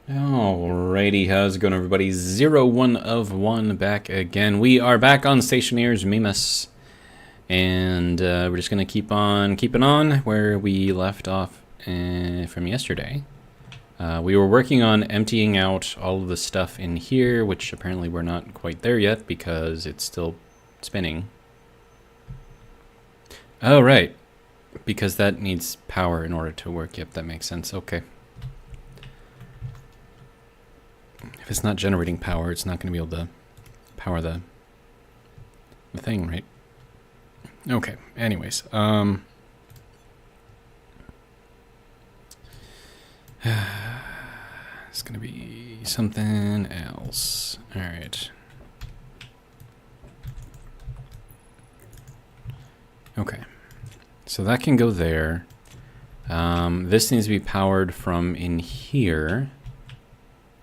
Alrighty, how's it going, everybody? 01 of 1 back again. We are back on Stationeers, Mimas, and we're just going to keep on keeping on where we left off from yesterday. We were working on emptying out all of the stuff in here, which apparently we're not quite there yet because it's still spinning. Oh, right, because that needs power in order to work. Yep, that makes sense. Okay. If it's not generating power, it's not going to be able to power the thing, right? Okay, anyways. It's going to be something else. All right. Okay. So that can go there. This needs to be powered from in here,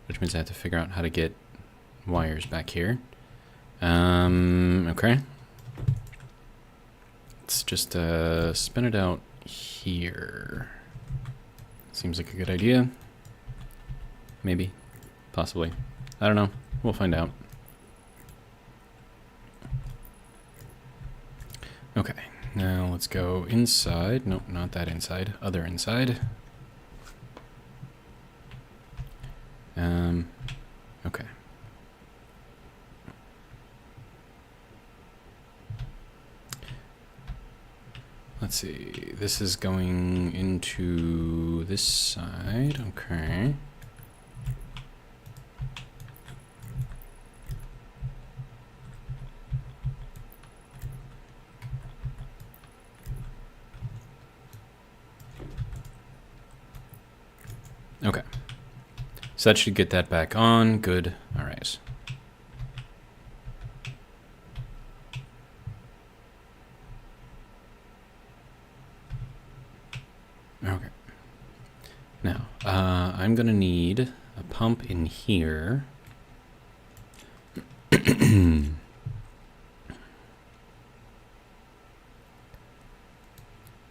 which means I have to figure out how to get wires back here. Okay. Let's just spin it out here. Seems like a good idea. Maybe. Possibly. I don't know. We'll find out. Okay. Now let's go inside. Nope, not that inside. Other inside. Okay. Let's see. This is going into this side. Okay. Okay. So that should get that back on. Good. All right. Okay. Now, I'm going to need a pump in here.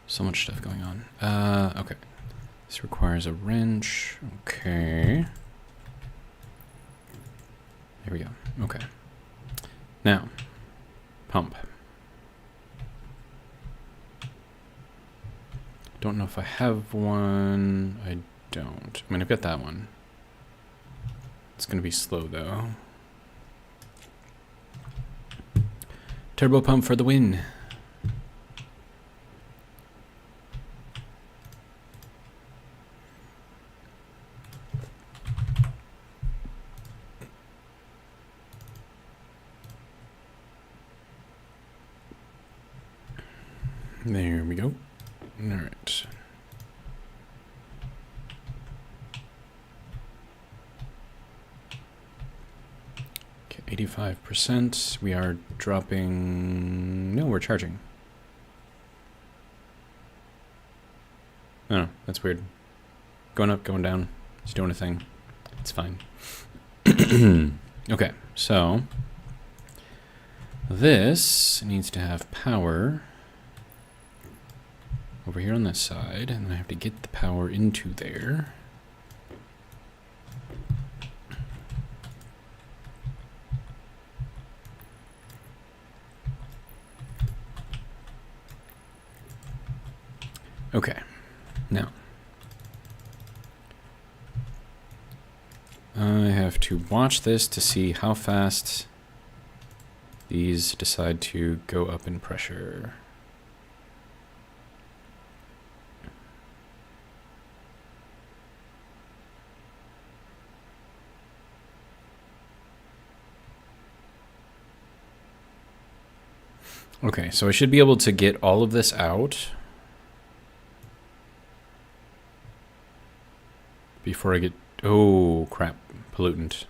So much stuff going on. Okay. This requires a wrench. Okay. There we go. Okay. Now, pump. Don't know if I have one. I don't. I mean, I've got that one. It's going to be slow, though. Turbo pump for the win. There we go. All right. Okay, 85%. We are dropping. No, we're charging. Oh, that's weird. Going up, going down. It's doing a thing. It's fine. Okay, so this needs to have power over here on this side, and I have to get the power into there. Okay, now I have to watch this to see how fast these decide to go up in pressure. Okay, so I should be able to get all of this out before I get... Oh, crap. Pollutant.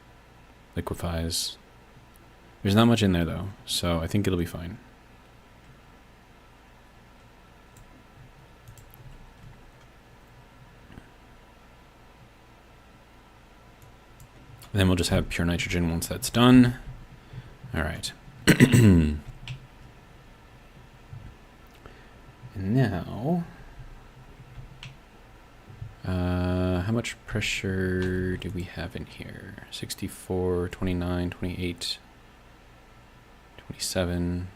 Liquefies. There's not much in there, though, so I think it'll be fine. Then we'll just have pure nitrogen once that's done. All right. And now, How much pressure do we have in here? 64, 29, 28, 27.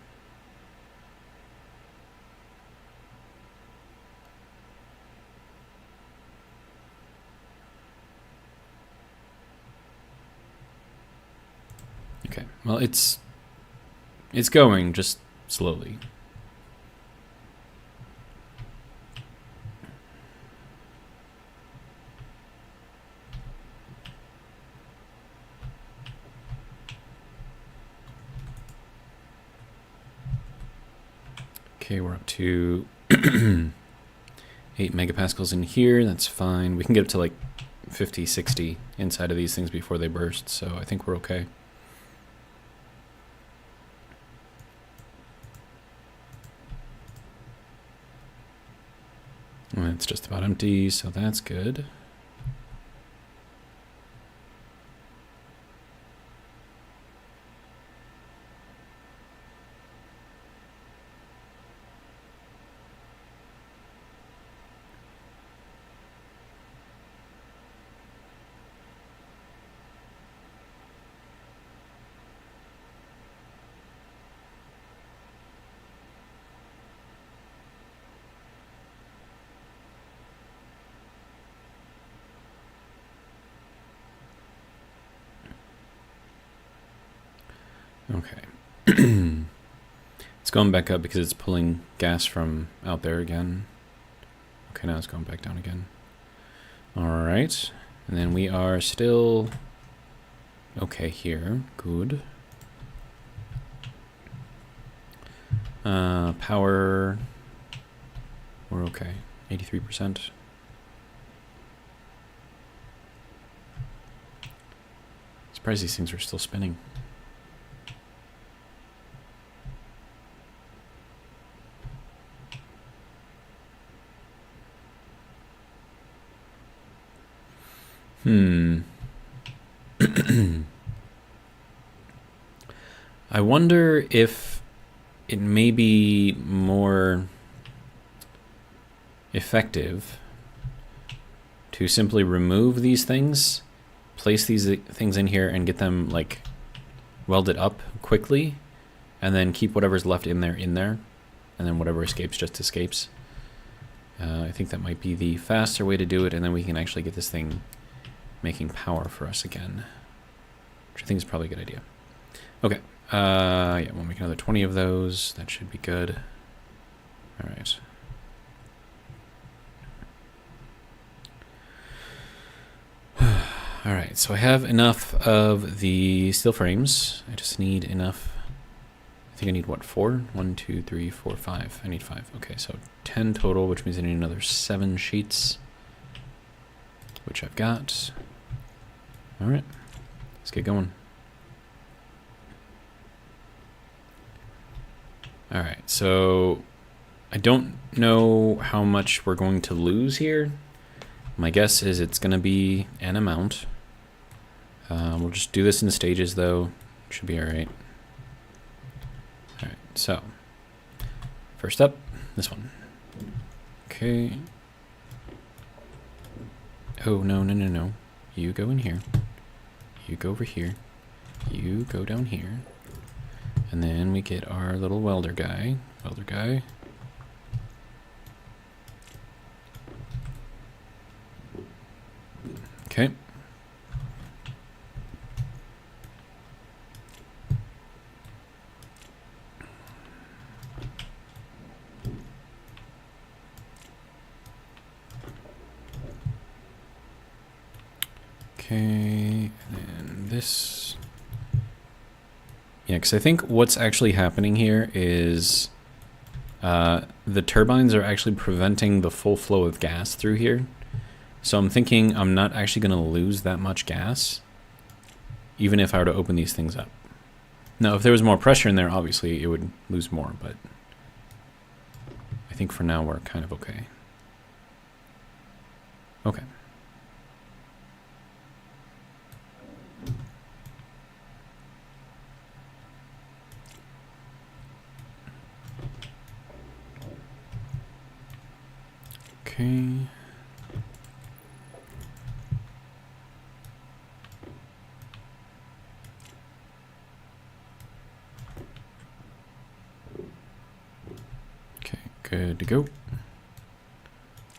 Okay, well, it's going, just slowly. Okay, we're up to 8 megapascals in here. That's fine. We can get up to like 50, 60 inside of these things before they burst, so I think we're okay. And it's just about empty, so that's good. Okay. It's going back up because it's pulling gas from out there again. Okay, now it's going back down again. All right. And then we are still okay here. Good. Power. We're okay. 83%. Surprised these things are still spinning. I wonder if it may be more effective to simply remove these things, place these things in here and get them like welded up quickly, and then keep whatever's left in there, and then whatever escapes just escapes. I think that might be the faster way to do it, and then we can actually get this thing making power for us again, which I think is probably a good idea. Okay, yeah, we'll make another 20 of those. That should be good. All right. All right, so I have enough of the steel frames. I just need enough. I think I need, what, 4? 1, 2, 3, 4, 5. I need 5. Okay, so 10 total, which means I need another 7 sheets, which I've got. All right, let's get going. All right, so I don't know how much we're going to lose here. My guess is it's going to be an amount. We'll just do this in stages, though. Should be all right. All right, so first up, this one. Okay. Oh, no, no, no, no. You go in here. You go over here. You go down here. And then we get our little welder guy. Welder guy. Okay. Okay, and then this. Yeah, because I think what's actually happening here is the turbines are actually preventing the full flow of gas through here. So I'm thinking I'm not actually going to lose that much gas, even if I were to open these things up. Now, if there was more pressure in there, obviously it would lose more, but I think for now we're kind of okay. Okay. Okay. Good to go.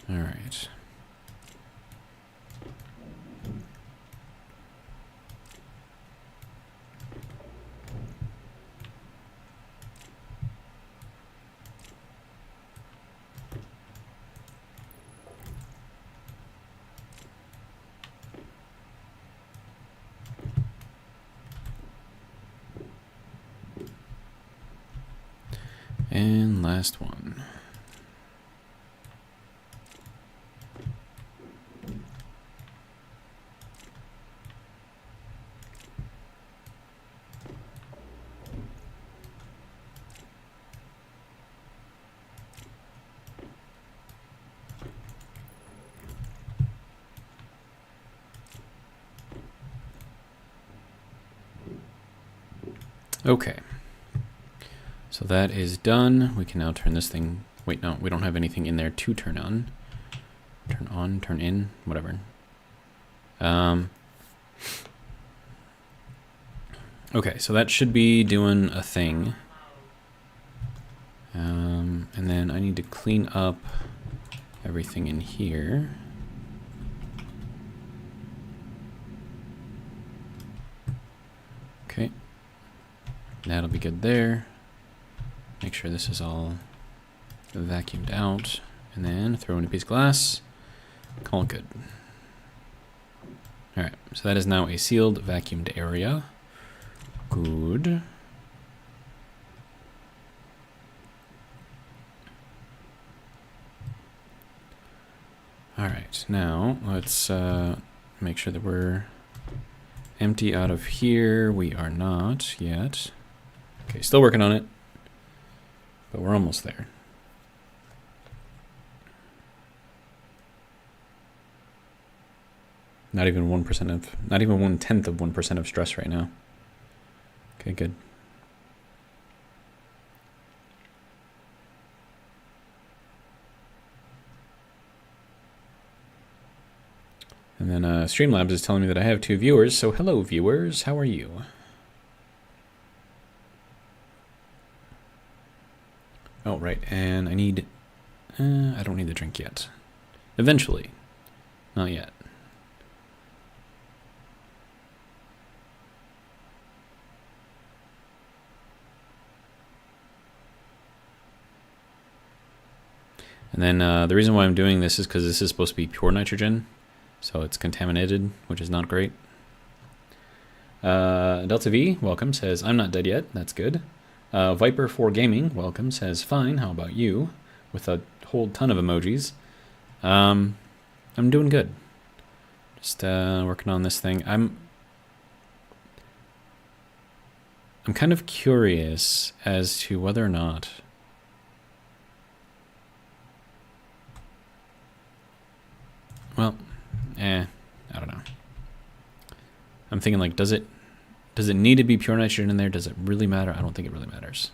All right. And last one. Okay. So that is done. We can now turn this thing... Wait, no, we don't have anything in there to turn on. Turn on, turn in, whatever. Okay, so that should be doing a thing. And then I need to clean up everything in here. Okay. That'll be good there. Make sure this is all vacuumed out, and then throw in a piece of glass. Call it good. All right, so that is now a sealed, vacuumed area. Good. All right, now let's make sure that we're empty out of here. We are not yet. Okay, still working on it. But we're almost there. Not even 1% of, not even 1/10 of 1% of stress right now. Okay, good. And then Streamlabs is telling me that I have 2 viewers. So hello, viewers. How are you? Oh, right, and I need... I don't need the drink yet. Eventually. Not yet. And then the reason why I'm doing this is because this is supposed to be pure nitrogen. So it's contaminated, which is not great. Delta V, welcome, says, I'm not dead yet. That's good. Viper 4 Gaming, welcome, says, fine, how about you? With a whole ton of emojis. I'm doing good. Just working on this thing. I'm kind of curious as to whether or not... Well, I don't know. I'm thinking, like, does it need to be pure nitrogen in there? Does it really matter? I don't think it really matters.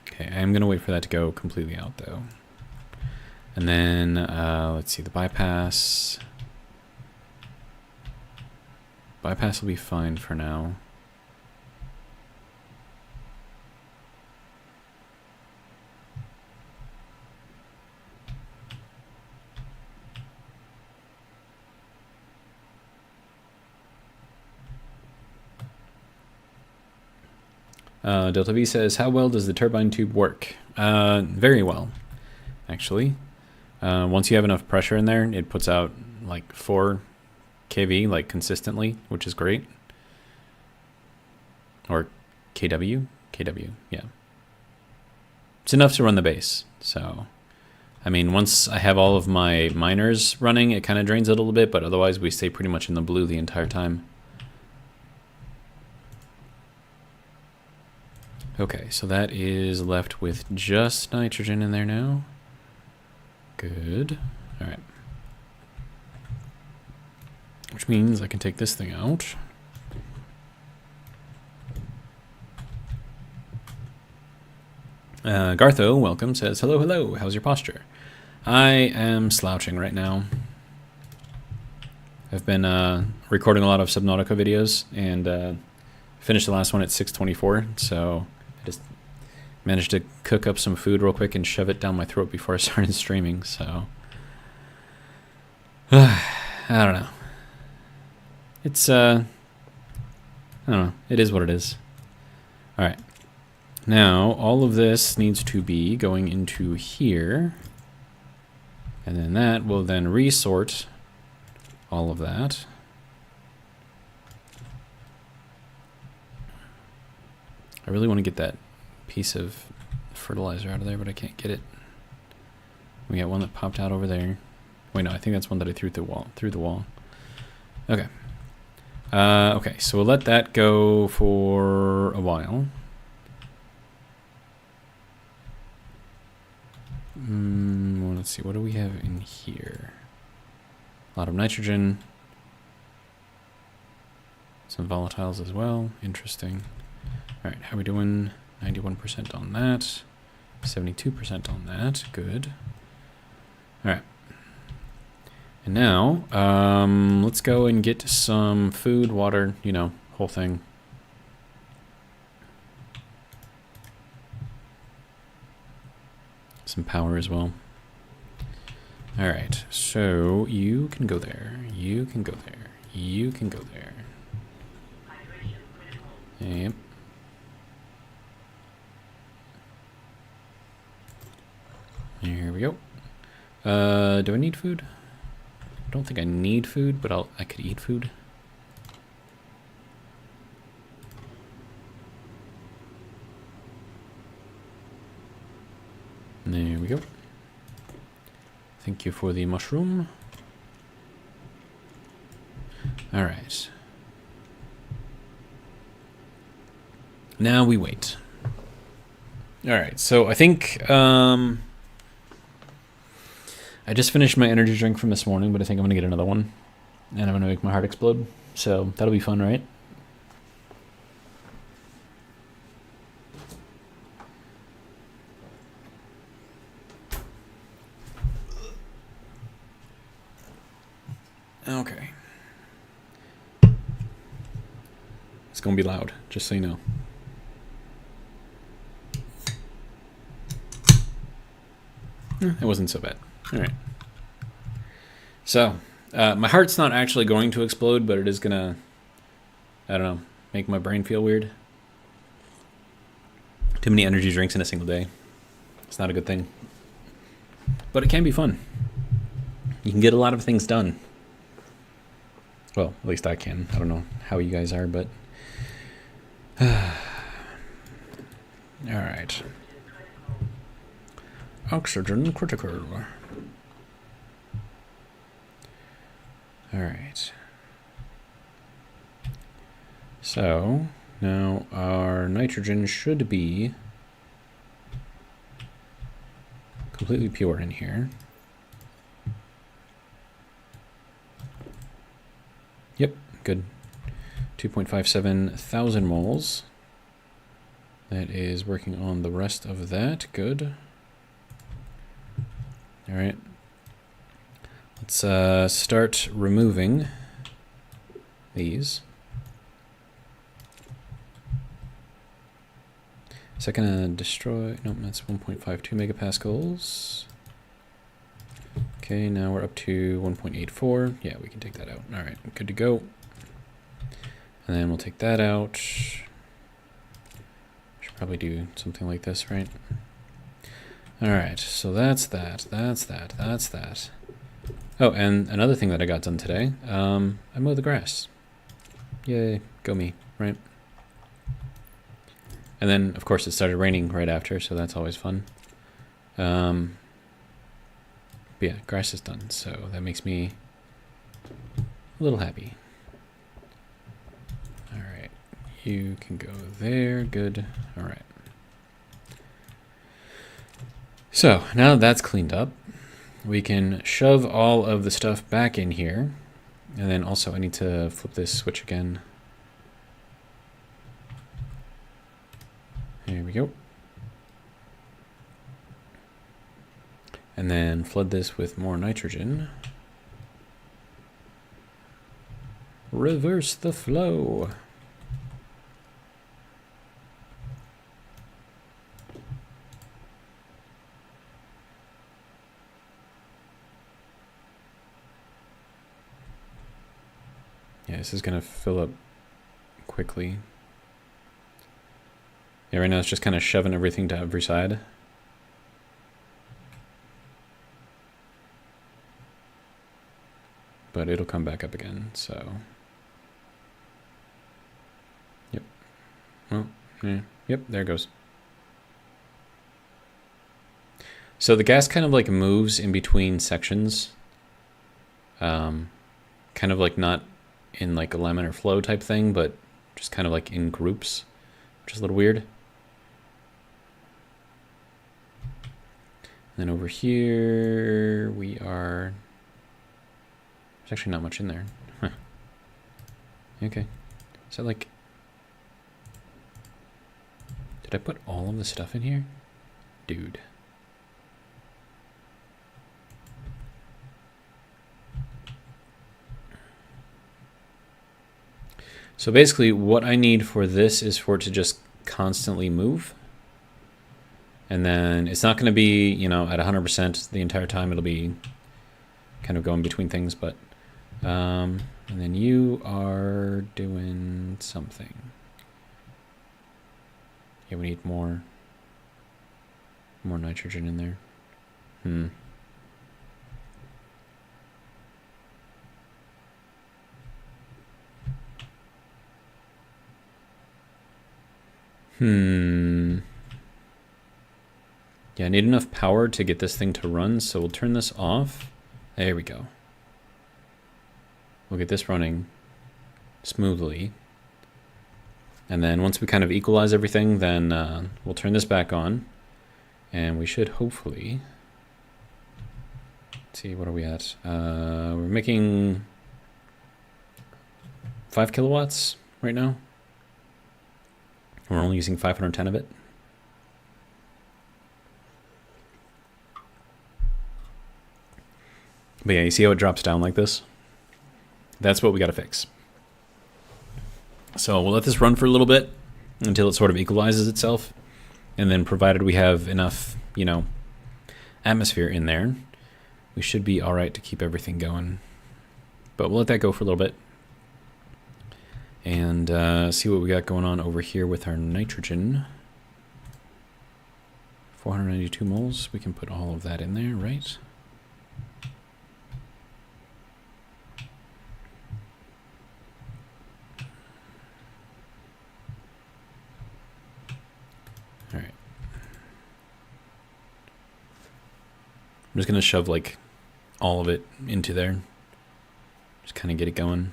Okay, I'm going to wait for that to go completely out, though. And then, let's see, the bypass. Bypass will be fine for now. Delta V says, how well does the turbine tube work? Very well, actually. Once you have enough pressure in there, it puts out like 4 kV, like consistently, which is great. Or kW? kW, yeah. It's enough to run the base, so... I mean, once I have all of my miners running, it kind of drains it a little bit, but otherwise we stay pretty much in the blue the entire time. Okay, so that is left with just nitrogen in there now. Good. All right. Which means I can take this thing out. Gartho, welcome, says, hello, hello, how's your posture? I am slouching right now. I've been recording a lot of Subnautica videos, and finished the last one at 6:24, so I just managed to cook up some food real quick and shove it down my throat before I started streaming, so I don't know. It's I don't know. It is what it is. All right. Now, all of this needs to be going into here, and then that will then resort all of that. I really want to get that piece of fertilizer out of there, but I can't get it. We got one that popped out over there. Wait, no, I think that's one that I threw through the wall. Okay. Okay, so we'll let that go for a while. Well, let's see, what do we have in here? A lot of nitrogen. Some volatiles as well. Interesting. All right, how are we doing? 91% on that. 72% on that. Good. All right. And now, let's go and get some food, water, you know, whole thing. Some power as well. All right, so you can go there. You can go there. You can go there. Yep. Here we go. Do I need food? I don't think I need food, but I could eat food. There we go. Thank you for the mushroom. All right. Now we wait. All right, so I think I just finished my energy drink from this morning, but I think I'm gonna get another one, and I'm gonna make my heart explode. So that'll be fun, right? Okay. It's gonna be loud, just so you know. It wasn't so bad. All right. So, my heart's not actually going to explode, but it is gonna, I don't know, make my brain feel weird. Too many energy drinks in a single day. It's not a good thing. But it can be fun. You can get a lot of things done. Well, at least I can. I don't know how you guys are, but... Alright. Oxygen critical. Alright. So, now our nitrogen should be completely pure in here. Yep, good. 2.57 thousand moles. That is working on the rest of that. Good. All right. Let's start removing these. Is that gonna destroy? Nope, that's 1.52 megapascals. Okay, now we're up to 1.84. Yeah, we can take that out. All right, good to go. And then we'll take that out. Should probably do something like this, right? All right, so that's that, that's that, that's that. Oh, and another thing that I got done today, I mowed the grass. Yay, go me, right? And then, of course, it started raining right after, so that's always fun. But yeah, grass is done, so that makes me a little happy. All right, you can go there, good, all right. So, now that that's cleaned up, we can shove all of the stuff back in here. And then also I need to flip this switch again. There we go. And then flood this with more nitrogen. Reverse the flow. Yeah, this is gonna fill up quickly. Yeah, right now it's just kind of shoving everything to every side. But it'll come back up again, so. Yep. Well, yeah. Yep, there it goes. So the gas kind of like moves in between sections. Kind of like not in like a laminar flow type thing, but just kind of like in groups, which is a little weird. And then over here we are, there's actually not much in there. Huh. Okay. Is that like, did I put all of the stuff in here? Dude. So basically what I need for this is for it to just constantly move. And then it's not going to be, you know, at 100% the entire time. It'll be kind of going between things, but and then you are doing something. Yeah, we need more nitrogen in there. Yeah, I need enough power to get this thing to run, so we'll turn this off. There we go. We'll get this running smoothly. And then once we kind of equalize everything, then we'll turn this back on. And we should hopefully... Let's see, what are we at? We're making 5 kilowatts right now. We're only using 510 of it. But yeah, you see how it drops down like this? That's what we got to fix. So we'll let this run for a little bit until it sort of equalizes itself. And then provided we have enough, you know, atmosphere in there, we should be all right to keep everything going. But we'll let that go for a little bit. And see what we got going on over here with our nitrogen. 492 moles. We can put all of that in there, right? All right. I'm just going to shove like all of it into there. Just kind of get it going.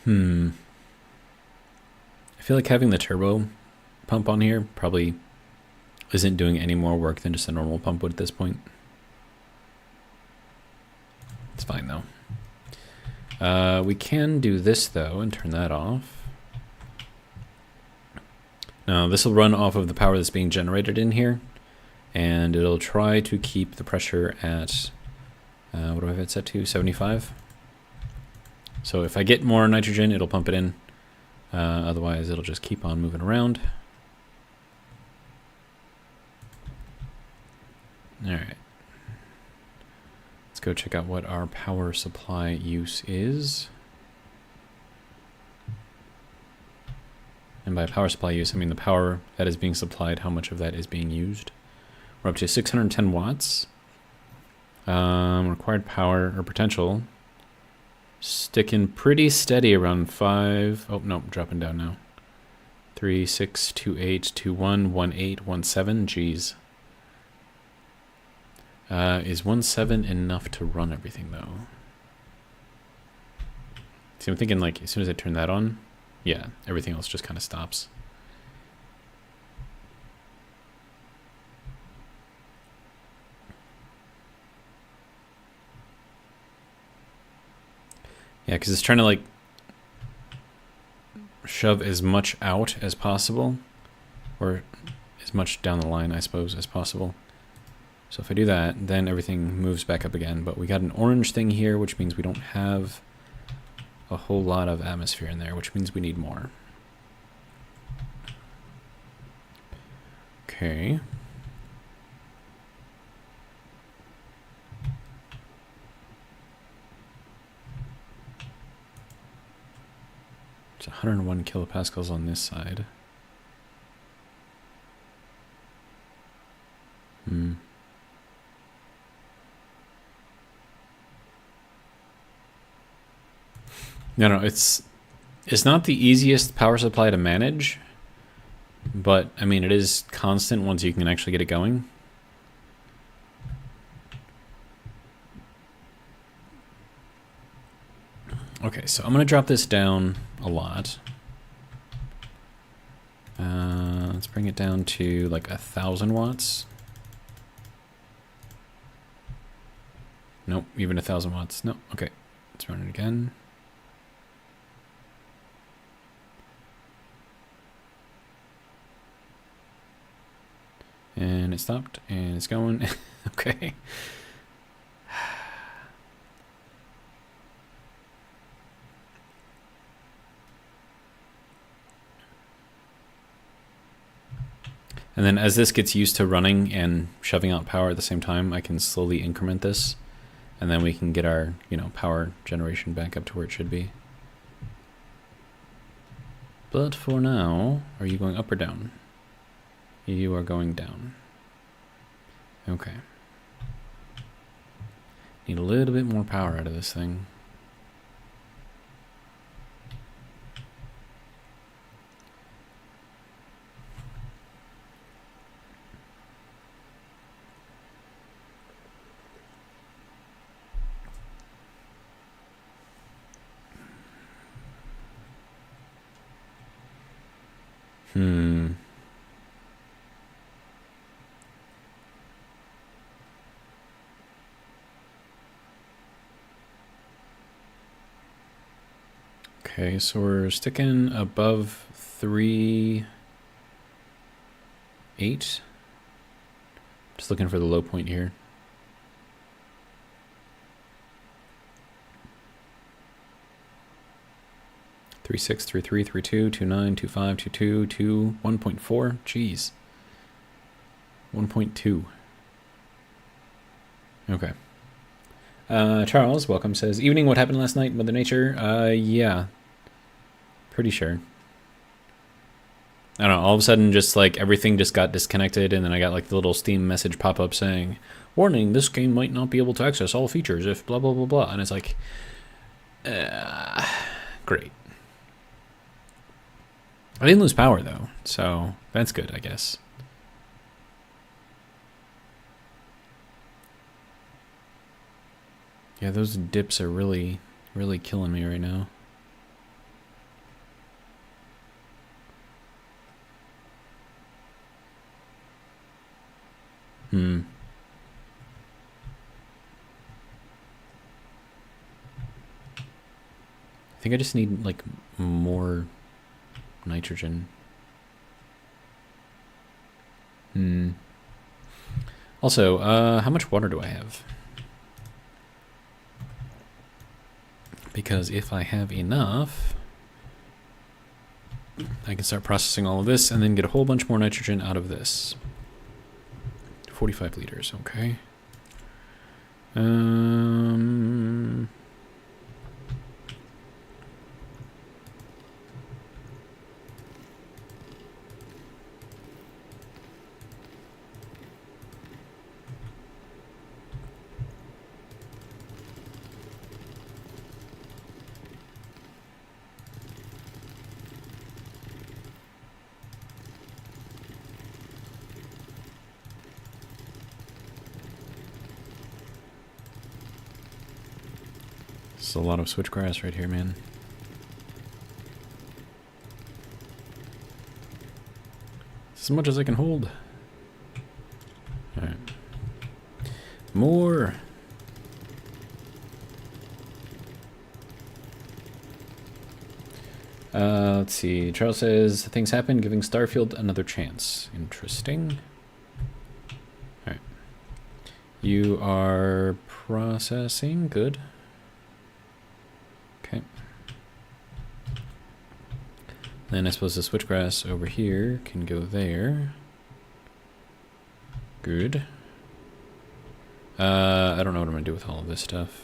I feel like having the turbo pump on here probably isn't doing any more work than just a normal pump would at this point. It's fine though. We can do this though and turn that off. Now this will run off of the power that's being generated in here, and it'll try to keep the pressure at, what do I have it set to, 75? So if I get more nitrogen, it'll pump it in. Otherwise, it'll just keep on moving around. All right. Let's go check out what our power supply use is. And by power supply use, I mean the power that is being supplied, how much of that is being used. We're up to 610 watts. Required power, or potential, Sticking pretty steady around 5. Oh, no, dropping down now. 3, 6, 2, 8, 2, 1, 1, 8, 1, 7. Jeez. Is 1, 7 enough to run everything, though? See, I'm thinking, like, as soon as I turn that on, yeah, everything else just kind of stops. Yeah, because it's trying to, like, shove as much out as possible, or as much down the line, I suppose, as possible. So if I do that, then everything moves back up again. But we got an orange thing here, which means we don't have a whole lot of atmosphere in there, which means we need more. Okay. It's 101 kilopascals on this side. No, it's not the easiest power supply to manage, but I mean it is constant once you can actually get it going. Okay, so I'm gonna drop this down a lot. Let's bring it down to like 1,000 watts. Nope, even 1,000 watts. No, okay, let's run it again. And it stopped, and it's going. Okay. And then as this gets used to running and shoving out power at the same time, I can slowly increment this. And then we can get our, power generation back up to where it should be. But for now, are you going up or down? You are going down. Okay. Need a little bit more power out of this thing. Okay, so we're sticking above 3.8. Just looking for the low point here. Three 6, 3 3, 3 2, 2 9, 2 5, 2 2, 2 1.4. Jeez. 1.2. Okay. Charles, welcome, says, evening, what happened last night, Mother Nature? Yeah. Pretty sure. I don't know, all of a sudden just like everything just got disconnected, and then I got like the little Steam message pop up saying, warning, this game might not be able to access all features if blah blah blah blah, and it's like, great. I didn't lose power though, so that's good, I guess. Yeah, those dips are really, really killing me right now. I think I just need like more nitrogen. Also, how much water do I have? Because if I have enough, I can start processing all of this and then get a whole bunch more nitrogen out of this. 45 liters, okay. There's a lot of switchgrass right here, man. As much as I can hold. Alright. More! Let's see. Charles says, things happen, giving Starfield another chance. Interesting. Alright. You are processing. Good. Okay. Then I suppose the switchgrass over here can go there. Good. I don't know what I'm going to do with all of this stuff.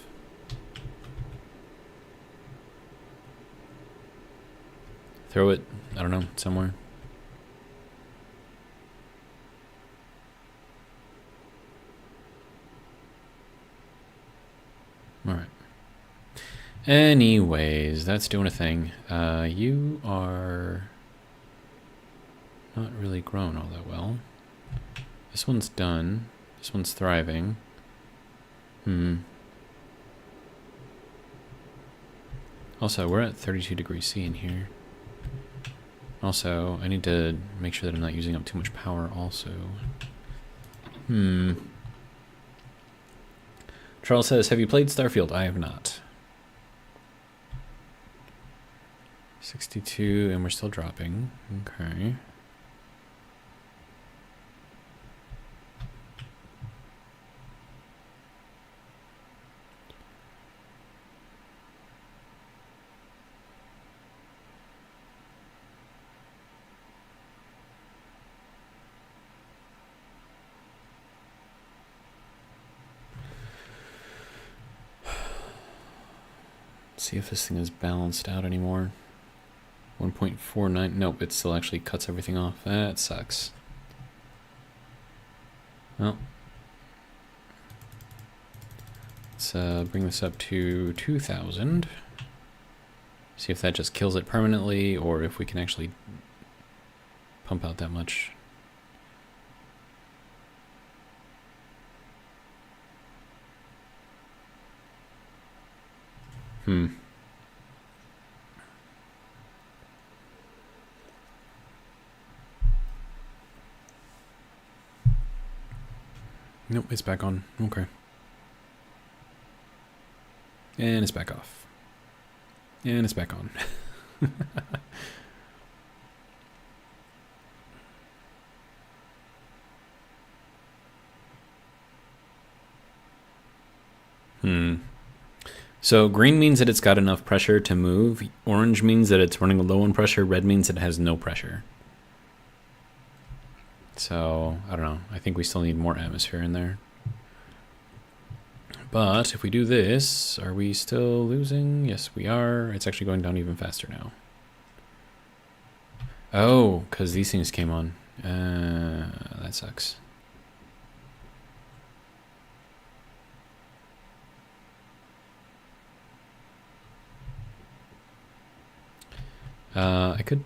Throw it, I don't know, somewhere. Alright. Anyways, that's doing a thing. You are not really grown all that well. This one's done. This one's thriving. Also, we're at 32 degrees C in here. Also, I need to make sure that I'm not using up too much power also. Charles says, have you played Starfield? I have not. 62, and we're still dropping. Okay. See if this thing is balanced out anymore. 1.49. Nope, it still actually cuts everything off. That sucks. Well, let's bring this up to 2,000. See if that just kills it permanently, or if we can actually pump out that much. Nope, it's back on. Okay. And it's back off. And it's back on. So green means that it's got enough pressure to move. Orange means that it's running low on pressure. Red means it has no pressure. So, I don't know. I think we still need more atmosphere in there. But if we do this, are we still losing? Yes, we are. It's actually going down even faster now. Oh, because these things came on. That sucks. I could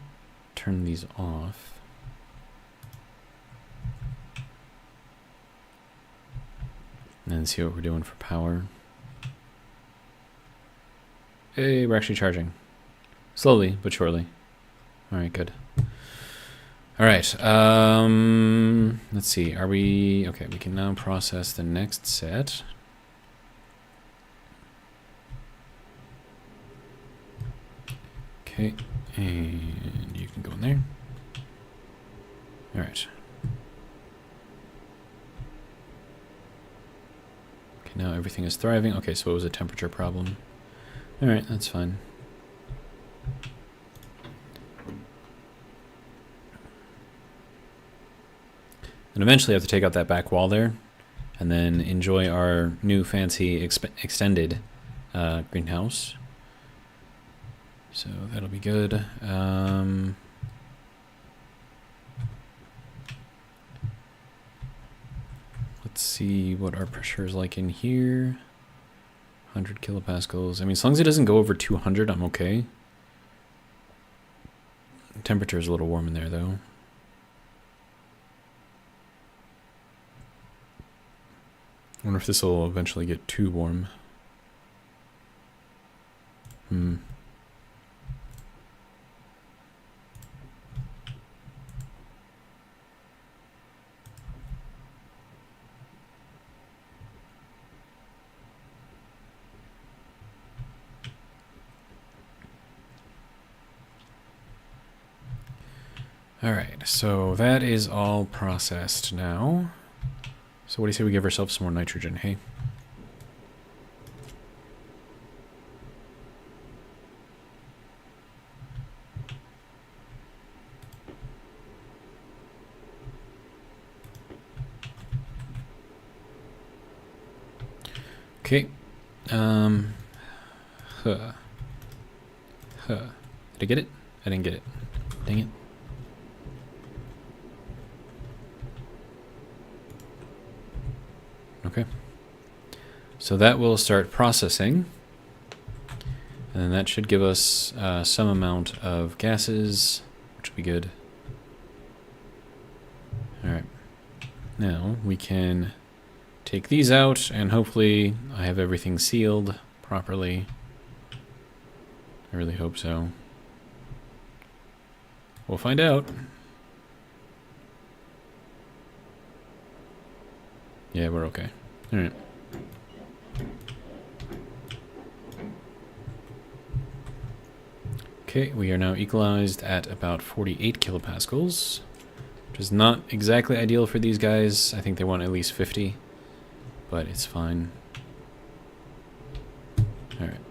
turn these off. And then see what we're doing for power. Hey, we're actually charging. Slowly, but surely. Alright, good. Alright, let's see. Are we... Okay, we can now process the next set. Okay, and you can go in there. Alright. Okay, now everything is thriving. Okay, so it was a temperature problem. Alright, that's fine. And eventually I have to take out that back wall there and then enjoy our new fancy extended greenhouse. So that'll be good. Let's see what our pressure is like in here. 100 kilopascals. I mean, as long as it doesn't go over 200, I'm okay. Temperature is a little warm in there, though. I wonder if this will eventually get too warm. Hmm. Alright, so that is all processed now. So what do you say we give ourselves some more nitrogen, hey? Okay. Huh. Did I get it? I didn't get it. Dang it. Okay. So that will start processing. And that should give us some amount of gases, which will be good. Alright. Now we can take these out, and hopefully I have everything sealed properly. I really hope so. We'll find out. Yeah, we're okay. Alright. Okay, we are now equalized at about 48 kilopascals, which is not exactly ideal for these guys. I think they want at least 50, but it's fine. Alright.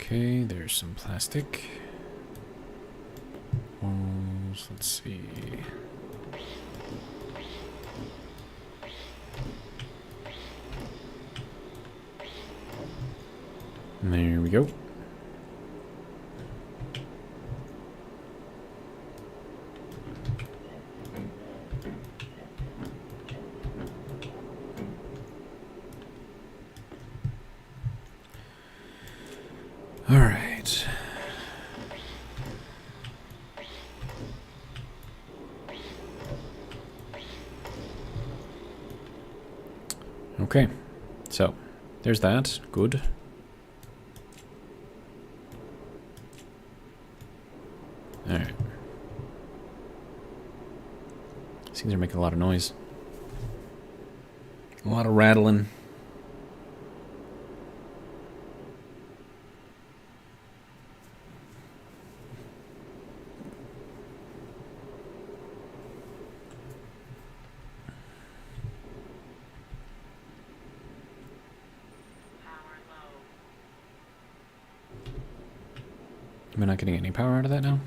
Okay, there's some plastic. Walls, let's see. There we go. All right. Okay, so there's that. Good. All right. These things are making a lot of noise. A lot of rattling. Am I not getting any power out of that now?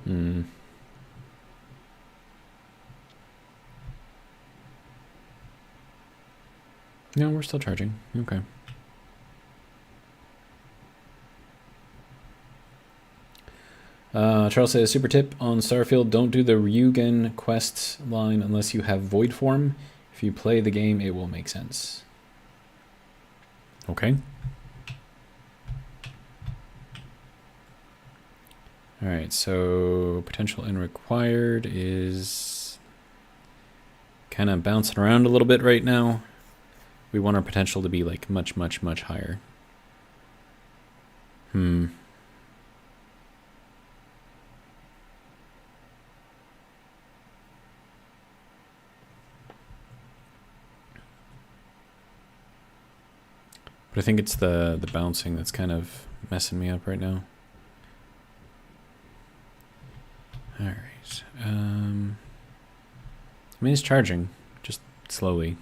Hmm. No, we're still charging. Okay. Charles says, super tip on Starfield, don't do the Ryugen quest line unless you have Void Form. If you play the game, it will make sense. Okay. Alright, so potential and required is kind of bouncing around a little bit right now. We want our potential to be like much, much, much higher. Hmm. But I think it's the bouncing that's kind of messing me up right now. Alright. I mean, it's charging, just slowly.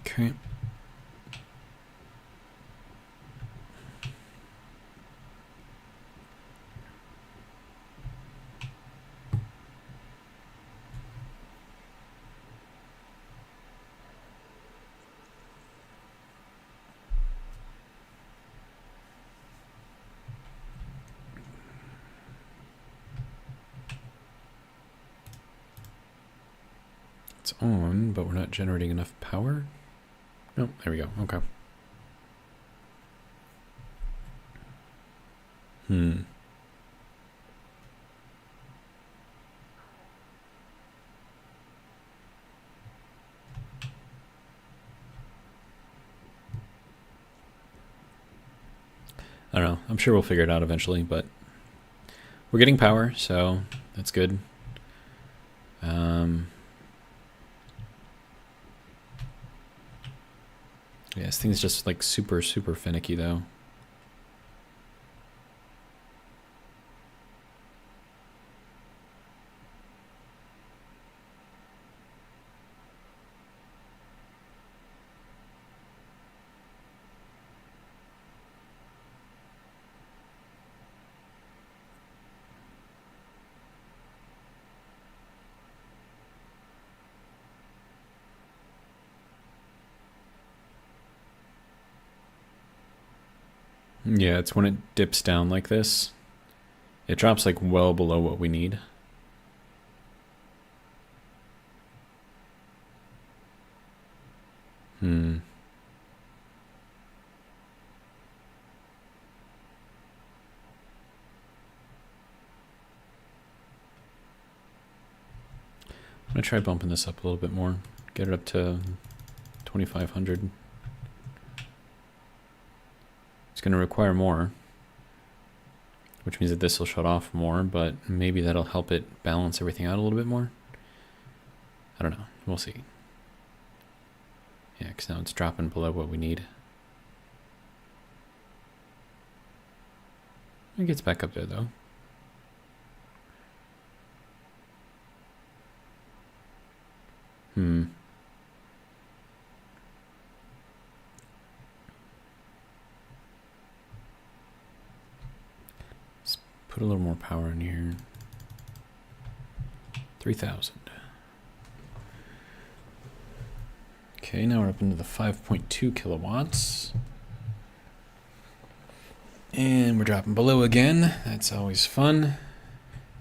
Okay. It's on, but we're not generating enough power. Oh, there we go. Okay. I don't know. I'm sure we'll figure it out eventually, but we're getting power, so that's good. Yeah, this thing's just like super, super finicky though. Yeah, it's when it dips down like this. It drops like well below what we need. I'm gonna try bumping this up a little bit more. Get it up to 2,500. It's gonna require more, which means that this will shut off more, but maybe that'll help it balance everything out a little bit more. I don't know. We'll see. Yeah, because now it's dropping below what we need. It gets back up there, though. Let's put a little more power in here. 3,000. Okay, now we're up into the 5.2 kilowatts. And we're dropping below again. That's always fun.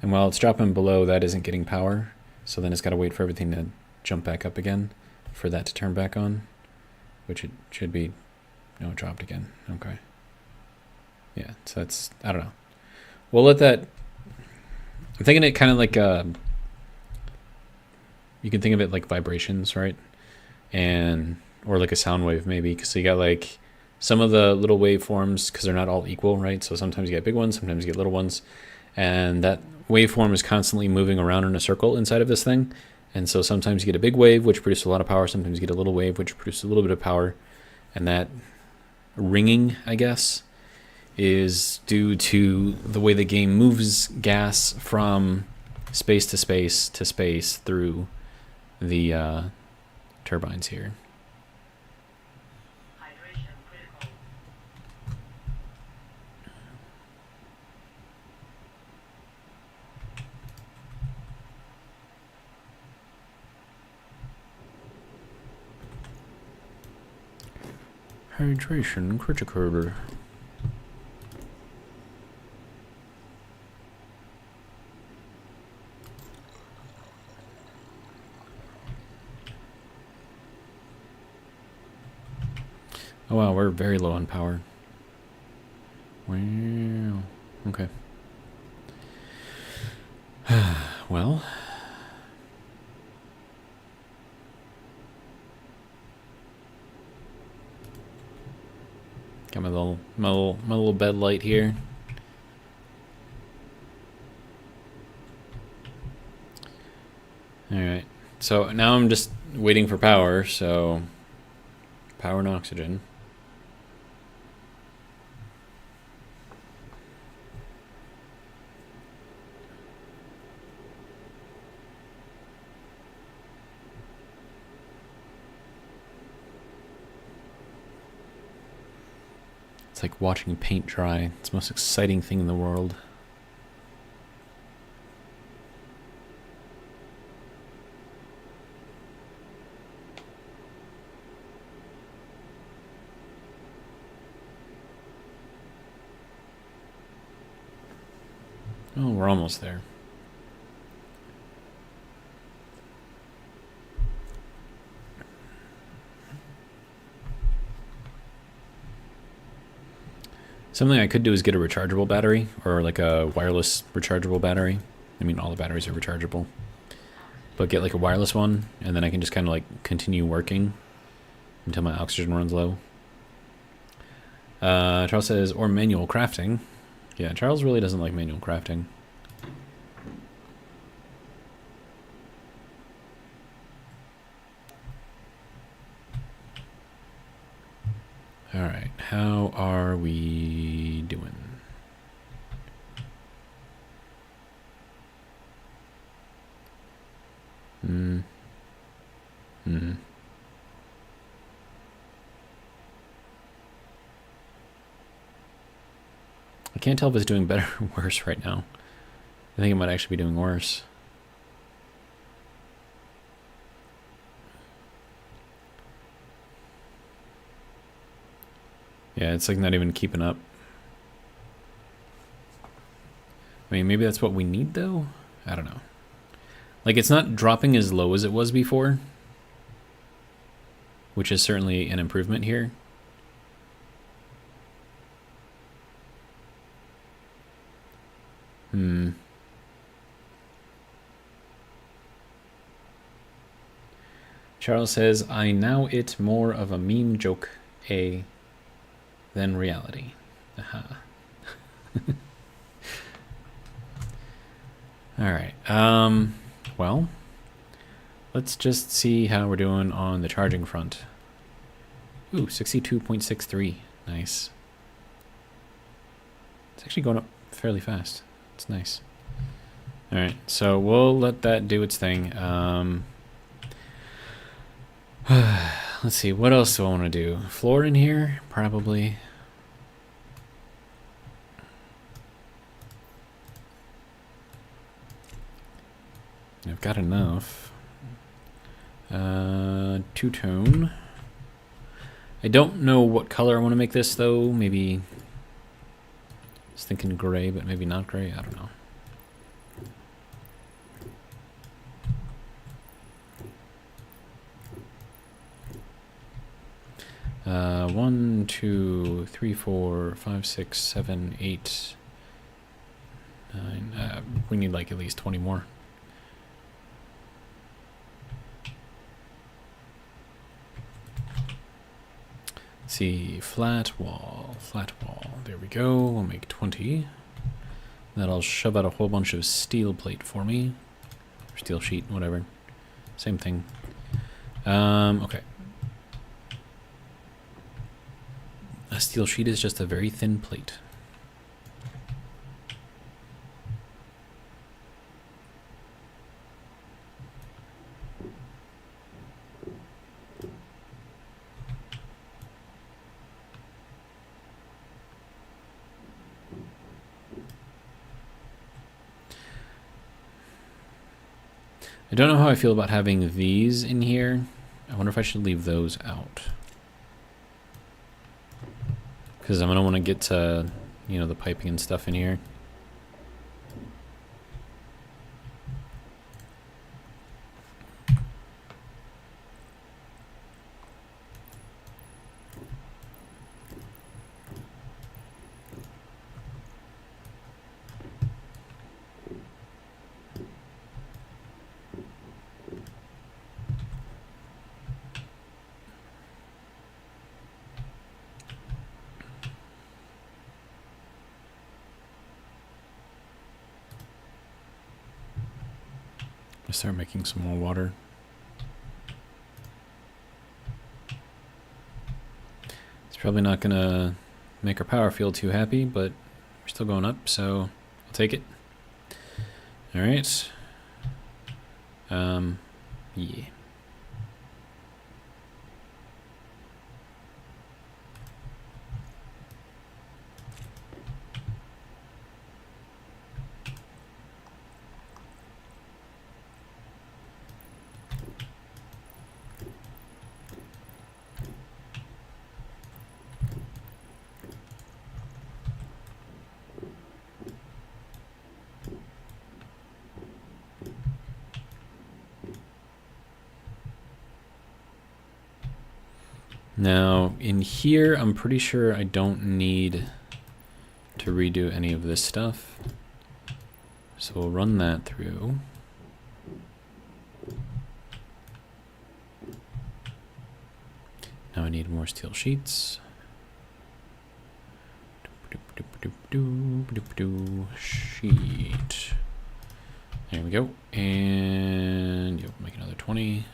And while it's dropping below, that isn't getting power. So then it's got to wait for everything to jump back up again for that to turn back on. Which it should be. No, it dropped again. Okay. Yeah, so that's, I don't know. We'll let that, I'm thinking it kind of like, you can think of it like vibrations, right? And, or like a sound wave maybe, because you got like some of the little waveforms, because they're not all equal, right? So sometimes you get big ones, sometimes you get little ones. And that waveform is constantly moving around in a circle inside of this thing. And so sometimes you get a big wave, which produces a lot of power. Sometimes you get a little wave, which produces a little bit of power. And that ringing, I guess, is due to the way the game moves gas from space to space to space through the turbines here. Hydration critical. Oh wow, we're very low on power. Wow. Okay. Well. Got my little bed light here. All right. So now I'm just waiting for power. So power and oxygen. It's like watching paint dry. It's the most exciting thing in the world. Oh, we're almost there. Something I could do is get a rechargeable battery, or like a wireless rechargeable battery. I mean, all the batteries are rechargeable. But get like a wireless one, and then I can just kind of like continue working until my oxygen runs low. Charles says, or manual crafting. Yeah, Charles really doesn't like manual crafting. Alright, how are we doing? I can't tell if it's doing better or worse right now. I think it might actually be doing worse. Yeah, it's like not even keeping up. I mean, maybe that's what we need though? I don't know. Like, it's not dropping as low as it was before, which is certainly an improvement here. Charles says, I now it more of a meme joke than reality. Aha. Alright, well, let's just see how we're doing on the charging front. Ooh, 62.63. Nice. It's actually going up fairly fast. It's nice. Alright, so we'll let that do its thing. Let's see, what else do I want to do? Floor in here? Probably. I've got enough. Two-tone. I don't know what color I want to make this, though. Maybe... I was thinking gray, but maybe not gray. I don't know. One, two, three, four, five, six, seven, 8, 9. We need like at least 20 more. Let's see, flat wall. There we go. We'll make 20. That'll shove out a whole bunch of steel plate for me. Or steel sheet, whatever. Same thing. Okay. A steel sheet is just a very thin plate. I don't know how I feel about having these in here. I wonder if I should leave those out. Because I'm going to want to get to, you know, the piping and stuff in here. Start making some more water. It's probably not gonna make our power field too happy, but we're still going up, so I'll take it. All right. Yeah. Now, in here, I'm pretty sure I don't need to redo any of this stuff. So we'll run that through. Now I need more steel sheets. Sheet. There we go. And you'll make another 20.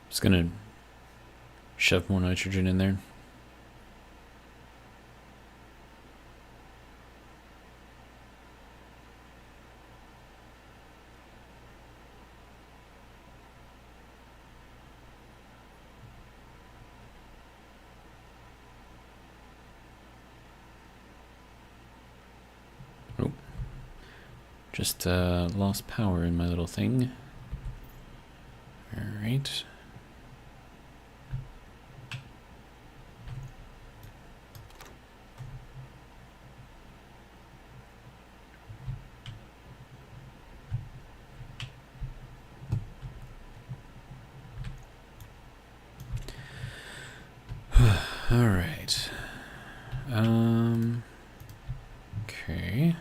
Just gonna shove more nitrogen in there. Oh, just lost power in my little thing. All right. All right. Okay.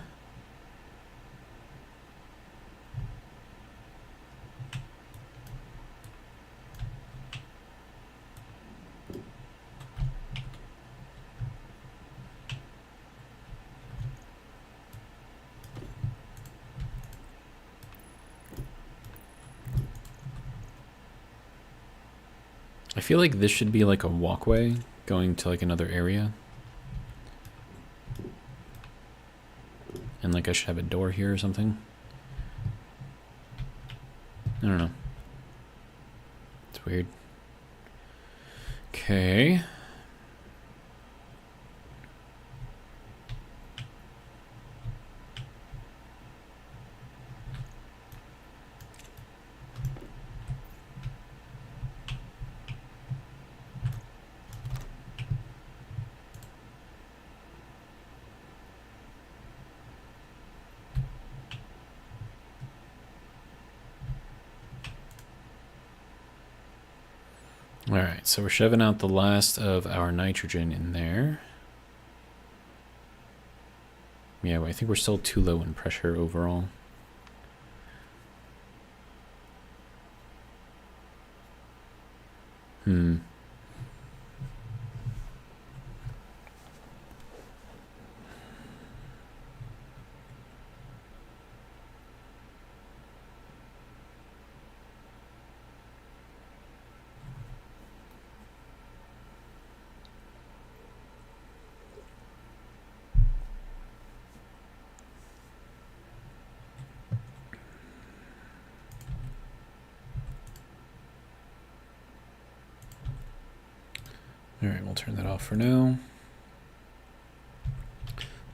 I feel like this should be like a walkway going to like another area. And like I should have a door here or something. I don't know. It's weird. Okay. Alright, so we're shoving out the last of our nitrogen in there. Yeah, I think we're still too low in pressure overall. Alright, we'll turn that off for now.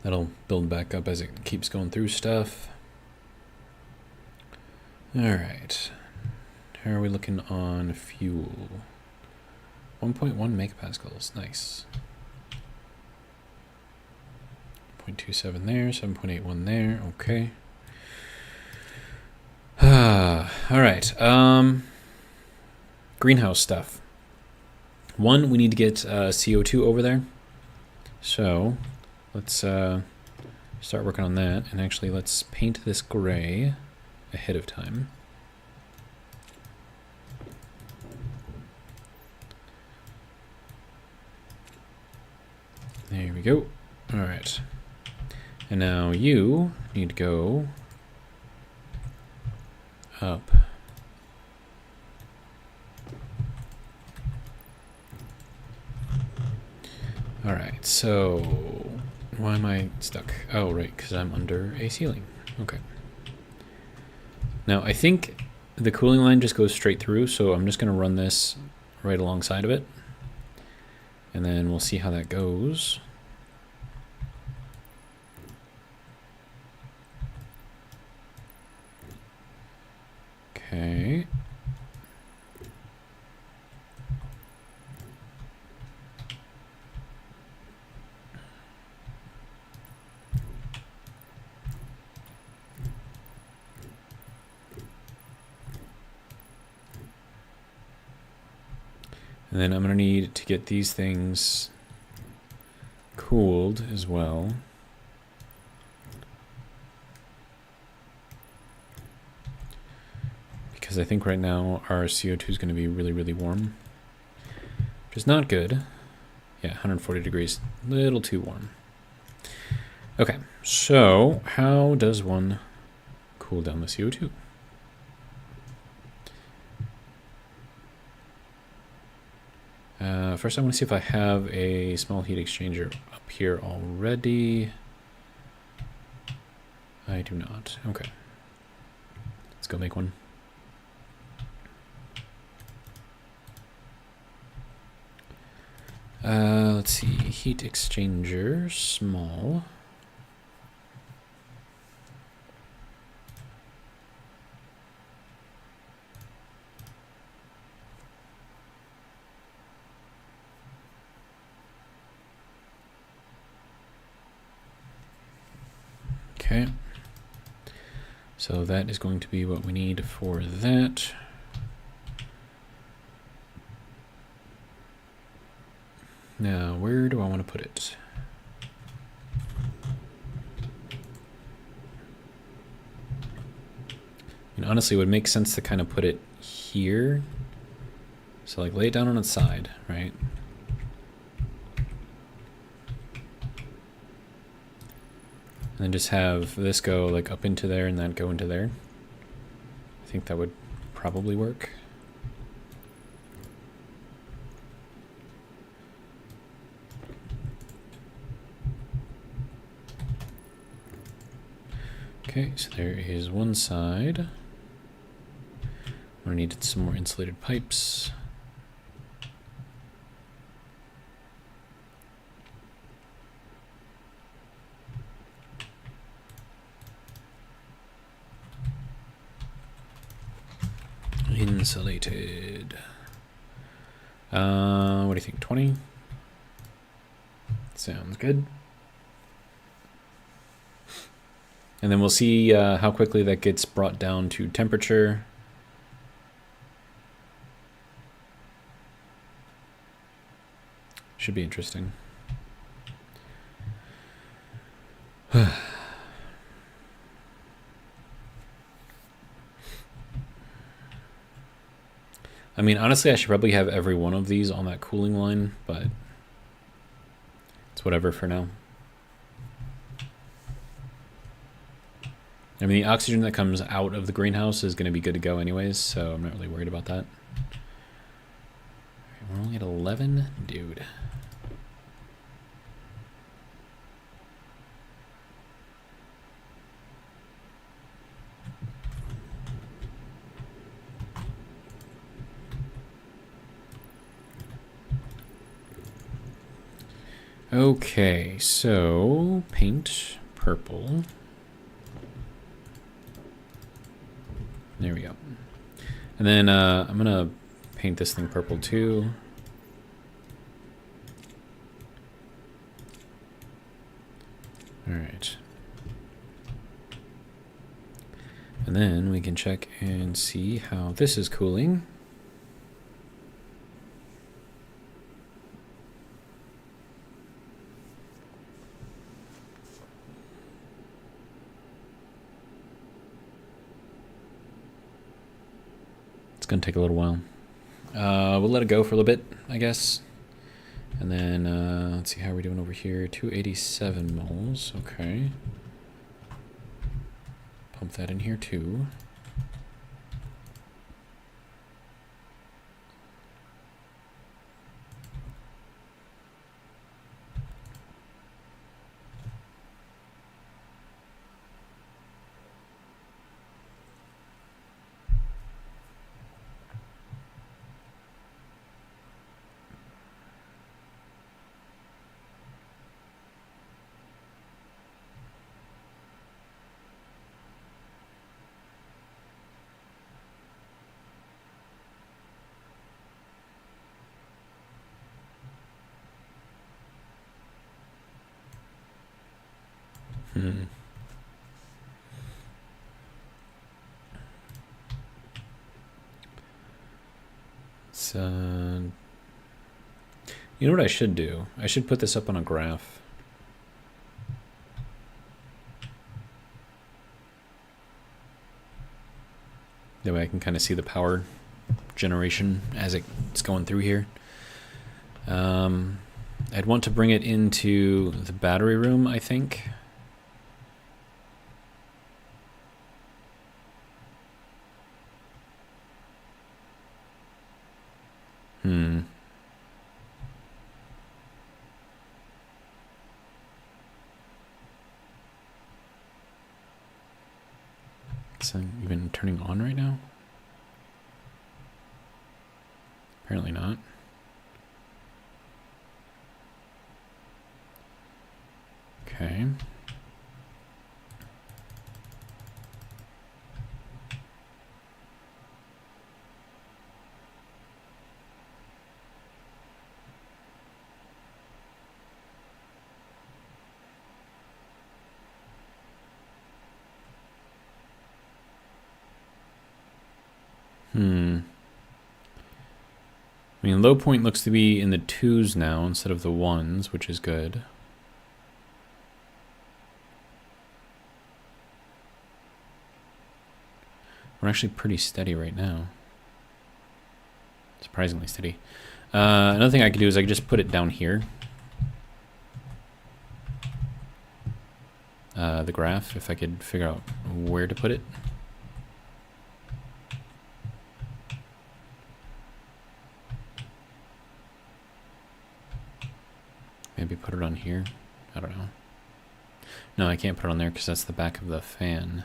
That'll build back up as it keeps going through stuff. Alright. How are we looking on fuel? 1.1 megapascals. Nice. 0.27 there, 7.81 there. Okay. Alright. Greenhouse stuff. One, we need to get CO2 over there. So let's start working on that. And actually, let's paint this gray ahead of time. There we go. All right. And now you need to go up so why am I stuck? Oh, right, because I'm under a ceiling. Okay. Now, I think the cooling line just goes straight through, so I'm just going to run this right alongside of it. And then we'll see how that goes. Okay. And then I'm going to need to get these things cooled as well. Because I think right now our CO2 is going to be really, really warm. Which is not good. Yeah, 140 degrees. A little too warm. Okay, so how does one cool down the CO2? First I want to see if I have a small heat exchanger up here already. I do not. Okay. Let's go make one. Let's see. Heat exchanger, small. Okay, so that is going to be what we need for that. Now, where do I want to put it? And honestly, it would make sense to kind of put it here. So like lay it down on its side, right? And then just have this go like up into there and that go into there. I think that would probably work. Okay, so there is one side. I'm gonna need some more insulated pipes. Insulated. What do you think? 20? Sounds good. And then we'll see how quickly that gets brought down to temperature. Should be interesting. I mean, honestly, I should probably have every one of these on that cooling line, but it's whatever for now. I mean, the oxygen that comes out of the greenhouse is going to be good to go anyways, so I'm not really worried about that. We're only at 11? Dude. Okay, so paint purple. There we go. And then I'm gonna paint this thing purple too. All right. And then we can check and see how this is cooling. It's gonna take a little while. We'll let it go for a little bit, I guess. And then let's see how we're doing over here. 287 moles, okay. Pump that in here too. So, you know what I should do? I should put this up on a graph. That way I can kind of see the power generation as it's going through here. I'd want to bring it into the battery room, I think. Is it even turning on right now? Apparently not. Okay. I mean, low point looks to be in the 2s now instead of the 1s, which is good. We're actually pretty steady right now. Surprisingly steady. Another thing I could do is I could just put it down here. The graph, if I could figure out where to put it. Maybe put it on here. I don't know. No, I can't put it on there because that's the back of the fan.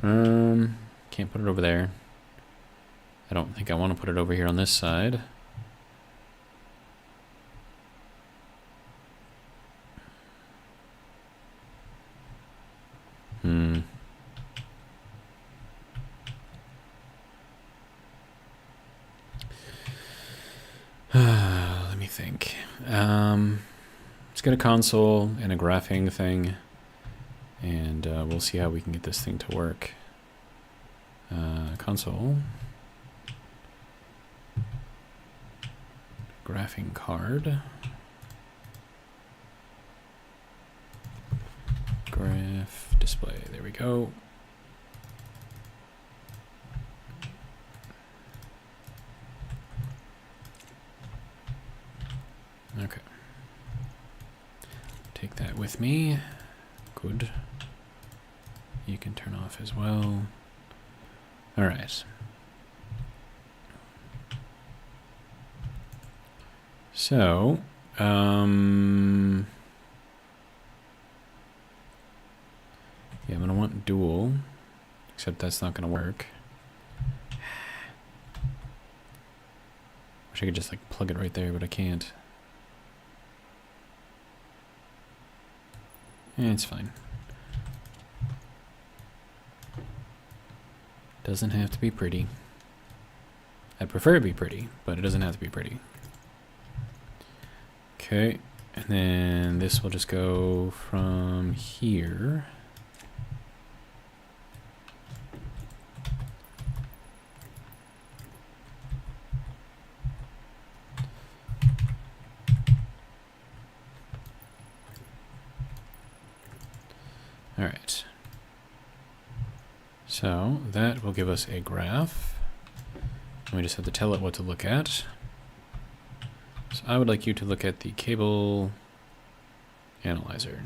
Can't put it over there. I don't think I want to put it over here on this side. Let me think. Let's get a console and a graphing thing, and we'll see how we can get this thing to work. Console. Graphing card. Graph display. There we go. Okay. Take that with me. Good. You can turn off as well. All right. So, yeah, I'm gonna want dual, except that's not gonna work. Wish I could just like plug it right there, but I can't. It's fine. Doesn't have to be pretty. I prefer it to be pretty, but it doesn't have to be pretty. Okay, and then this will just go from here. All right. So that will give us a graph. And we just have to tell it what to look at. So I would like you to look at the cable analyzer.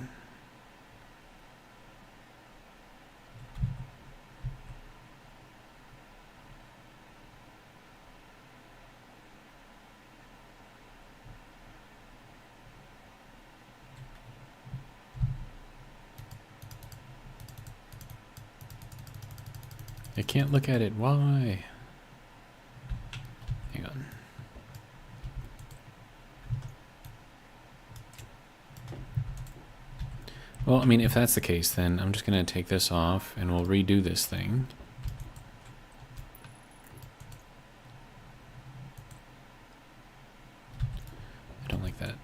I can't look at it. Why? Hang on. Well, I mean, if that's the case, then I'm just going to take this off and we'll redo this thing. I don't like that.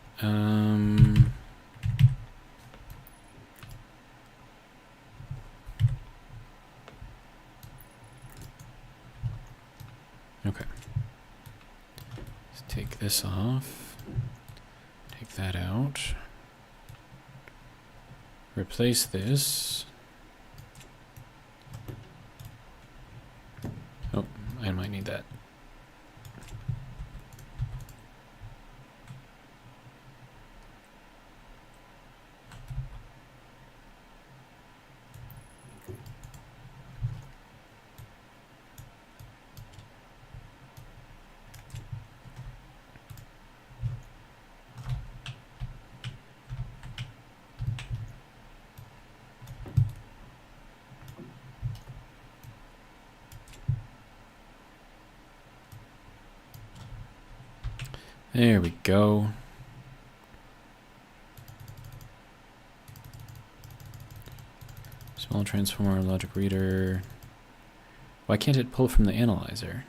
Take this off. Take that out. Replace this. Oh, I might need that. There we go. Small transformer, logic reader. Why can't it pull from the analyzer?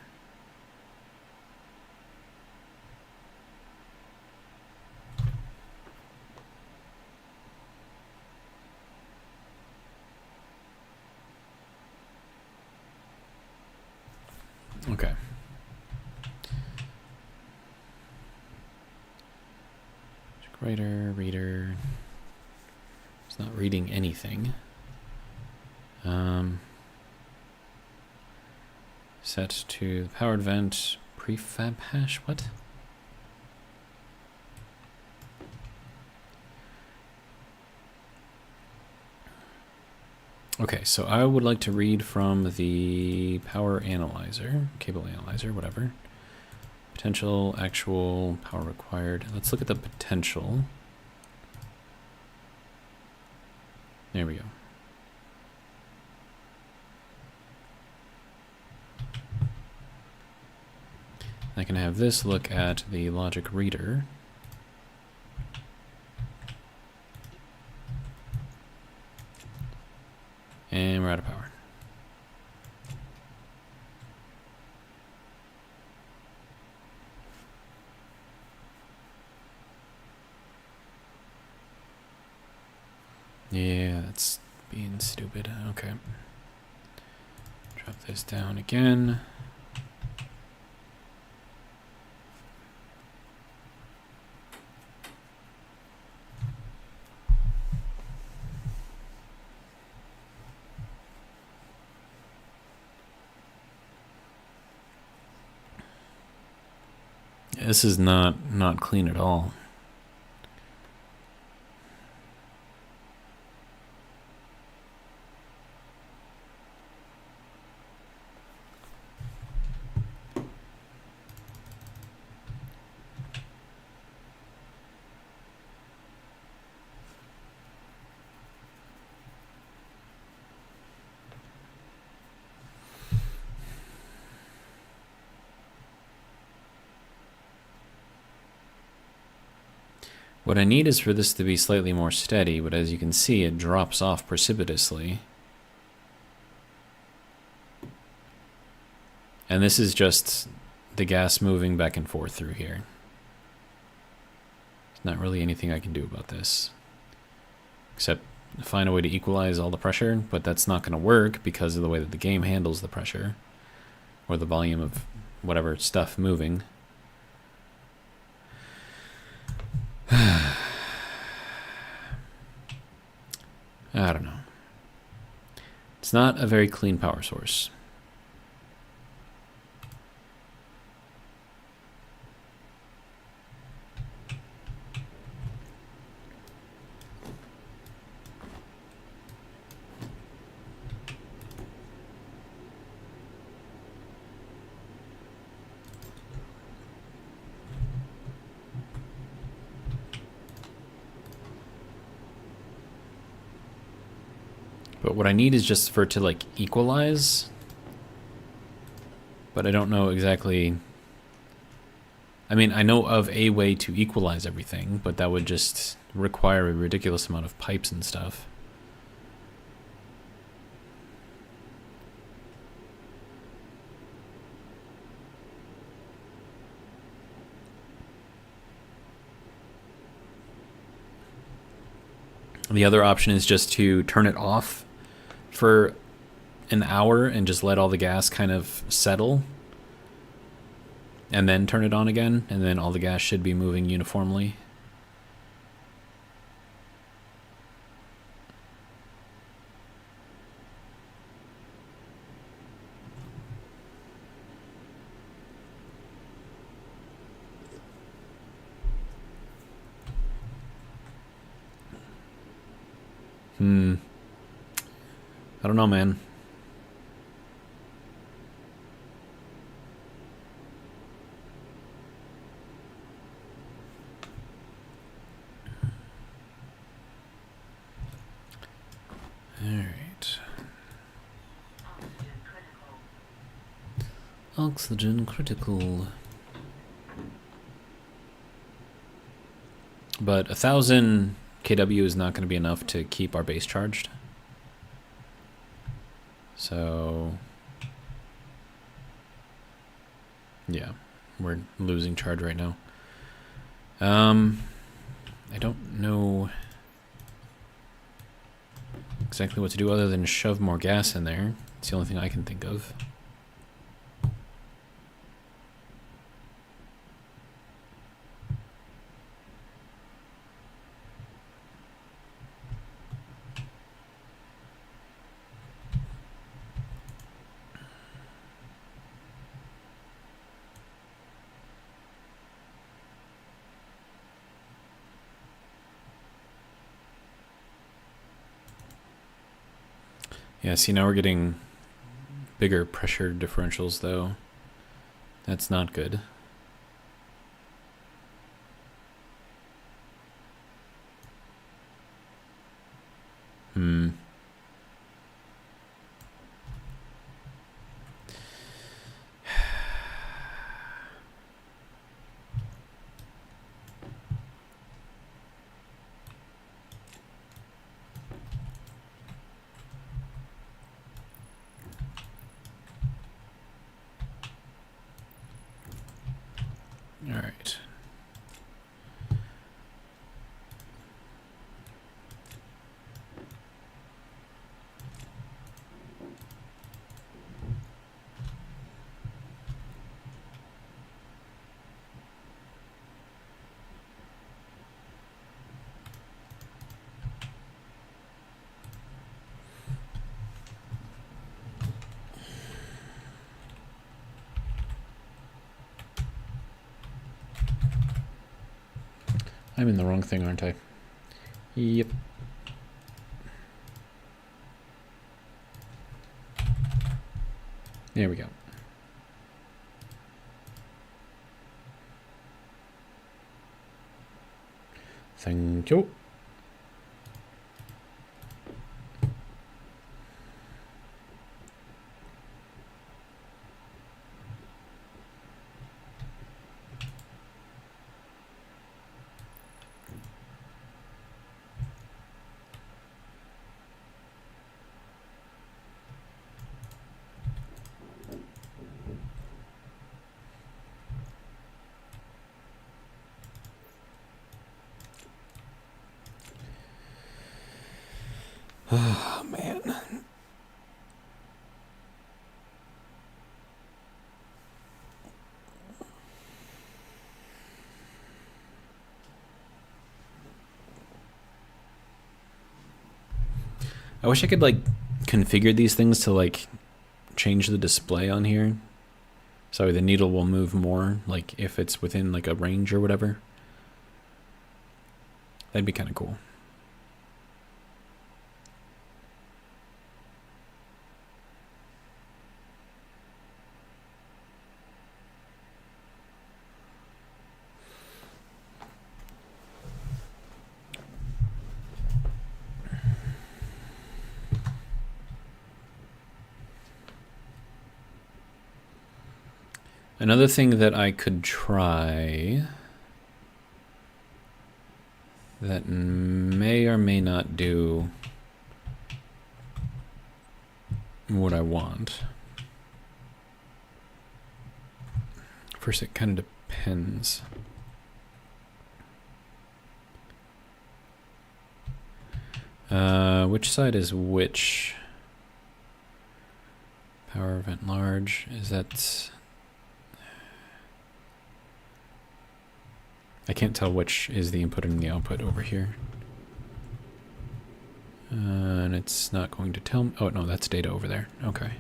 Okay. Writer, reader. It's not reading anything. Set to powered vent prefab hash. What? Okay, so I would like to read from the power analyzer, cable analyzer, whatever. Potential, actual, power required. Let's look at the potential. There we go. I can have this look at the logic reader. And we're out of power. Yeah, that's being stupid. Okay. Drop this down again. This is not clean at all. What I need is for this to be slightly more steady, but as you can see, it drops off precipitously. And this is just the gas moving back and forth through here. There's not really anything I can do about this, except find a way to equalize all the pressure, but that's not going to work because of the way that the game handles the pressure, or the volume of whatever stuff moving. I don't know. It's not a very clean power source. But what I need is just for it to like equalize. But I don't know exactly. I mean, I know of a way to equalize everything, but that would just require a ridiculous amount of pipes and stuff. The other option is just to turn it off for an hour and just let all the gas kind of settle. and then turn it on again, and then all the gas should be moving uniformly. I don't know, man. Alright. Oxygen critical. But 1,000 kW is not going to be enough to keep our base charged. So, yeah, we're losing charge right now. I don't know exactly what to do other than shove more gas in there. It's the only thing I can think of. Yeah, see, now we're getting bigger pressure differentials, though. That's not good. All right. I'm in the wrong thing, aren't I? Yep. There we go. Thank you. Oh, man. I wish I could, like, configure these things to, like, change the display on here. So the needle will move more, like, if it's within, like, a range or whatever. That'd be kind of cool. Another thing that I could try that may or may not do what I want. First, it kind of depends. Which side is which? Power event large, is that... I can't tell which is the input and the output over here. And it's not going to tell me. Oh, no, that's data over there. Okay.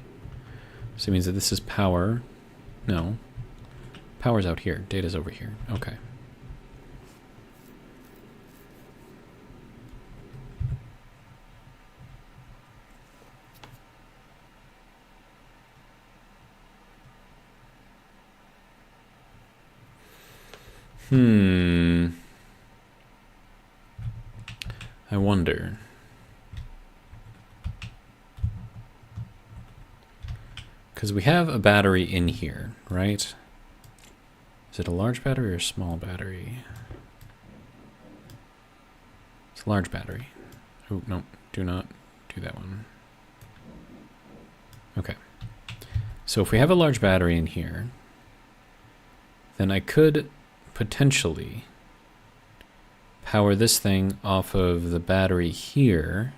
So it means that this is power. No. Power's out here. Data's over here. Okay. I wonder. Because we have a battery in here, right? Is it a large battery or a small battery? It's a large battery. Oh, no, do not do that one. Okay. So if we have a large battery in here, then I could potentially power this thing off of the battery here,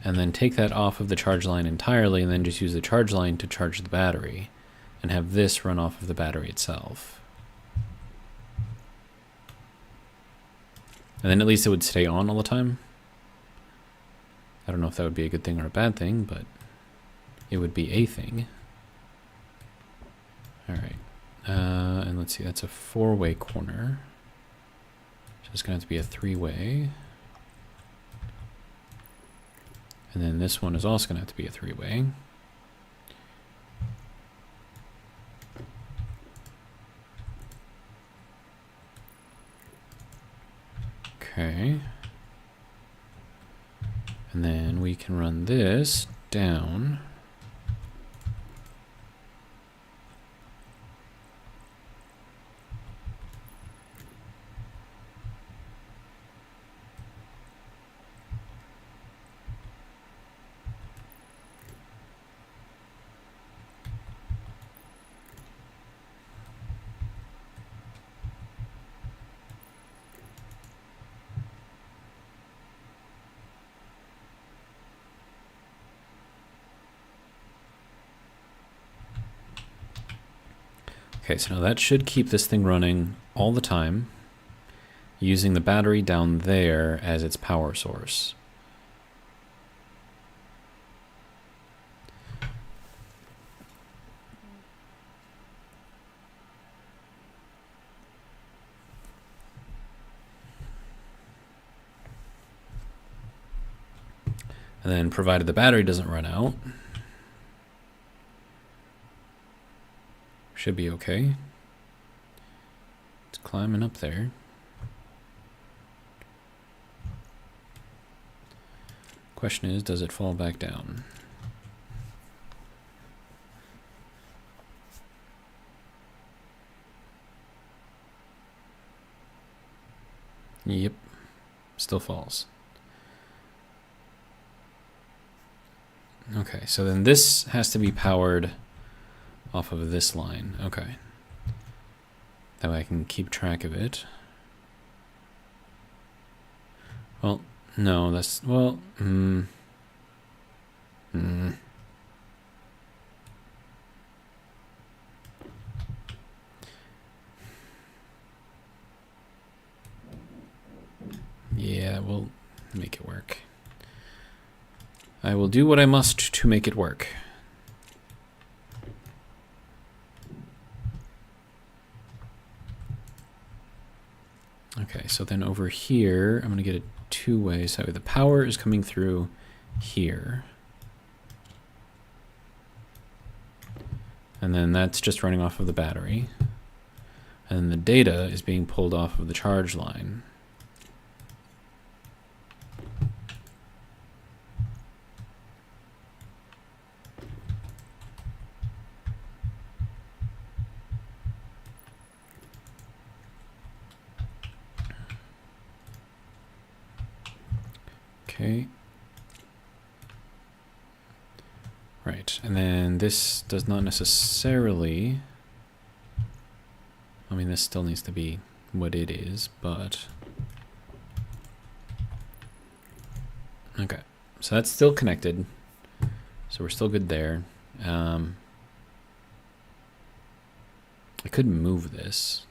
and then take that off of the charge line entirely, and then just use the charge line to charge the battery, and have this run off of the battery itself. And then at least it would stay on all the time. I don't know if that would be a good thing or a bad thing, but it would be a thing. All right. And let's see, that's a 4-way corner. So it's going to have to be a 3-way. And then this one is also going to have to be a 3-way. Okay. And then we can run this down. Okay, so now that should keep this thing running all the time, using the battery down there as its power source. And then provided the battery doesn't run out, should be okay. It's climbing up there. Question is, does it fall back down? Yep, still falls. Okay, so then this has to be powered off of this line. Okay. That way I can keep track of it. Well, no, that's, well, yeah, we'll make it work. I will do what I must to make it work. Okay, so then over here, I'm going to get it 2 ways. So the power is coming through here. And then that's just running off of the battery. And then the data is being pulled off of the charge line. Okay. Right, and then this does not necessarily, I mean, this still needs to be what it is, but okay, so that's still connected, so we're still good there. I could move this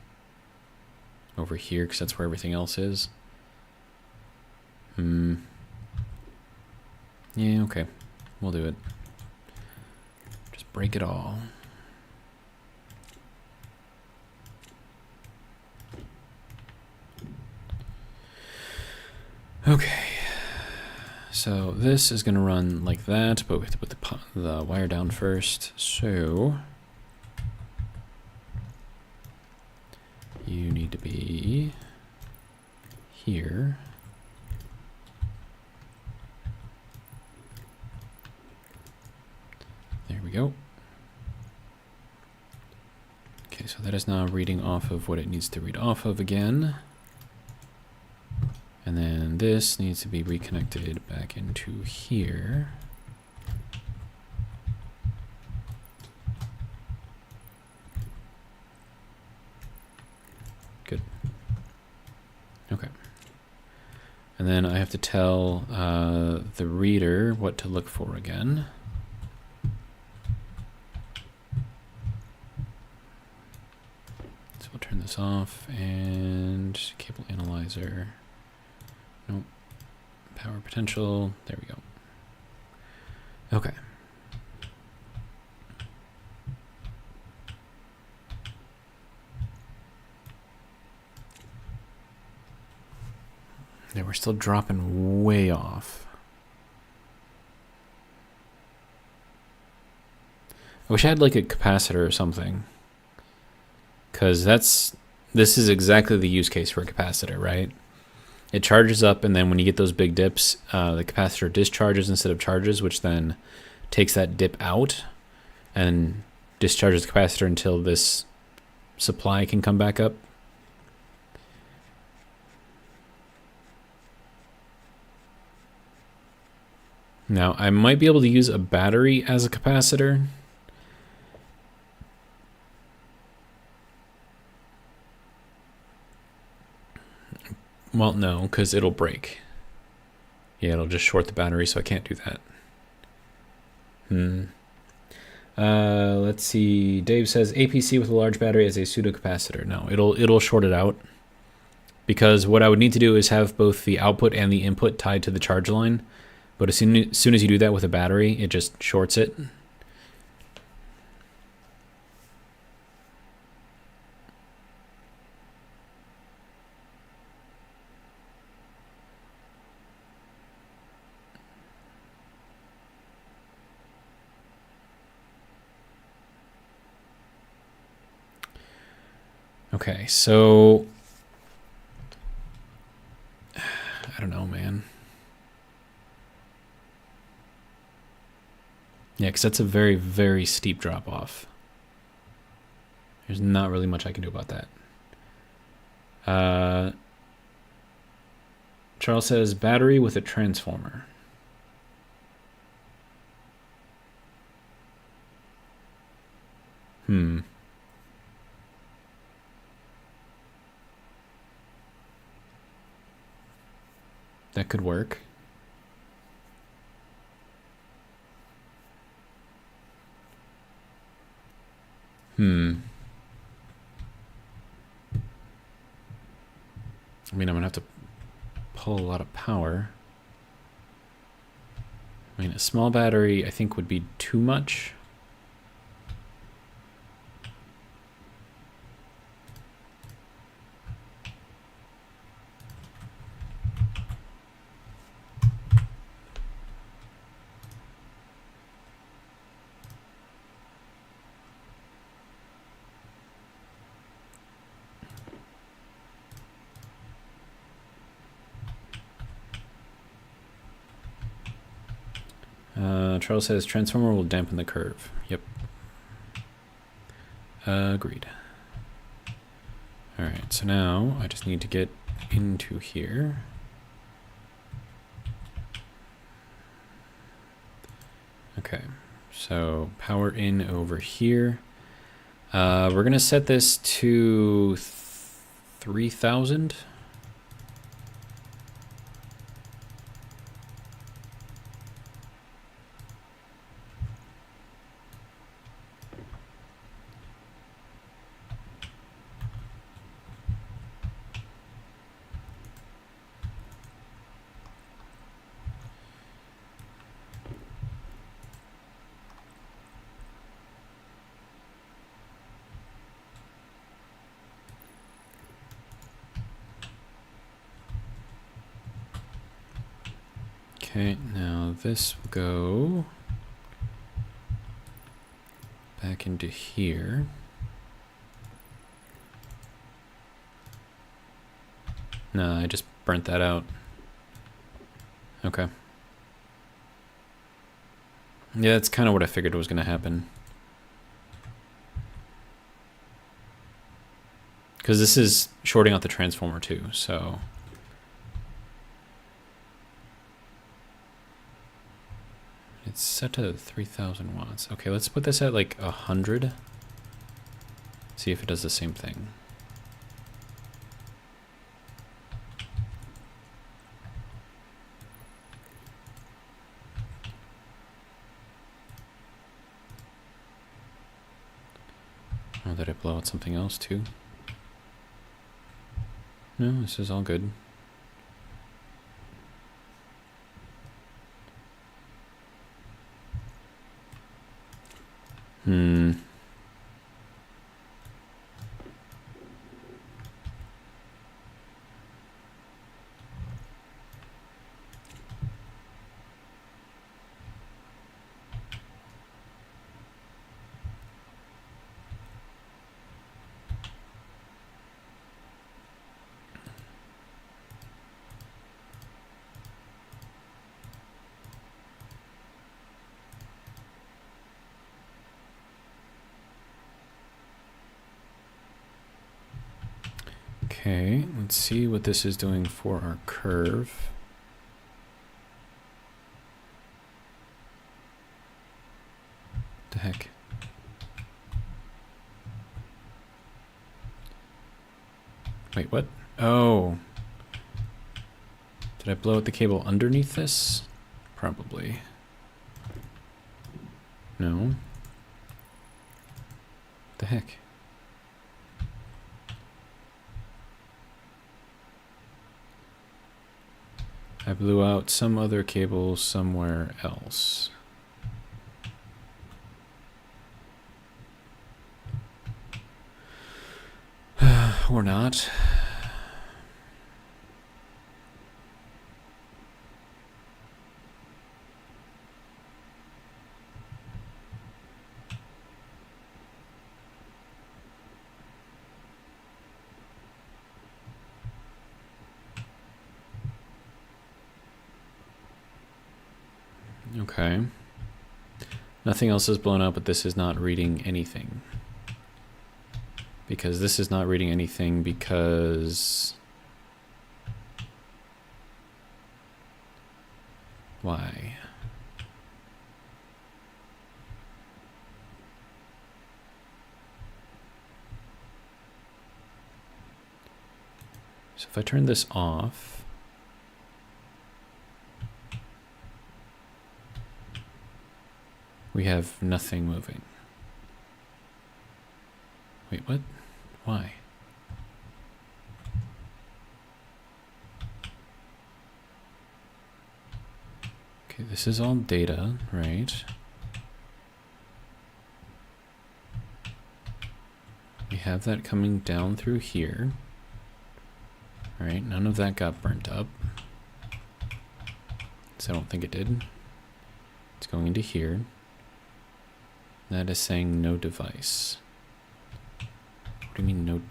over here because that's where everything else is. Yeah, okay. We'll do it. Just break it all. Okay. So this is going to run like that, but we have to put the wire down first. So you need to be here. There we go. Okay, so that is now reading off of what it needs to read off of again. And then this needs to be reconnected back into here. Good. Okay. And then I have to tell the reader what to look for again. So we'll turn this off and cable analyzer. Nope. Power potential. There we go. Okay. Yeah, we're still dropping way off. I wish I had like a capacitor or something. Because this is exactly the use case for a capacitor, right? It charges up, and then when you get those big dips, the capacitor discharges instead of charges, which then takes that dip out and discharges the capacitor until this supply can come back up. Now, I might be able to use a battery as a capacitor. Well, no, because it'll break. Yeah, it'll just short the battery, so I can't do that. Let's see. Dave says APC with a large battery as a pseudo-capacitor. No, it'll short it out. Because what I would need to do is have both the output and the input tied to the charge line. But as soon as you do that with a battery, it just shorts it. Okay, so I don't know, man. Yeah, because that's a very, very steep drop off. There's not really much I can do about that. Charles says battery with a transformer. That could work. I mean, I'm gonna have to pull a lot of power. I mean, a small battery I think would be too much. Charles says transformer will dampen the curve. Yep. Agreed. Alright, so now I just need to get into here. Okay, so power in over here. We're going to set this to 3,000. Okay, now this will go back into here. No, I just burnt that out. Okay. Yeah, that's kind of what I figured was going to happen. Because this is shorting out the transformer too, so... It's set to 3,000 watts. Okay, let's put this at like 100. See if it does the same thing. Oh, did I blow out something else too? No, this is all good. Okay, let's see what this is doing for our curve. The heck? Wait, what? Oh. Did I blow out the cable underneath this? Probably. No. The heck? I blew out some other cable somewhere else. Or not. Okay. Nothing else is blown up, but this is not reading anything. Because this is not reading anything because... Why? So if I turn this off... We have nothing moving. Wait, what? Why? Okay, this is all data, right? We have that coming down through here. All right, none of that got burnt up. So I don't think it did. It's going into here. That is saying no device. What do you mean no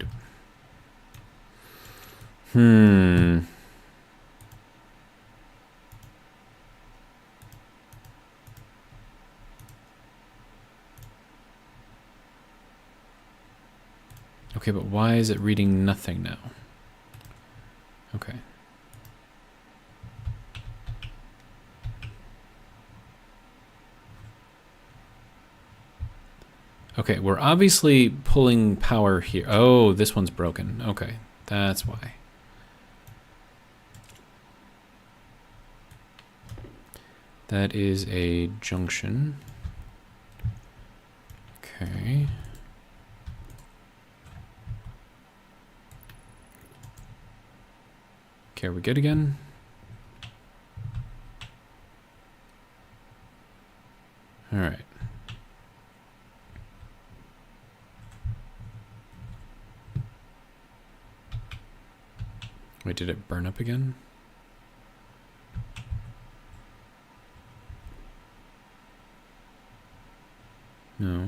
Okay, but why is it reading nothing now? Okay. Okay, we're obviously pulling power here. Oh, this one's broken. Okay, that's why. That is a junction. Okay. Okay, are we good again? All right. Wait, did it burn up again? No.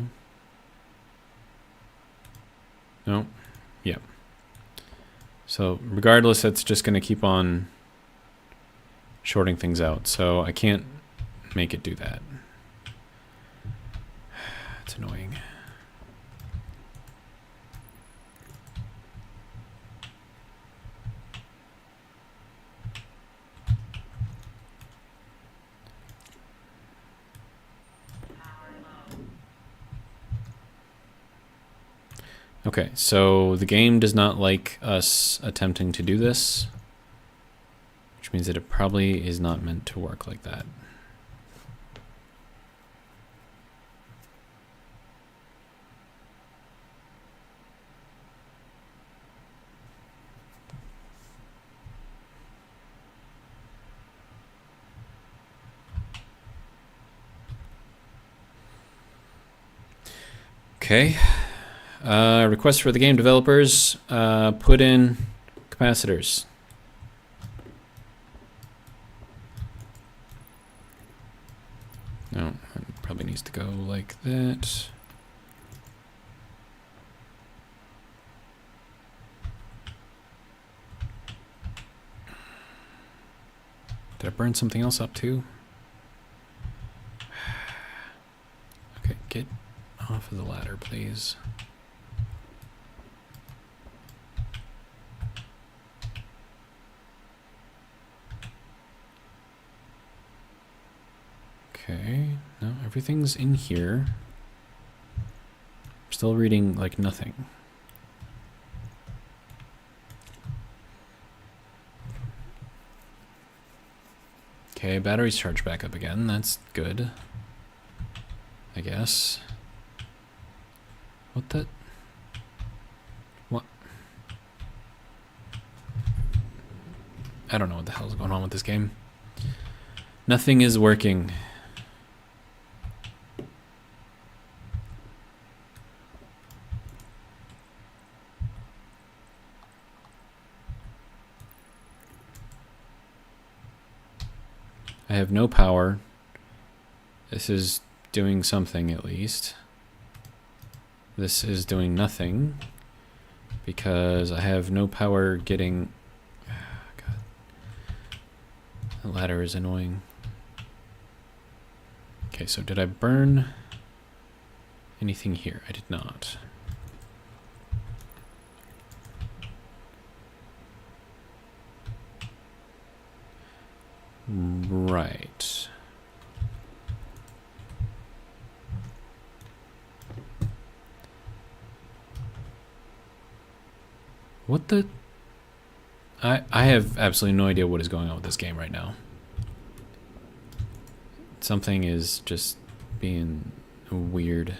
No. Yep. So regardless, it's just going to keep on shorting things out. So I can't make it do that. It's annoying. Okay, so the game does not like us attempting to do this, which means that it probably is not meant to work like that. Okay. Request for the game developers, put in capacitors. No, it probably needs to go like that. Did I burn something else up too? Okay, get off of the ladder, please. Okay, no, everything's in here. I'm still reading like nothing. Okay, batteries charged back up again. That's good, I guess. What the? What? I don't know what the hell's going on with this game. Nothing is working. I have no power. This is doing something at least. This is doing nothing because I have no power getting... God. The ladder is annoying. Okay, so did I burn anything here? I did not. Right. What the? I have absolutely no idea what is going on with this game right now. Something is just being weird.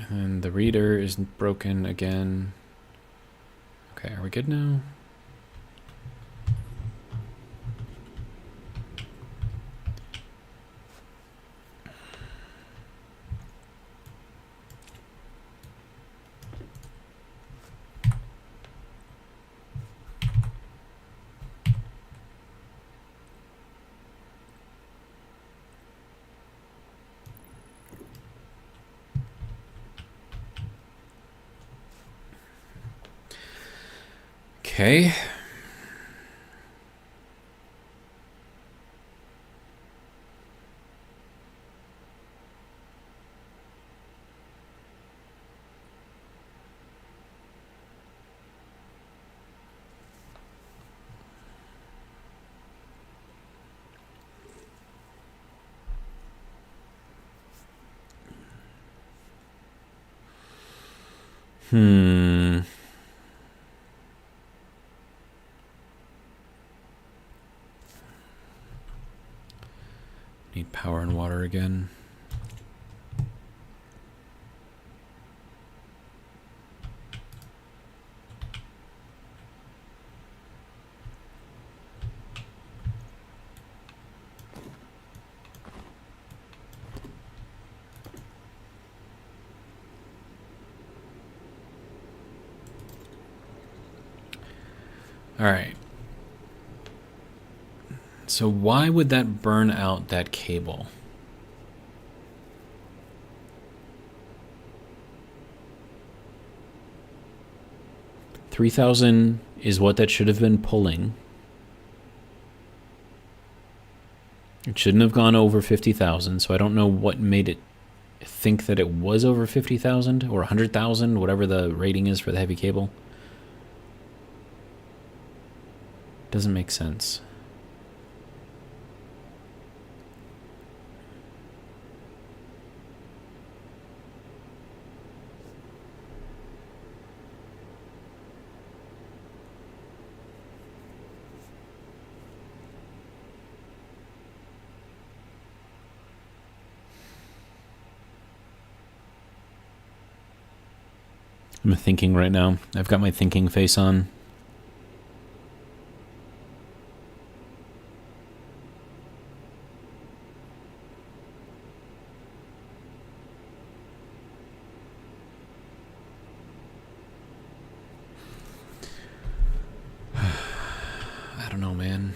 And the reader is broken again. Okay, are we good now? Okay. Need power and water again. All right. So why would that burn out that cable? $3,000 is what that should have been pulling. It shouldn't have gone over 50,000, so I don't know what made it think that it was over 50,000 or 100,000, whatever the rating is for the heavy cable. Doesn't make sense. I'm thinking right now. I've got my thinking face on. I don't know, man.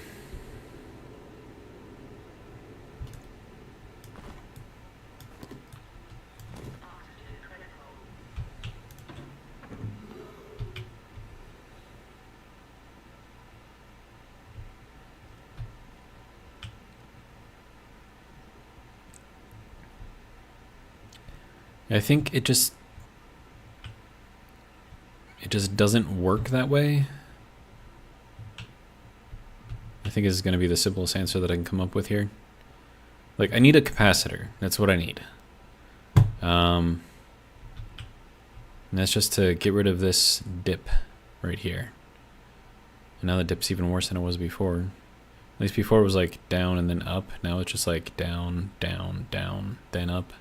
I think it just doesn't work that way. I think is going to be the simplest answer that I can come up with here. Like, I need a capacitor. That's what I need. And that's just to get rid of this dip right here. And now the dip's even worse than it was before. At least before it was like down and then up. Now it's just like down, down, down, then up.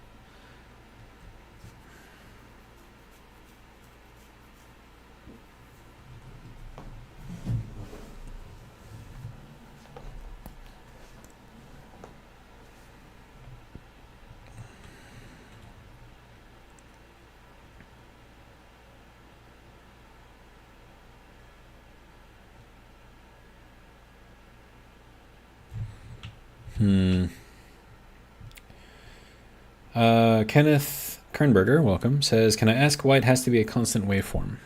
Kenneth Kernberger, welcome, says, can I ask why it has to be a constant waveform?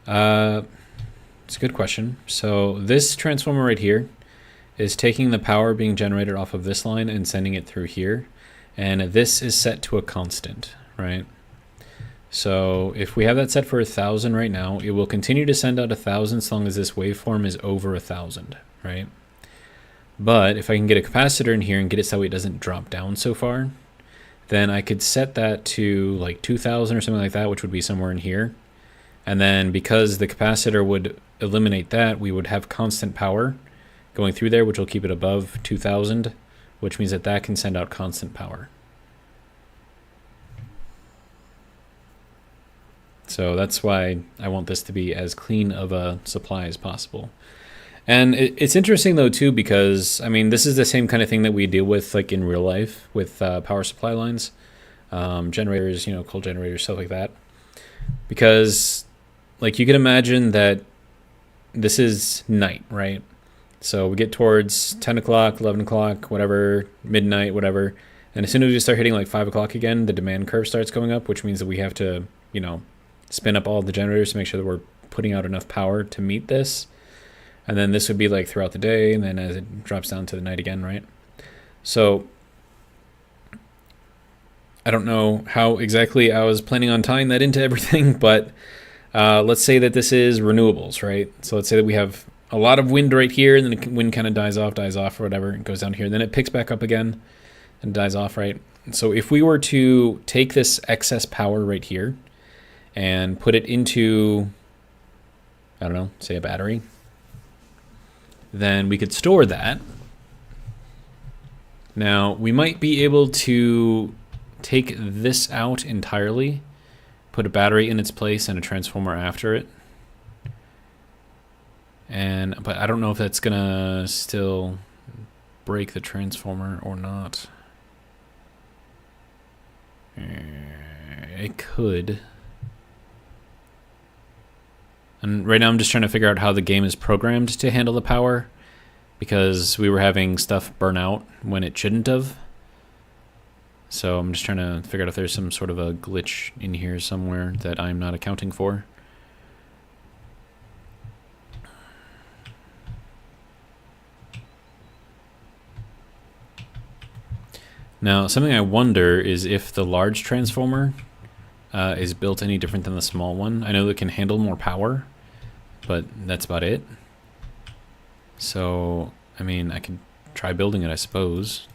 It's a good question. So this transformer right here is taking the power being generated off of this line and sending it through here. And this is set to a constant, right? So if we have that set for 1,000 right now, it will continue to send out 1,000 as long as this waveform is over 1,000, right? But if I can get a capacitor in here and get it so it doesn't drop down so far, then I could set that to like 2,000 or something like that, which would be somewhere in here. And then because the capacitor would eliminate that, we would have constant power going through there, which will keep it above 2,000, which means that that can send out constant power. So that's why I want this to be as clean of a supply as possible. And it's interesting though too, because I mean, this is the same kind of thing that we deal with like in real life with power supply lines, generators, you know, coal generators, stuff like that. Because like you can imagine that this is night, right? So we get towards 10 o'clock, 11 o'clock, whatever, midnight, whatever. And as soon as we start hitting like 5 o'clock again, the demand curve starts going up, which means that we have to, you know, spin up all the generators to make sure that we're putting out enough power to meet this. And then this would be like throughout the day, and then as it drops down to the night again, right? So I don't know how exactly I was planning on tying that into everything, but let's say that this is renewables, right? So let's say that we have a lot of wind right here, and then the wind kind of dies off or whatever, and goes down here. Then it picks back up again and dies off, right? So if we were to take this excess power right here and put it into, I don't know, say a battery, then we could store that Now, we might be able to take this out entirely, put a battery in its place and a transformer after it. But I don't know if that's gonna still break the transformer or not. It could. And right now I'm just trying to figure out how the game is programmed to handle the power, because we were having stuff burn out when it shouldn't have. So I'm just trying to figure out if there's some sort of a glitch in here somewhere that I'm not accounting for. Now, something I wonder is if the large transformer is built any different than the small one. I know it can handle more power, but that's about it. So, I mean, I could try building it, I suppose.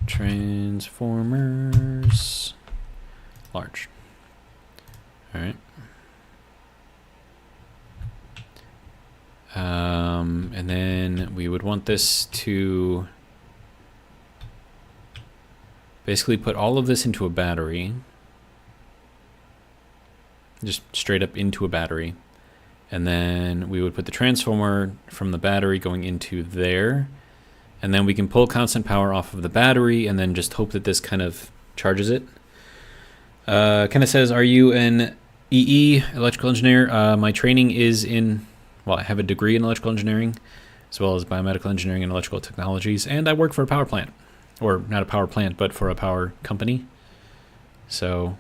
Transformers. Large. Alright. And then we would want this to basically put all of this into a battery. Just straight up into a battery. And then we would put the transformer from the battery going into there. And then we can pull constant power off of the battery and then just hope that this kind of charges it. Kind of says, are you an EE, electrical engineer? My training is in, well, I have a degree in electrical engineering, as well as biomedical engineering and electrical technologies. And I work for a power plant. Or not a power plant, but for a power company. So,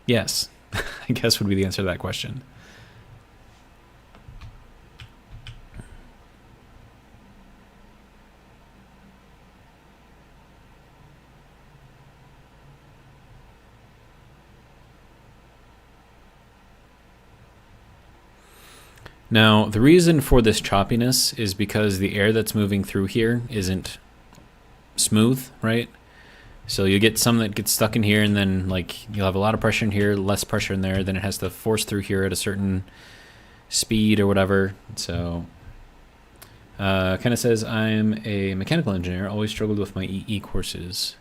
yes, I guess would be the answer to that question. Now, the reason for this choppiness is because the air that's moving through here isn't smooth, right? So you get some that gets stuck in here, and then like you'll have a lot of pressure in here, less pressure in there, then it has to force through here at a certain speed or whatever. So kind of says, I'm a mechanical engineer, always struggled with my EE courses.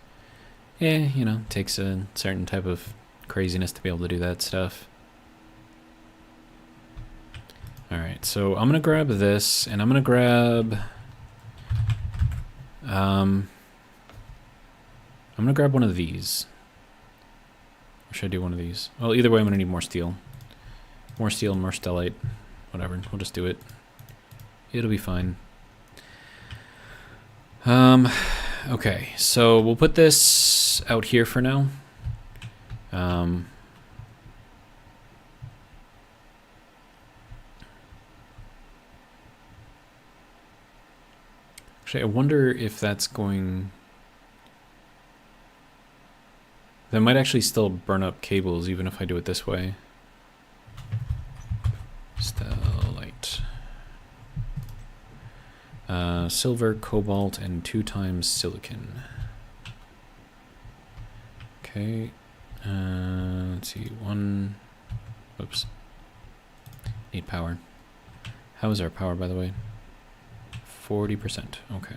Yeah, you know, it takes a certain type of craziness to be able to do that stuff. Alright, so I'm gonna grab this, and I'm gonna grab I'm gonna grab one of these. Or should I do one of these? Well, either way I'm gonna need more steel. More steel, more stellite. Whatever, we'll just do it. It'll be fine. Okay, so we'll put this out here for now. Actually, I wonder if that's going... That might actually still burn up cables, even if I do it this way. Stellite. Silver, cobalt, and 2 times silicon. Okay. Let's see. Oops. Need power. How is our power, by the way? 40%. Okay.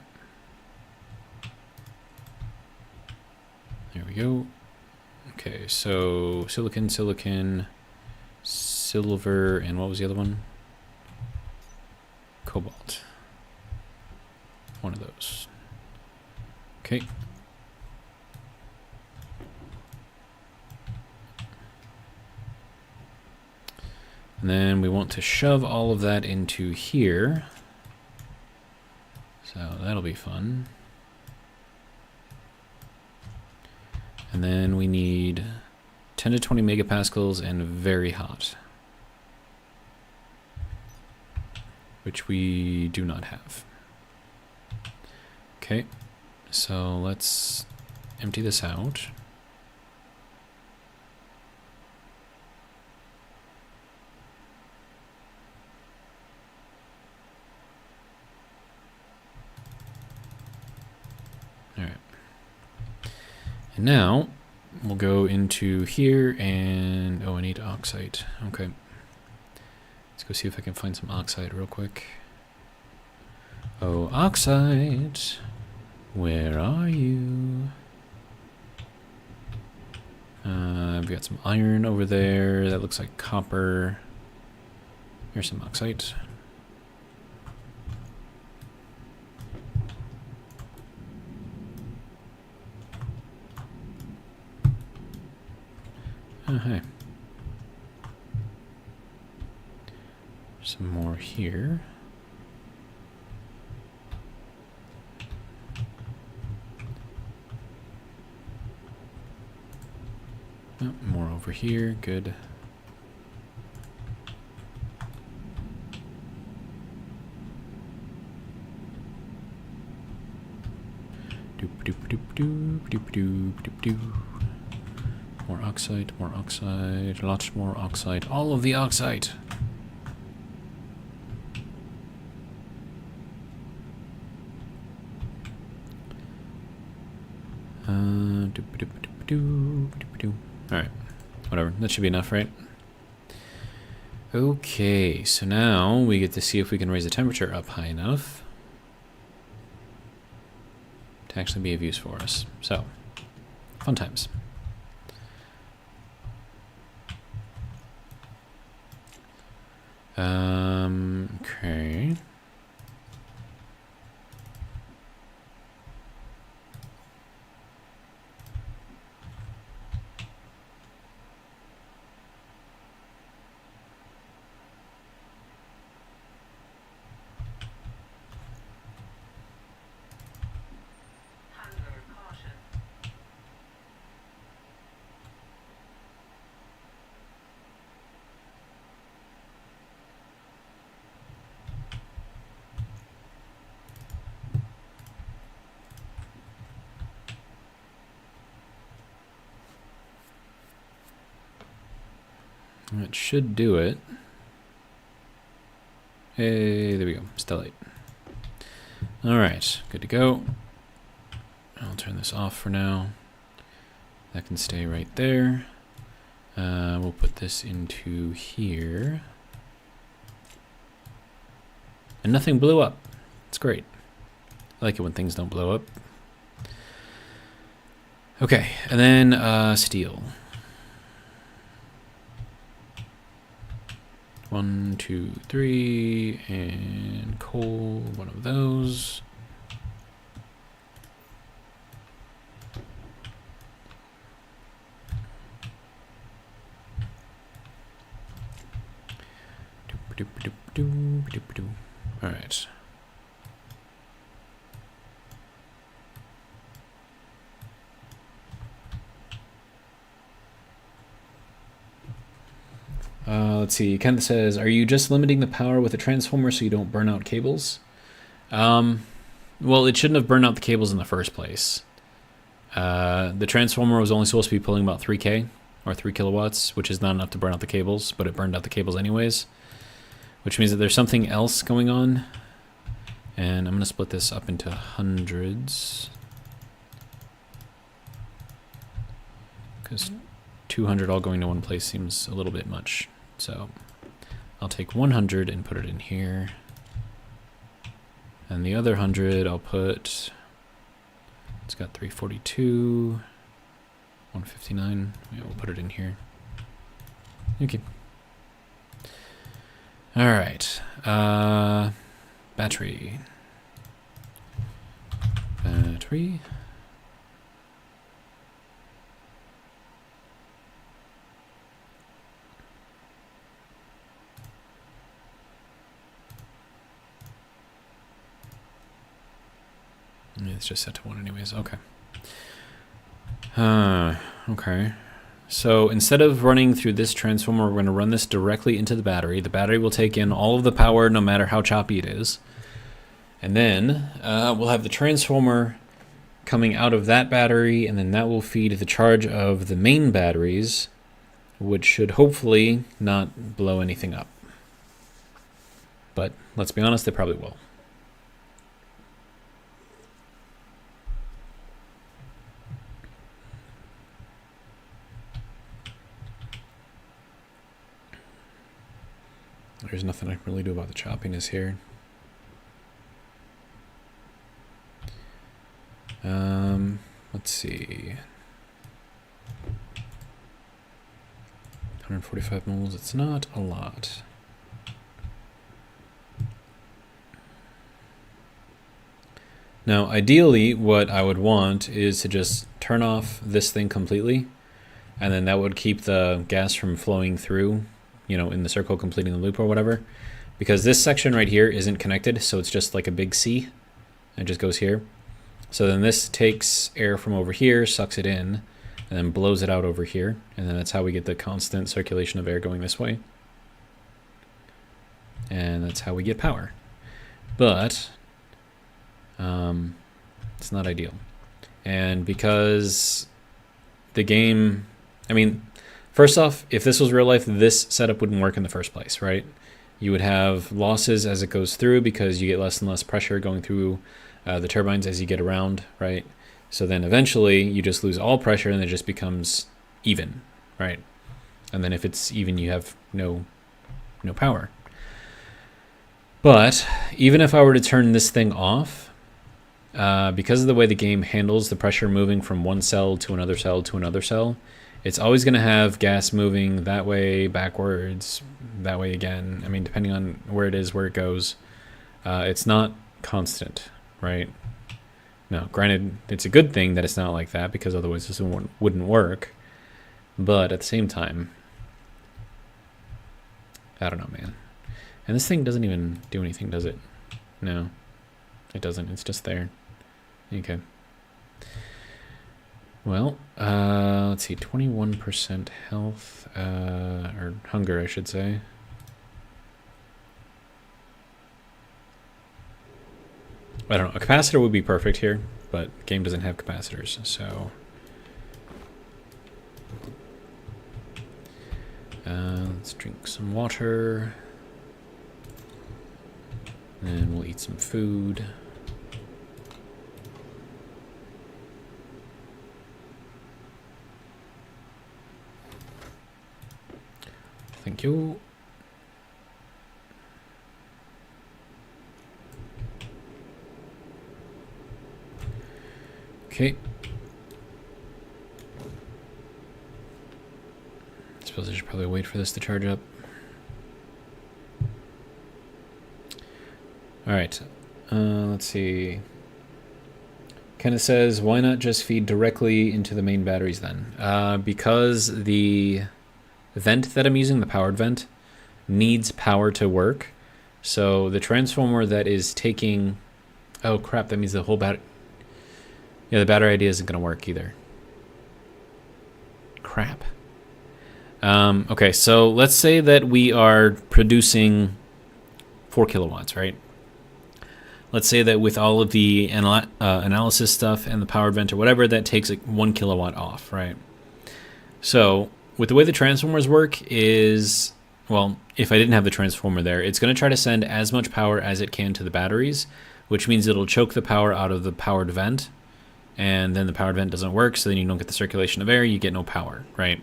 There we go. Okay, so silicon, silver, and what was the other one? Cobalt. One of those. Okay. And then we want to shove all of that into here. So that'll be fun. And then we need 10 to 20 megapascals and very hot, which we do not have. Okay, so let's empty this out. And now we'll go into here and, oh, I need oxide. Okay. Let's go see if I can find some oxide real quick. Oh, oxide. Where are you? I've got some iron over there. That looks like copper. Here's some oxide. Oh, hey. Some more here. Oh, more over here. Good. Doop doop doop doop doop doop doop doop. More oxide, lots more oxide, all of the oxide. Alright, whatever, that should be enough, right? Okay, so now we get to see if we can raise the temperature up high enough to actually be of use for us. So, fun times. Okay. That should do it. Hey, there we go. Stellate. Alright, good to go. I'll turn this off for now. That can stay right there. We'll put this into here. And nothing blew up. It's great. I like it when things don't blow up. Okay, and then steel. 1, 2, 3, and coal, one of those. All right. Let's see. Kent says, "Are you just limiting the power with a transformer so you don't burn out cables?" Well, it shouldn't have burned out the cables in the first place. The transformer was only supposed to be pulling about 3K or 3 kilowatts, which is not enough to burn out the cables, but it burned out the cables anyways, which means that there's something else going on. And I'm going to split this up into hundreds, because 200 all going to one place seems a little bit much. So I'll take 100 and put it in here. And the other 100 I'll put, it's got 342, 159. Yeah, we'll put it in here. Okay. All right. Battery. Battery. It's just set to 1 anyways. Okay. Okay. So instead of running through this transformer, we're going to run this directly into the battery. The battery will take in all of the power no matter how choppy it is. And then we'll have the transformer coming out of that battery, and then that will feed the charge of the main batteries, which should hopefully not blow anything up. But let's be honest, they probably will. There's nothing I can really do about the choppiness here. Let's see. 145 moles, it's not a lot. Now, ideally, what I would want is to just turn off this thing completely, and then that would keep the gas from flowing through, you know, in the circle, completing the loop or whatever. Because this section right here isn't connected, so it's just like a big C. It just goes here. So then this takes air from over here, sucks it in, and then blows it out over here. And then that's how we get the constant circulation of air going this way. And that's how we get power. But it's not ideal. And because the game, I mean, first off, if this was real life, this setup wouldn't work in the first place, right? You would have losses as it goes through because you get less and less pressure going through the turbines as you get around, right? So then eventually you just lose all pressure and it just becomes even, right? And then if it's even, you have no power. But even if I were to turn this thing off, because of the way the game handles the pressure moving from one cell to another cell to another cell, it's always going to have gas moving that way, backwards, that way again. I mean, depending on where it is, where it goes. It's not constant, right? Now, granted, it's a good thing that it's not like that because otherwise this wouldn't work. But at the same time, I don't know, man. And this thing doesn't even do anything, does it? No, it doesn't. It's just there. Okay. Well, let's see, 21% health, or hunger, I should say. I don't know, a capacitor would be perfect here, but the game doesn't have capacitors, so... let's drink some water. And we'll eat some food. Thank you. Okay. I suppose I should probably wait for this to charge up. All right. Let's see. Kind of says, why not just feed directly into the main batteries then? Because the vent that I'm using, the powered vent, needs power to work. So the transformer that is taking... Oh crap, that means the whole battery... Yeah, the battery idea isn't going to work either. Crap. Okay, so let's say that we are producing 4 kilowatts, right? Let's say that with all of the analysis stuff and the powered vent or whatever, that takes like 1 kilowatt off, right? So with the way the transformers work is, well, if I didn't have the transformer there, it's going to try to send as much power as it can to the batteries, which means it'll choke the power out of the powered vent, and then the powered vent doesn't work, so then you don't get the circulation of air, you get no power, right?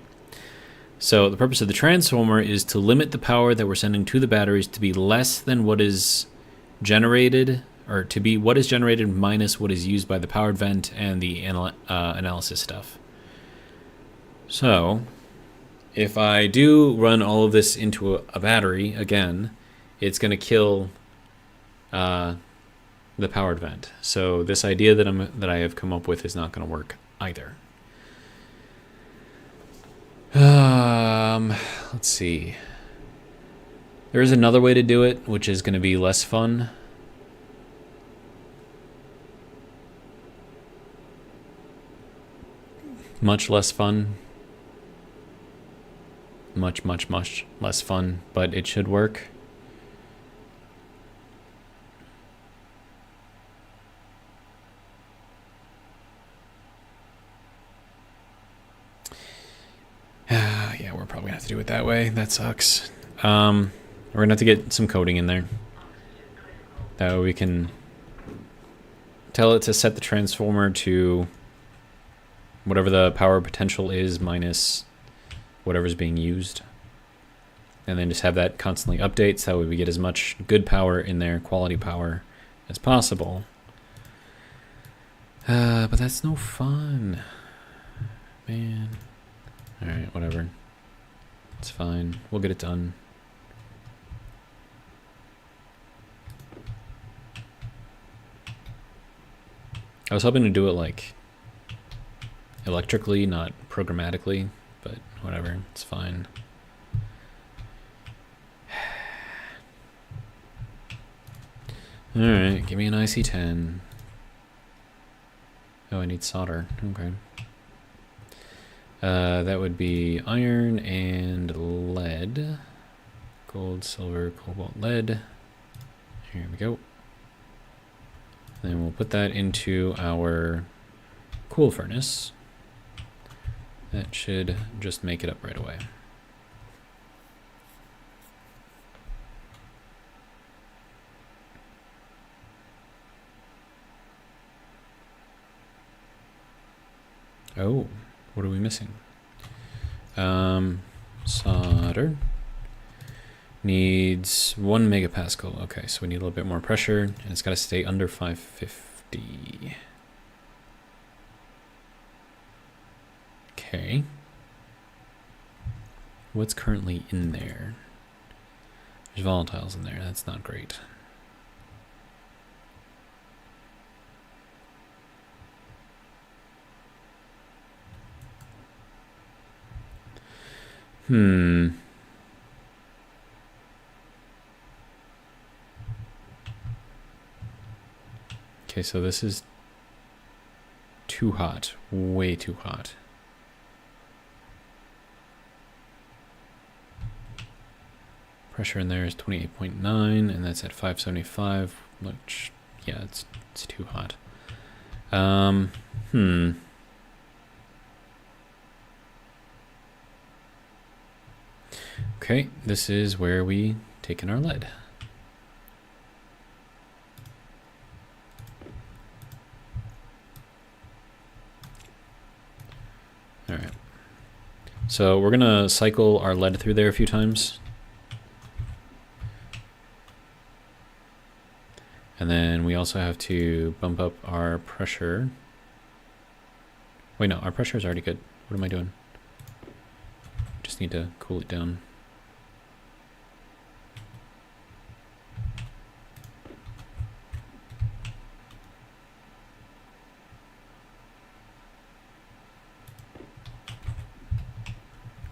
So the purpose of the transformer is to limit the power that we're sending to the batteries to be less than what is generated, or to be what is generated minus what is used by the powered vent and the analysis stuff. So if I do run all of this into a battery again, it's going to kill the powered vent. So this idea that I have come up with is not going to work either. Let's see. There is another way to do it, which is going to be less fun. Much less fun. Much less fun, but it should work. Yeah, we're probably gonna have to do it that way. That sucks. We're gonna have to get some coding in there. That way we can tell it to set the transformer to whatever the power potential is minus whatever's being used. And then just have that constantly update so that way we get as much good power in there, quality power, as possible. But that's no fun. Man. Alright, whatever. It's fine. We'll get it done. I was hoping to do it like electrically, not programmatically, but whatever, it's fine. Alright, give me an IC10. Oh, I need solder. Okay. That would be iron and lead. Gold, silver, cobalt, lead. Here we go. Then we'll put that into our cool furnace. That should just make it up right away. Oh, what are we missing? Solder needs 1 megapascal. Okay, so we need a little bit more pressure, and it's got to stay under 550. Okay. What's currently in there? There's volatiles in there. That's not great. Okay, so this is too hot. Way too hot. Pressure in there is 28.9, and that's at 575, which, yeah, it's too hot. Okay, this is where we take in our lead. All right. So we're gonna cycle our lead through there a few times. And then we also have to bump up our pressure. Wait, no, our pressure is already good. What am I doing? Just need to cool it down.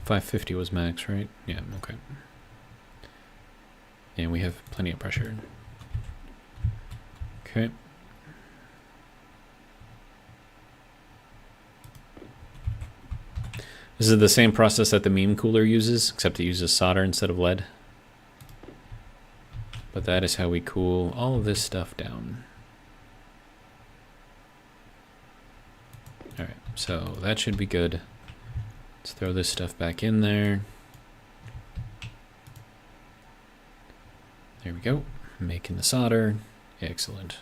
$550 was max, right? Yeah, okay. And we have plenty of pressure. Okay. This is the same process that the meme cooler uses, except it uses solder instead of lead. But that is how we cool all of this stuff down. Alright, so that should be good. Let's throw this stuff back in there. There we go. Making the solder. Excellent.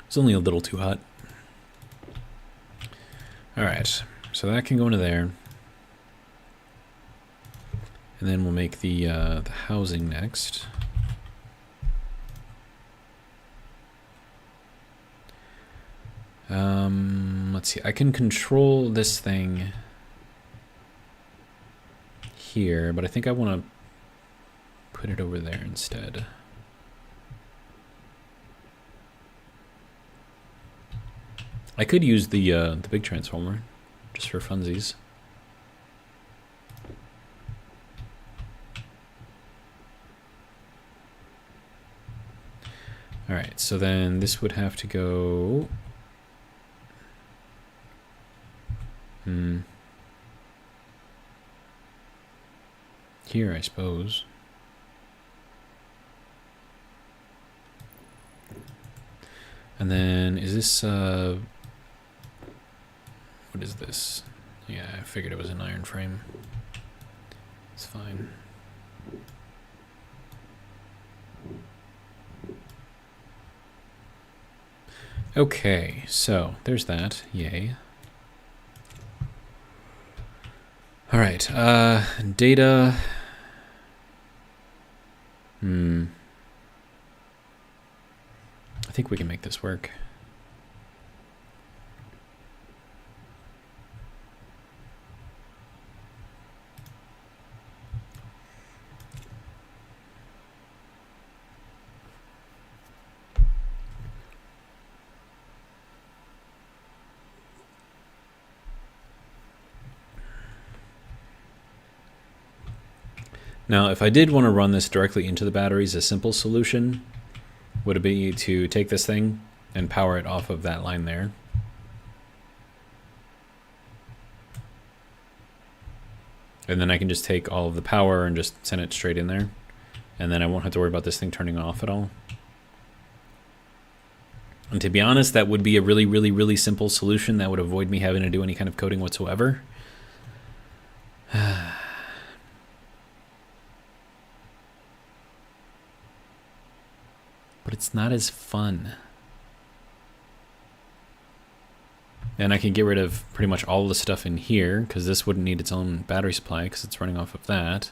It's only a little too hot. All right, so that can go into there. And then we'll make the housing next. Let's see, I can control this thing here, but I think I want to put it over there instead. I could use the big transformer just for funsies. All right, so then this would have to go. Here, I suppose. And then is this what is this? Yeah, I figured it was an iron frame. It's fine. Okay, so there's that. Yay. All right, data. I think we can make this work. Now, if I did want to run this directly into the batteries, a simple solution would be to take this thing and power it off of that line there. And then I can just take all of the power and just send it straight in there. And then I won't have to worry about this thing turning off at all. And to be honest, that would be a really, really, really simple solution that would avoid me having to do any kind of coding whatsoever. But it's not as fun. And I can get rid of pretty much all the stuff in here, because this wouldn't need its own battery supply, because it's running off of that.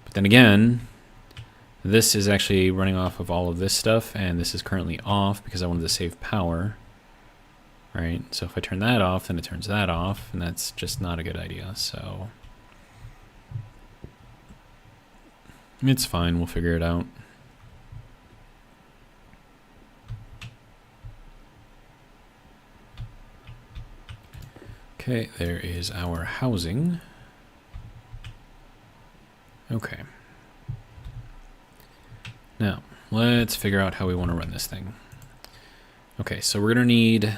But then again, this is actually running off of all of this stuff, and this is currently off because I wanted to save power. Right? So if I turn that off, then it turns that off, and that's just not a good idea, so... It's fine, we'll figure it out. Okay, there is our housing. Okay. Now, let's figure out how we want to run this thing. Okay, so we're going to need...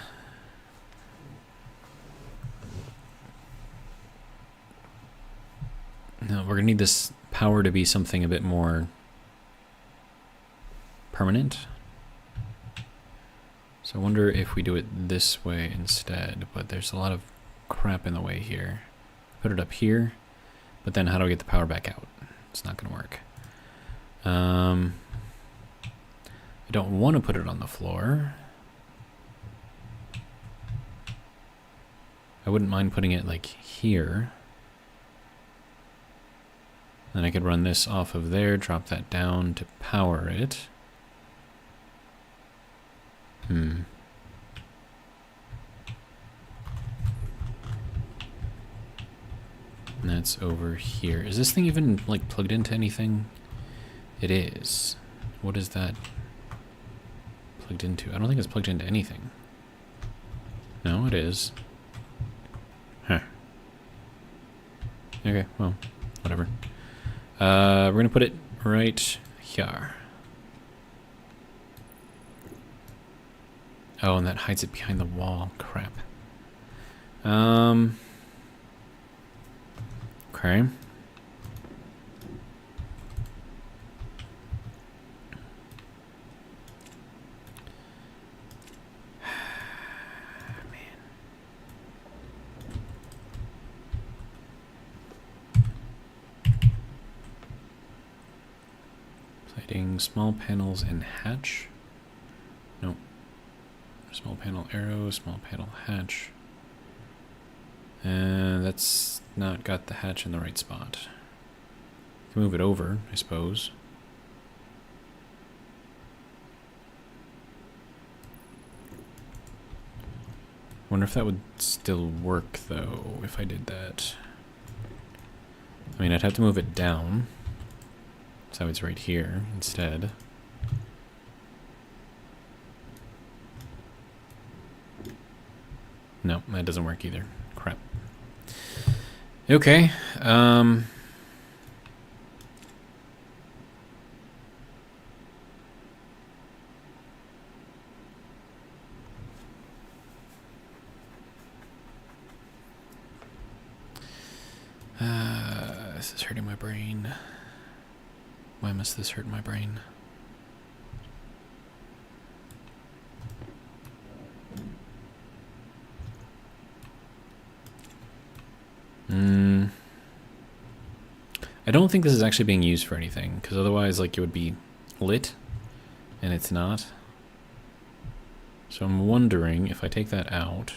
No, we're going to need this power to be something a bit more permanent. So I wonder if we do it this way instead, but there's a lot of crap in the way here. Put it up here, but then how do I get the power back out? It's not going to work. I don't want to put it on the floor. I wouldn't mind putting it like here. Then I could run this off of there, drop that down to power it. And that's over here. Is this thing even like plugged into anything? It is. What is that plugged into? I don't think it's plugged into anything. No, it is. Huh. Okay, well, whatever. We're gonna put it right here. Oh, and that hides it behind the wall. Crap. Okay. Plating small panels and hatch. Nope. Small panel arrow, small panel hatch. And that's not got the hatch in the right spot. Can move it over, I suppose. Wonder if that would still work though, if I did that. I mean, I'd have to move it down. So it's right here instead. No, that doesn't work either. Crap. Okay. This is hurting my brain. Why must this hurt my brain? I don't think this is actually being used for anything, because otherwise, like, it would be lit, and it's not. So I'm wondering if I take that out.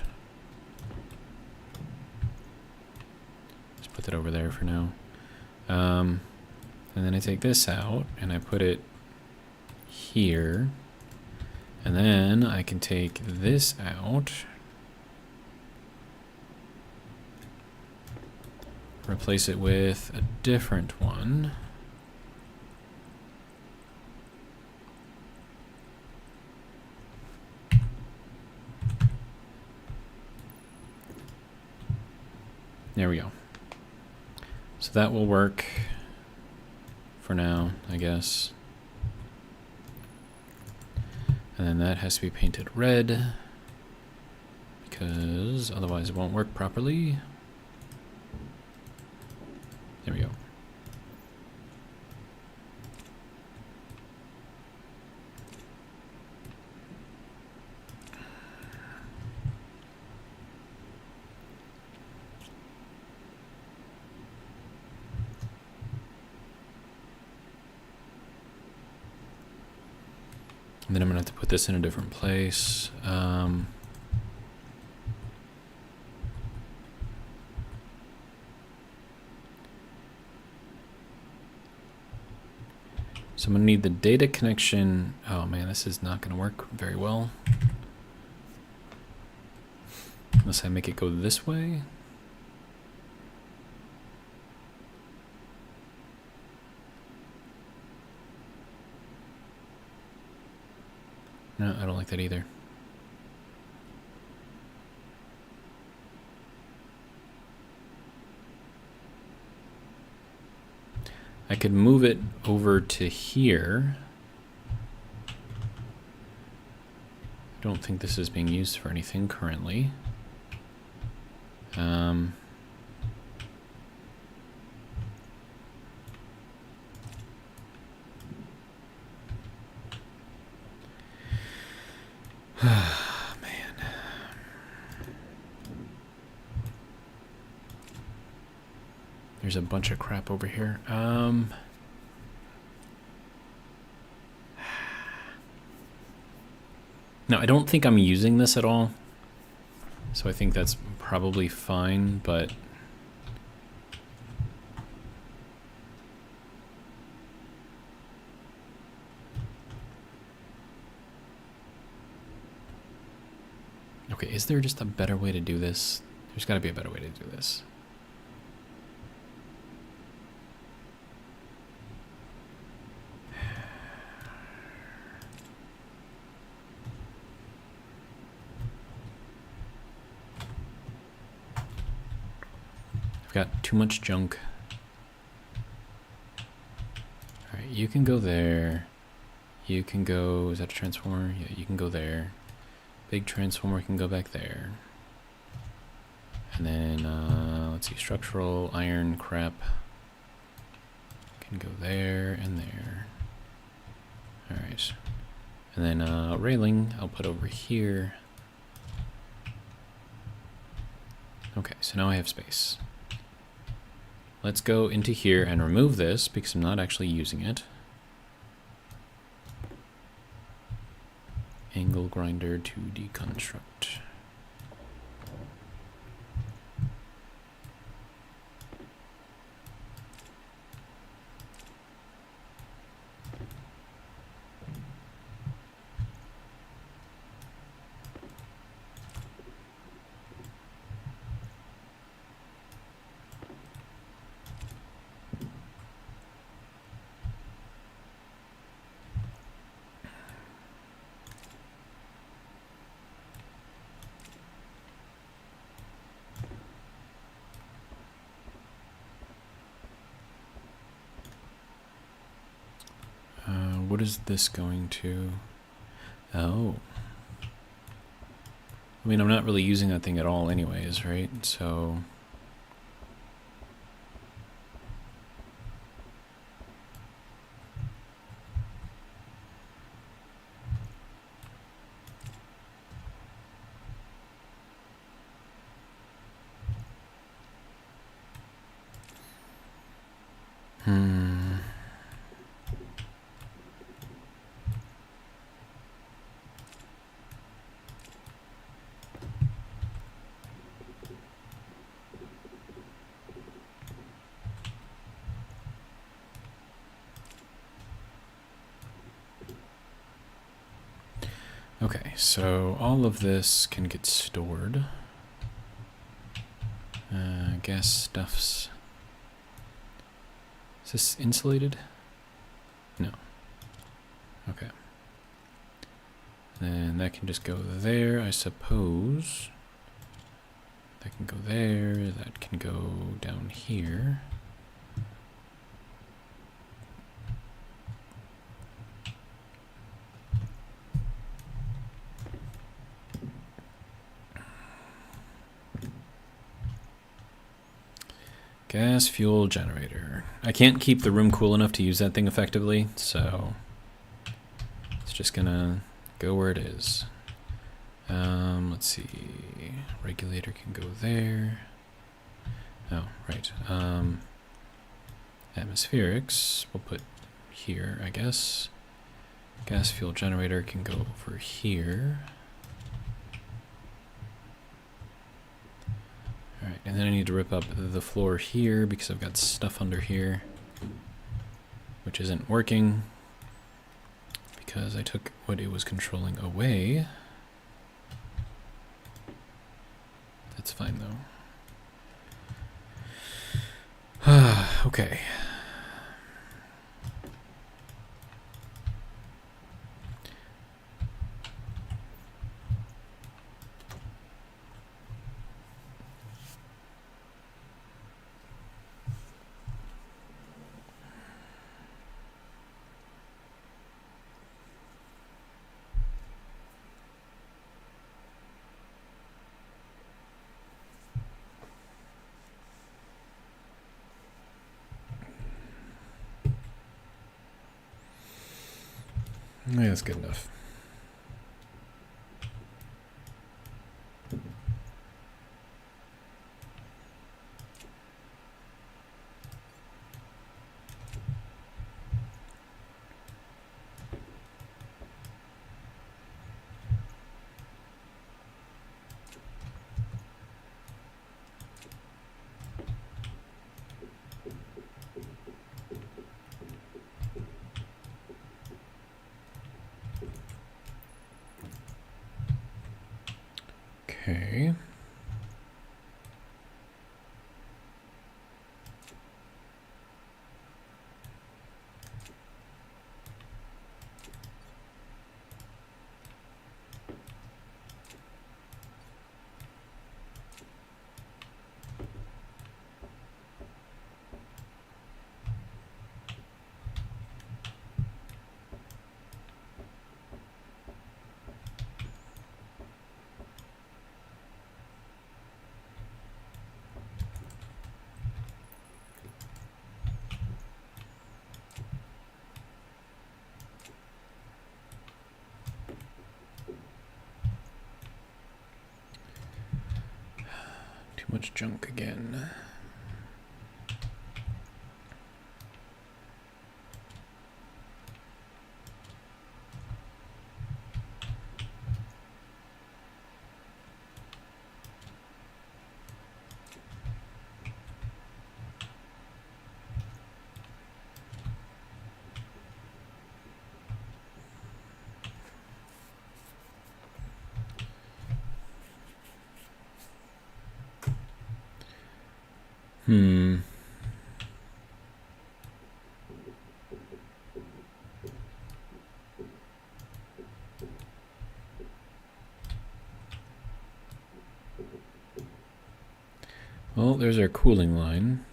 Just put that over there for now. And then I take this out, and I put it here. And then I can take this out. Replace it with a different one. There we go. So that will work for now, I guess. And then that has to be painted red because otherwise it won't work properly. There we go. And then I'm gonna have to put this in a different place. So I'm gonna need the data connection. Oh man, this is not gonna work very well. Unless I make it go this way. No, I don't like that either. I could move it over to here. I don't think this is being used for anything currently. Man. There's a bunch of crap over here. No, I don't think I'm using this at all. So I think that's probably fine, but okay, is there just a better way to do this? There's got to be a better way to do this. I've got too much junk. All right, you can go there. You can go, is that a transformer? Yeah, you can go there. Big transformer can go back there. And then, let's see, structural iron crap can go there and there. All right. And then railing, I'll put over here. Okay, so now I have space. Let's go into here and remove this because I'm not actually using it. Angle grinder to deconstruct. What is this going to? Oh. I mean, I'm not really using that thing at all anyways, right? So... Okay, so all of this can get stored. Gas stuffs. Is this insulated? No. Okay. Then that can just go there, I suppose. That can go there, that can go down here. Gas fuel generator. I can't keep the room cool enough to use that thing effectively, so it's just gonna go where it is. Let's see. Regulator can go there. Oh, right. Atmospherics we'll put here, I guess. Gas fuel generator can go over here. Alright, and then I need to rip up the floor here because I've got stuff under here, which isn't working because I took what it was controlling away. That's fine though. Okay. Yeah, that's good enough. Okay. Too much junk again. Well, there's our cooling line.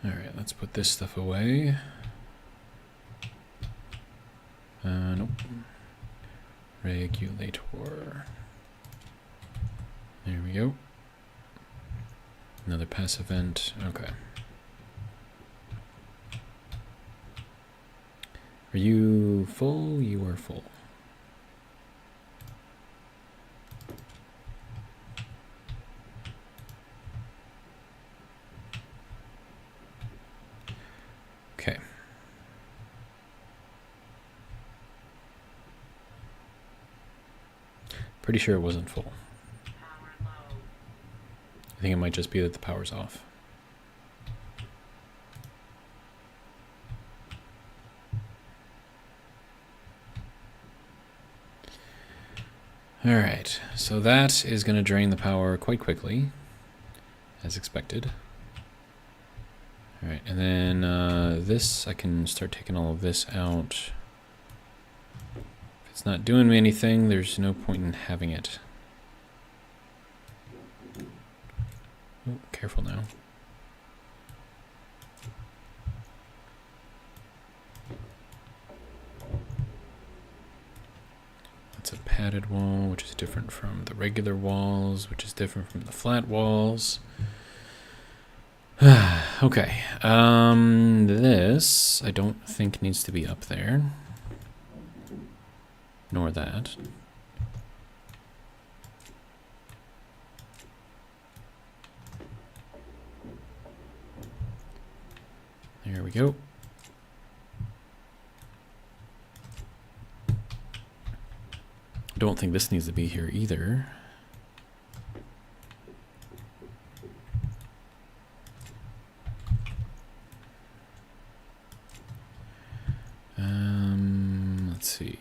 All right, let's put this stuff away. Nope. Regulator. There we go. Another passive vent. Okay. Are you full? You are full. Okay. Pretty sure it wasn't full. I think it might just be that the power's off. Alright, so that is going to drain the power quite quickly, as expected. Alright, and then this, I can start taking all of this out. If it's not doing me anything, there's no point in having it. Oh, careful now. That's a padded wall, which is different from the regular walls, which is different from the flat walls. Okay, this I don't think needs to be up there. Nor that. There we go. I don't think this needs to be here either. Let's see.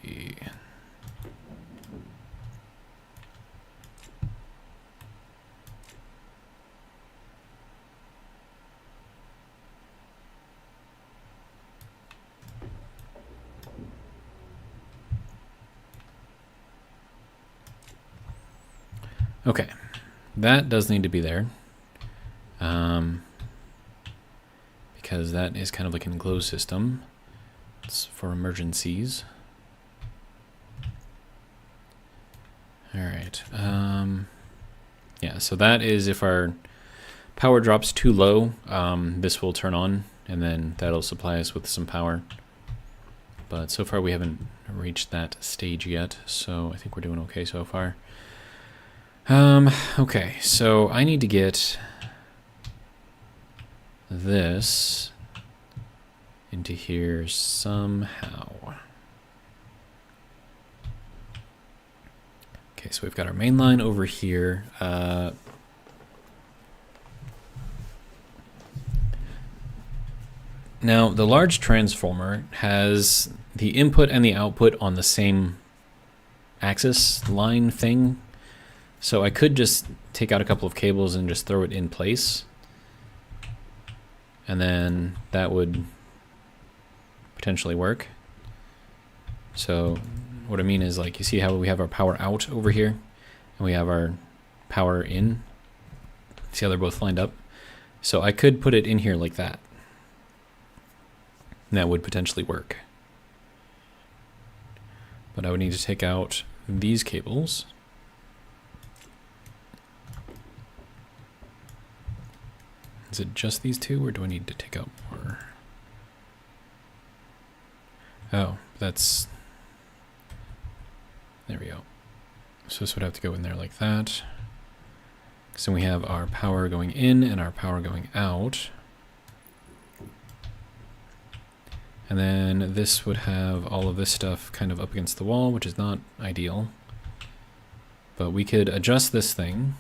Okay, that does need to be there, because that is kind of like an enclosed system. It's for emergencies. All right, yeah, so that is if our power drops too low, this will turn on, and then that'll supply us with some power. But so far we haven't reached that stage yet, so I think we're doing okay so far. Okay, so I need to get this into here somehow. Okay, so we've got our main line over here. Now, the large transformer has the input and the output on the same axis line thing. So I could just take out a couple of cables and just throw it in place. And then that would potentially work. So what I mean is, like, you see how we have our power out over here and we have our power in? See how they're both lined up? So I could put it in here like that. And that would potentially work. But I would need to take out these cables. Is it just these two, or do I need to take out more? Oh, that's... There we go. So this would have to go in there like that. So we have our power going in and our power going out. And then this would have all of this stuff kind of up against the wall, which is not ideal. But we could adjust this thing.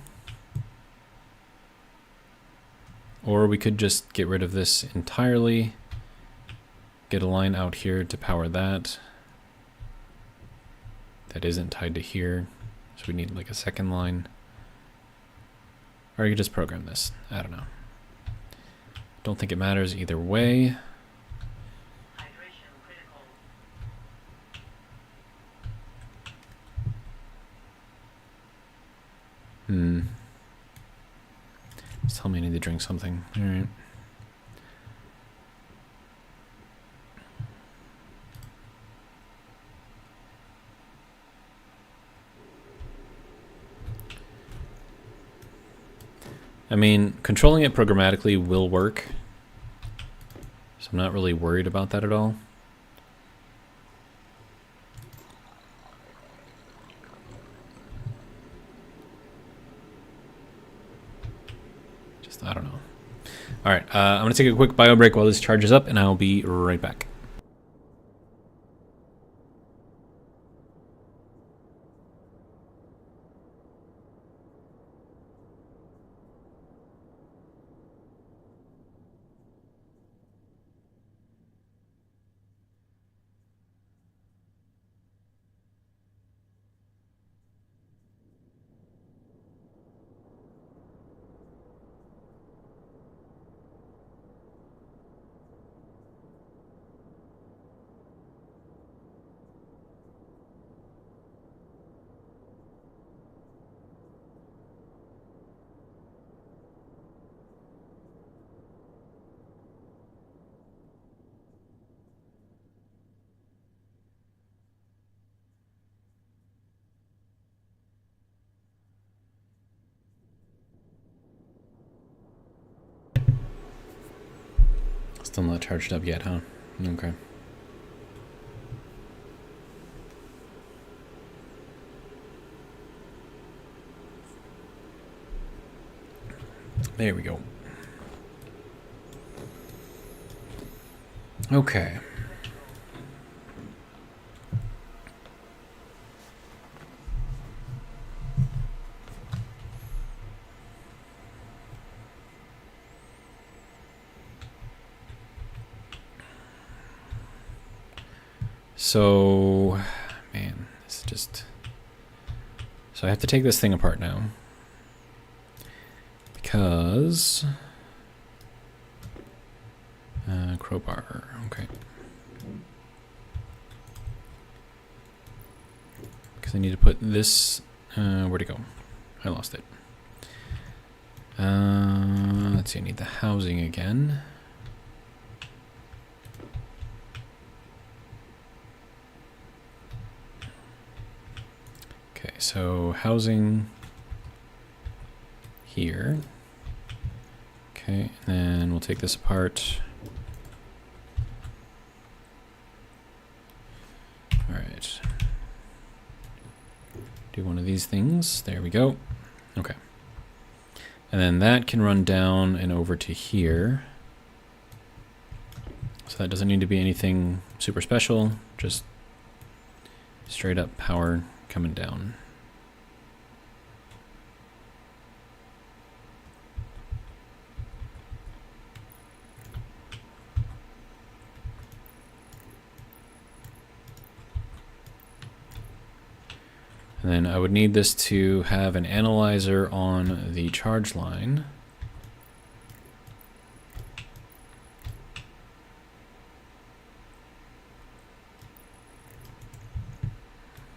Or we could just get rid of this entirely, get a line out here to power that. That isn't tied to here, so we need like a second line. Or you could just program this, I don't know. Don't think it matters either way. Just tell me I need to drink something. All right. I mean, controlling it programmatically will work. So I'm not really worried about that at all. I don't know. All right, I'm going to take a quick bio break while this charges up, and I'll be right back. Still not charged up yet, huh? Okay. There we go. Okay. So, man, this is just... So I have to take this thing apart now. Because... crowbar, okay. Because I need to put this... where'd it go? I lost it. Let's see, I need the housing again. Okay, so housing here. Okay, and then we'll take this apart. All right. Do one of these things. There we go. Okay. And then that can run down and over to here. So that doesn't need to be anything super special, just straight up power coming down. And then I would need this to have an analyzer on the charge line.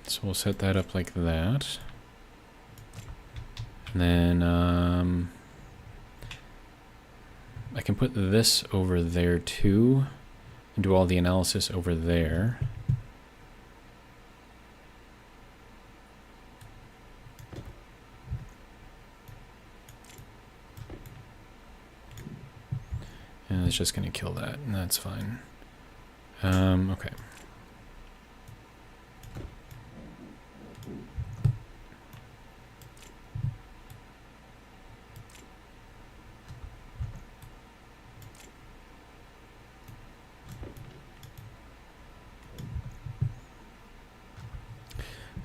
So we'll set that up like that. And then I can put this over there too and do all the analysis over there. And it's just going to kill that, and that's fine. Okay.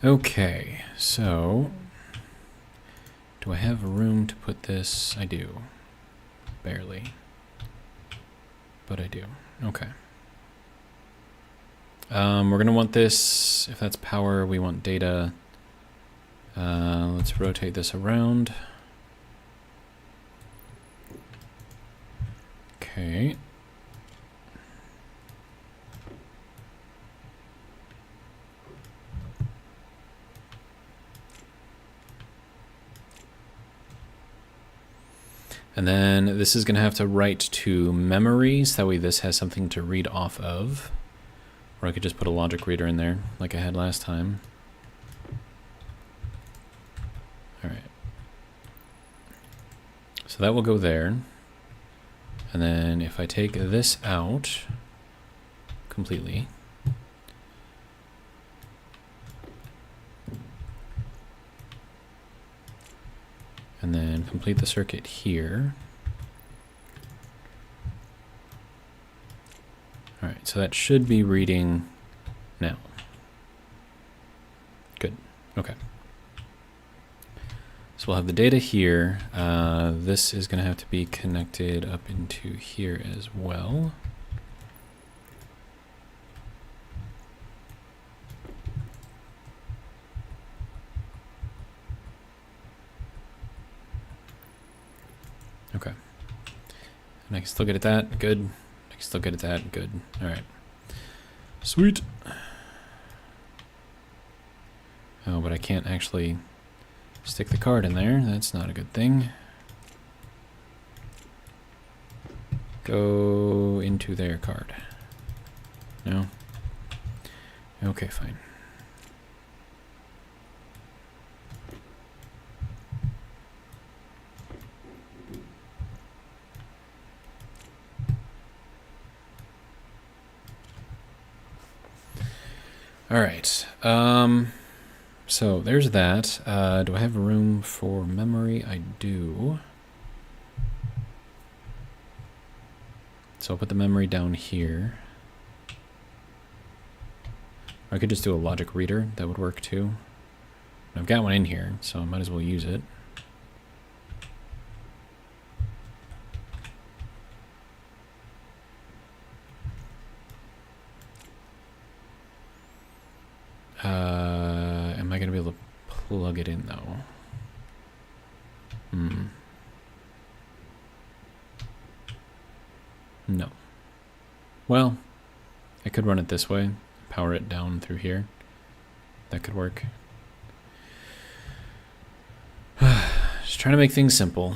Okay, so do I have room to put this? I do. Barely. But I do. Okay. We're going to want this, if that's power, we want data. Let's rotate this around. Okay. And then this is going to have to write to memories. That way this has something to read off of. Or I could just put a logic reader in there like I had last time. All right. So that will go there. And then if I take this out completely, and then complete the circuit here. All right, so that should be reading now. Good, okay. So we'll have the data here. This is gonna have to be connected up into here as well. Okay. And I can still get at that, good. I can still get at that, good. All right. Sweet. Oh, but I can't actually stick the card in there. That's not a good thing. Go into their card. No? Okay, fine. All right. So there's that. Do I have room for memory? I do. So I'll put the memory down here. Or I could just do a logic reader. That would work too. I've got one in here, so I might as well use it. Am I going to be able to plug it in, though? No. Well, I could run it this way, power it down through here. That could work. Just trying to make things simple.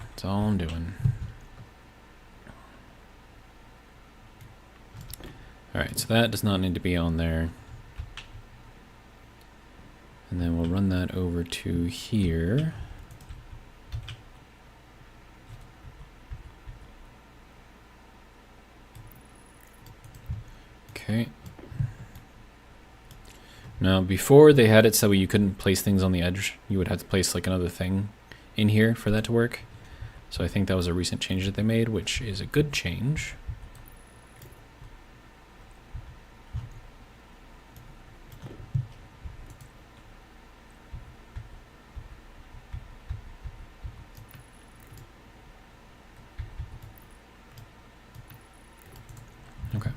That's all I'm doing. Alright, so that does not need to be on there. And then we'll run that over to here. Okay. Now, before they had it so you couldn't place things on the edge. You would have to place like another thing in here for that to work. So I think that was a recent change that they made, which is a good change. Okay.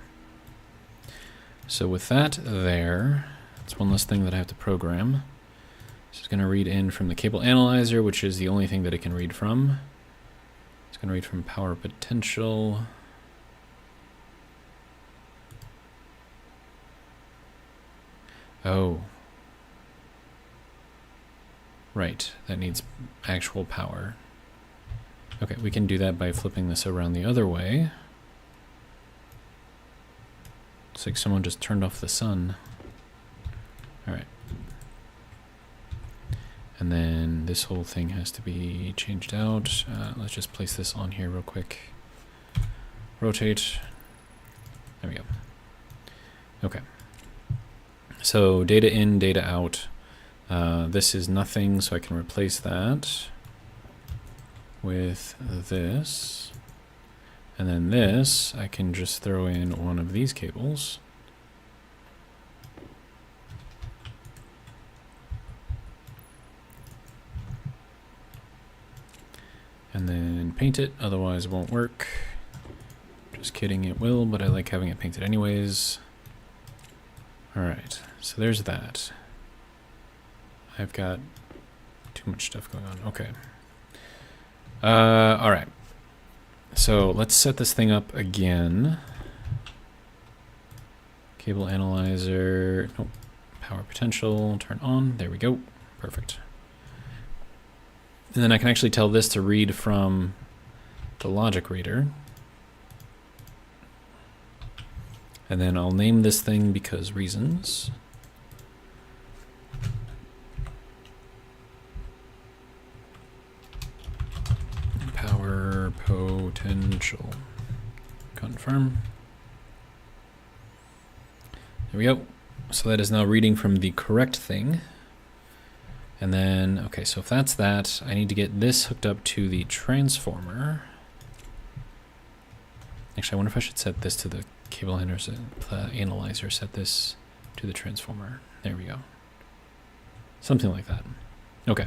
So with that there, that's one less thing that I have to program. This is going to read in from the cable analyzer, which is the only thing that it can read from. It's going to read from power potential. Oh. Right, that needs actual power. Okay, we can do that by flipping this around the other way. It's like someone just turned off the sun. Alright. And then this whole thing has to be changed out. Let's just place this on here real quick. Rotate. There we go. Okay. So data in, data out. This is nothing, so I can replace that with this. And then this, I can just throw in one of these cables. And then paint it, otherwise it won't work. Just kidding, it will, but I like having it painted anyways. Alright, so there's that. I've got too much stuff going on. Okay. Alright. So let's set this thing up again. Cable analyzer, nope. Power potential, turn on. There we go. Perfect. And then I can actually tell this to read from the logic reader. And then I'll name this thing because reasons. Power potential. Confirm. There we go. So that is now reading from the correct thing. And then, okay, so if that's that, I need to get this hooked up to the transformer. Actually, I wonder if I should set this to the cable analyzer, set this to the transformer. There we go. Something like that. Okay.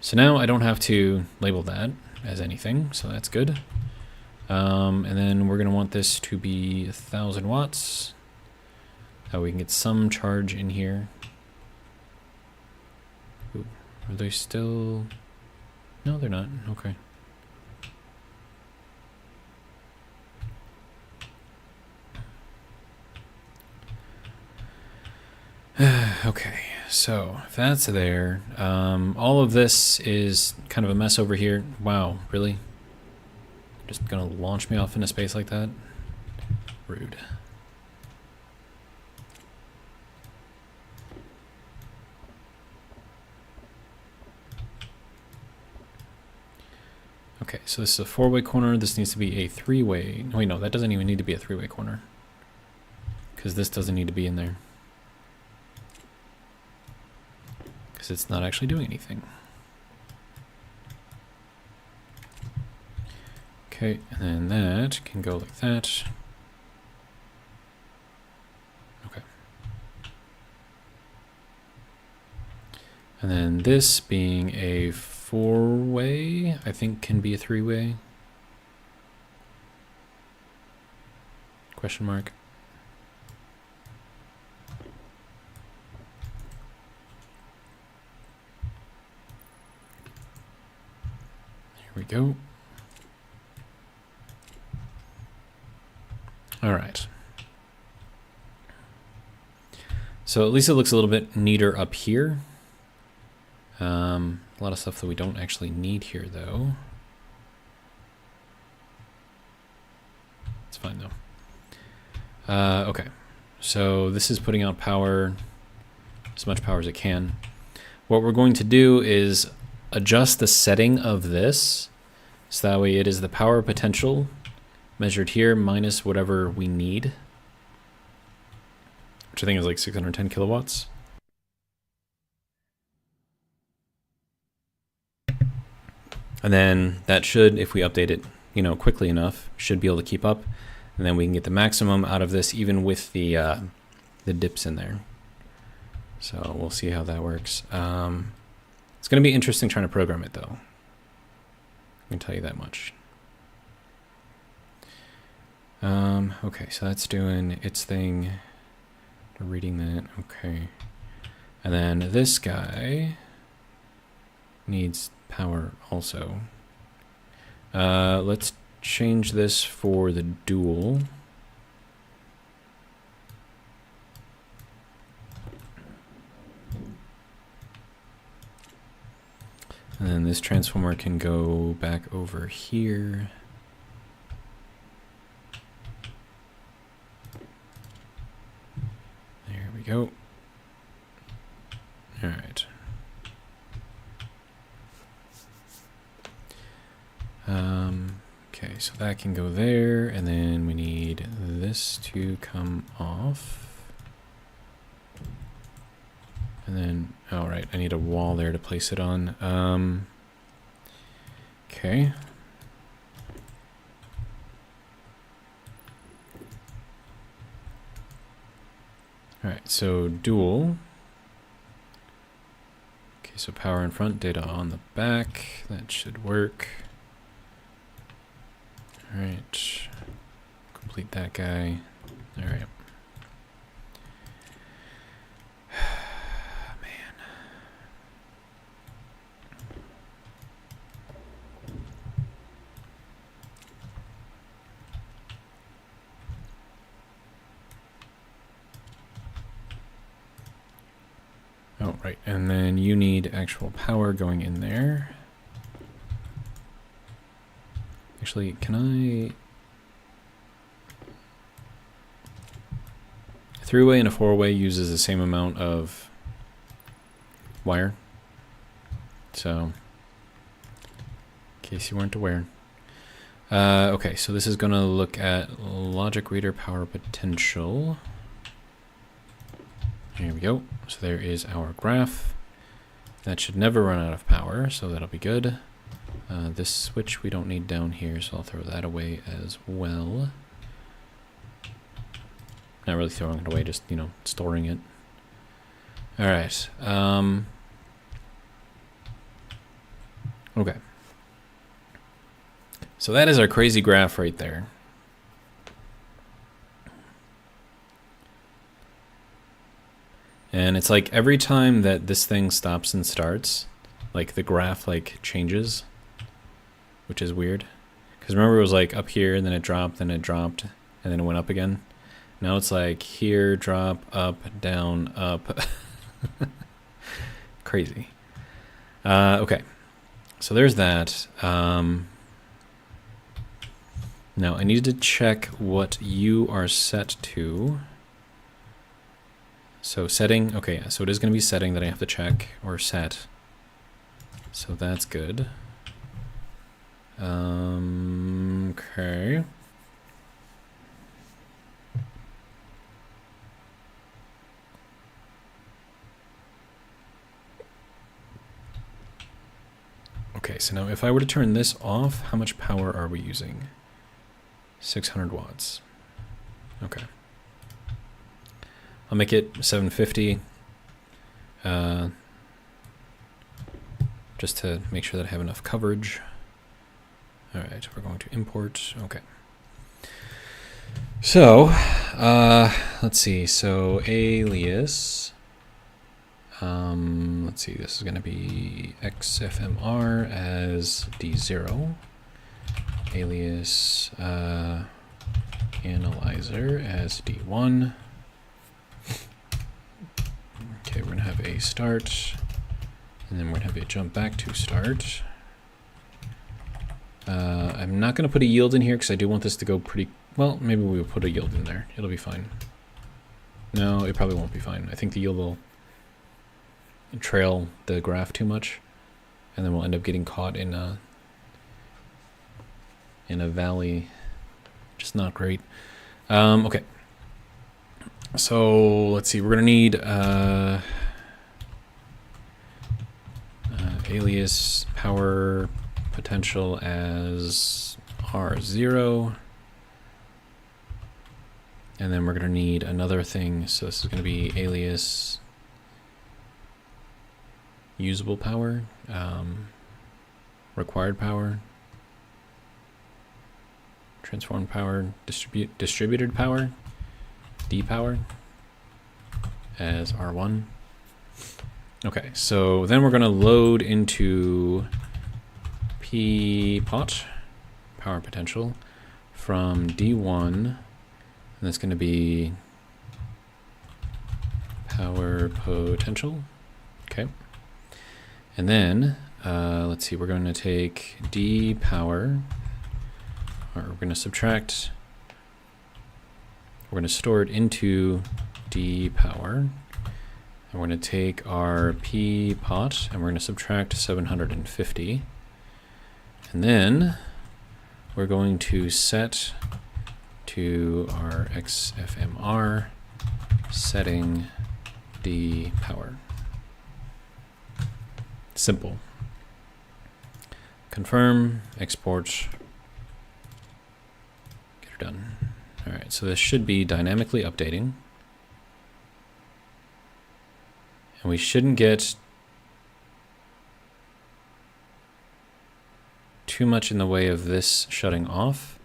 So now I don't have to label that as anything, so that's good. And then we're going to want this to be 1,000 watts. That way we can get some charge in here. Ooh, are they still... No, they're not. Okay. Okay, so if that's there, all of this is kind of a mess over here. Wow, really? Just gonna launch me off into space like that? Rude. Okay, so this is a 4-way corner. This needs to be a 3-way. Wait, no, that doesn't even need to be a 3-way corner. because this doesn't need to be in there. Because it's not actually doing anything. Okay, and then that can go like that. Okay. And then this being a 4-way, I think can be a 3-way. Question mark. Here we go. All right. So at least it looks a little bit neater up here. A lot of stuff that we don't actually need here, though. It's fine, though. Okay. So this is putting out power, as much power as it can. What we're going to do is adjust the setting of this, so that way it is the power potential measured here minus whatever we need, which I think is like 610 kilowatts. And then that should, if we update it, you know, quickly enough, should be able to keep up. And then we can get the maximum out of this, even with the dips in there. So we'll see how that works. It's going to be interesting trying to program it, though. I can tell you that much. Okay, so that's doing its thing. We're reading that. Okay. And then this guy needs power also. Let's change this for the dual. And then this transformer can go back over here. There we go. All right. Okay, so that can go there, and then we need this to come off. And then, all right, I need a wall there to place it on. Okay. All right, so dual. Okay, so power in front, data on the back. That should work. All right, complete that guy. All right. Man. Oh, right, and then you need actual power going in there. Actually, can I... A 3-way and a 4-way uses the same amount of wire. So, in case you weren't aware. Okay, so this is going to look at logic reader power potential. Here we go. So there is our graph. That should never run out of power, so that'll be good. This switch we don't need down here, so I'll throw that away as well. Not really throwing it away, just, you know, storing it. All right. Okay. So that is our crazy graph right there. And it's like every time that this thing stops and starts, like the graph like changes, which is weird. Because remember it was like up here and then it dropped, and then it went up again. Now it's like here, drop, up, down, up. Crazy. Okay. So there's that. Now I need to check what you are set to. So setting, okay, so it is going to be setting that I have to check, or set. So that's good. Okay. Okay, so now if I were to turn this off, how much power are we using? 600 watts. Okay. I'll make it 750. Just to make sure that I have enough coverage. All right, we're going to import. Okay. So, let's see. So alias. Let's see. This is going to be XFMR as D0. Alias analyzer as D1. Okay, we're going to have a start. And then we're going to have a jump back to start. I'm not going to put a yield in here because I do want this to go pretty... Well, maybe we will put a yield in there. It'll be fine. No, it probably won't be fine. I think the yield will trail the graph too much. And then we'll end up getting caught in a valley. Just not great. Okay. So, let's see. We're going to need... alias power potential as R0. And then we're going to need another thing. So this is going to be alias usable power, required power, transformed power, distributed power, D power as R1. Okay, so then we're going to load into P-pot, power potential, from D1, and that's going to be power potential. Okay. And then, let's see, we're going to take D power, or we're going to subtract, we're going to store it into D power. And we're going to take our P pot and we're going to subtract 750. And then we're going to set to our XFMR setting D power. Simple. Confirm, export, get her done. All right, so this should be dynamically updating. And we shouldn't get too much in the way of this shutting off.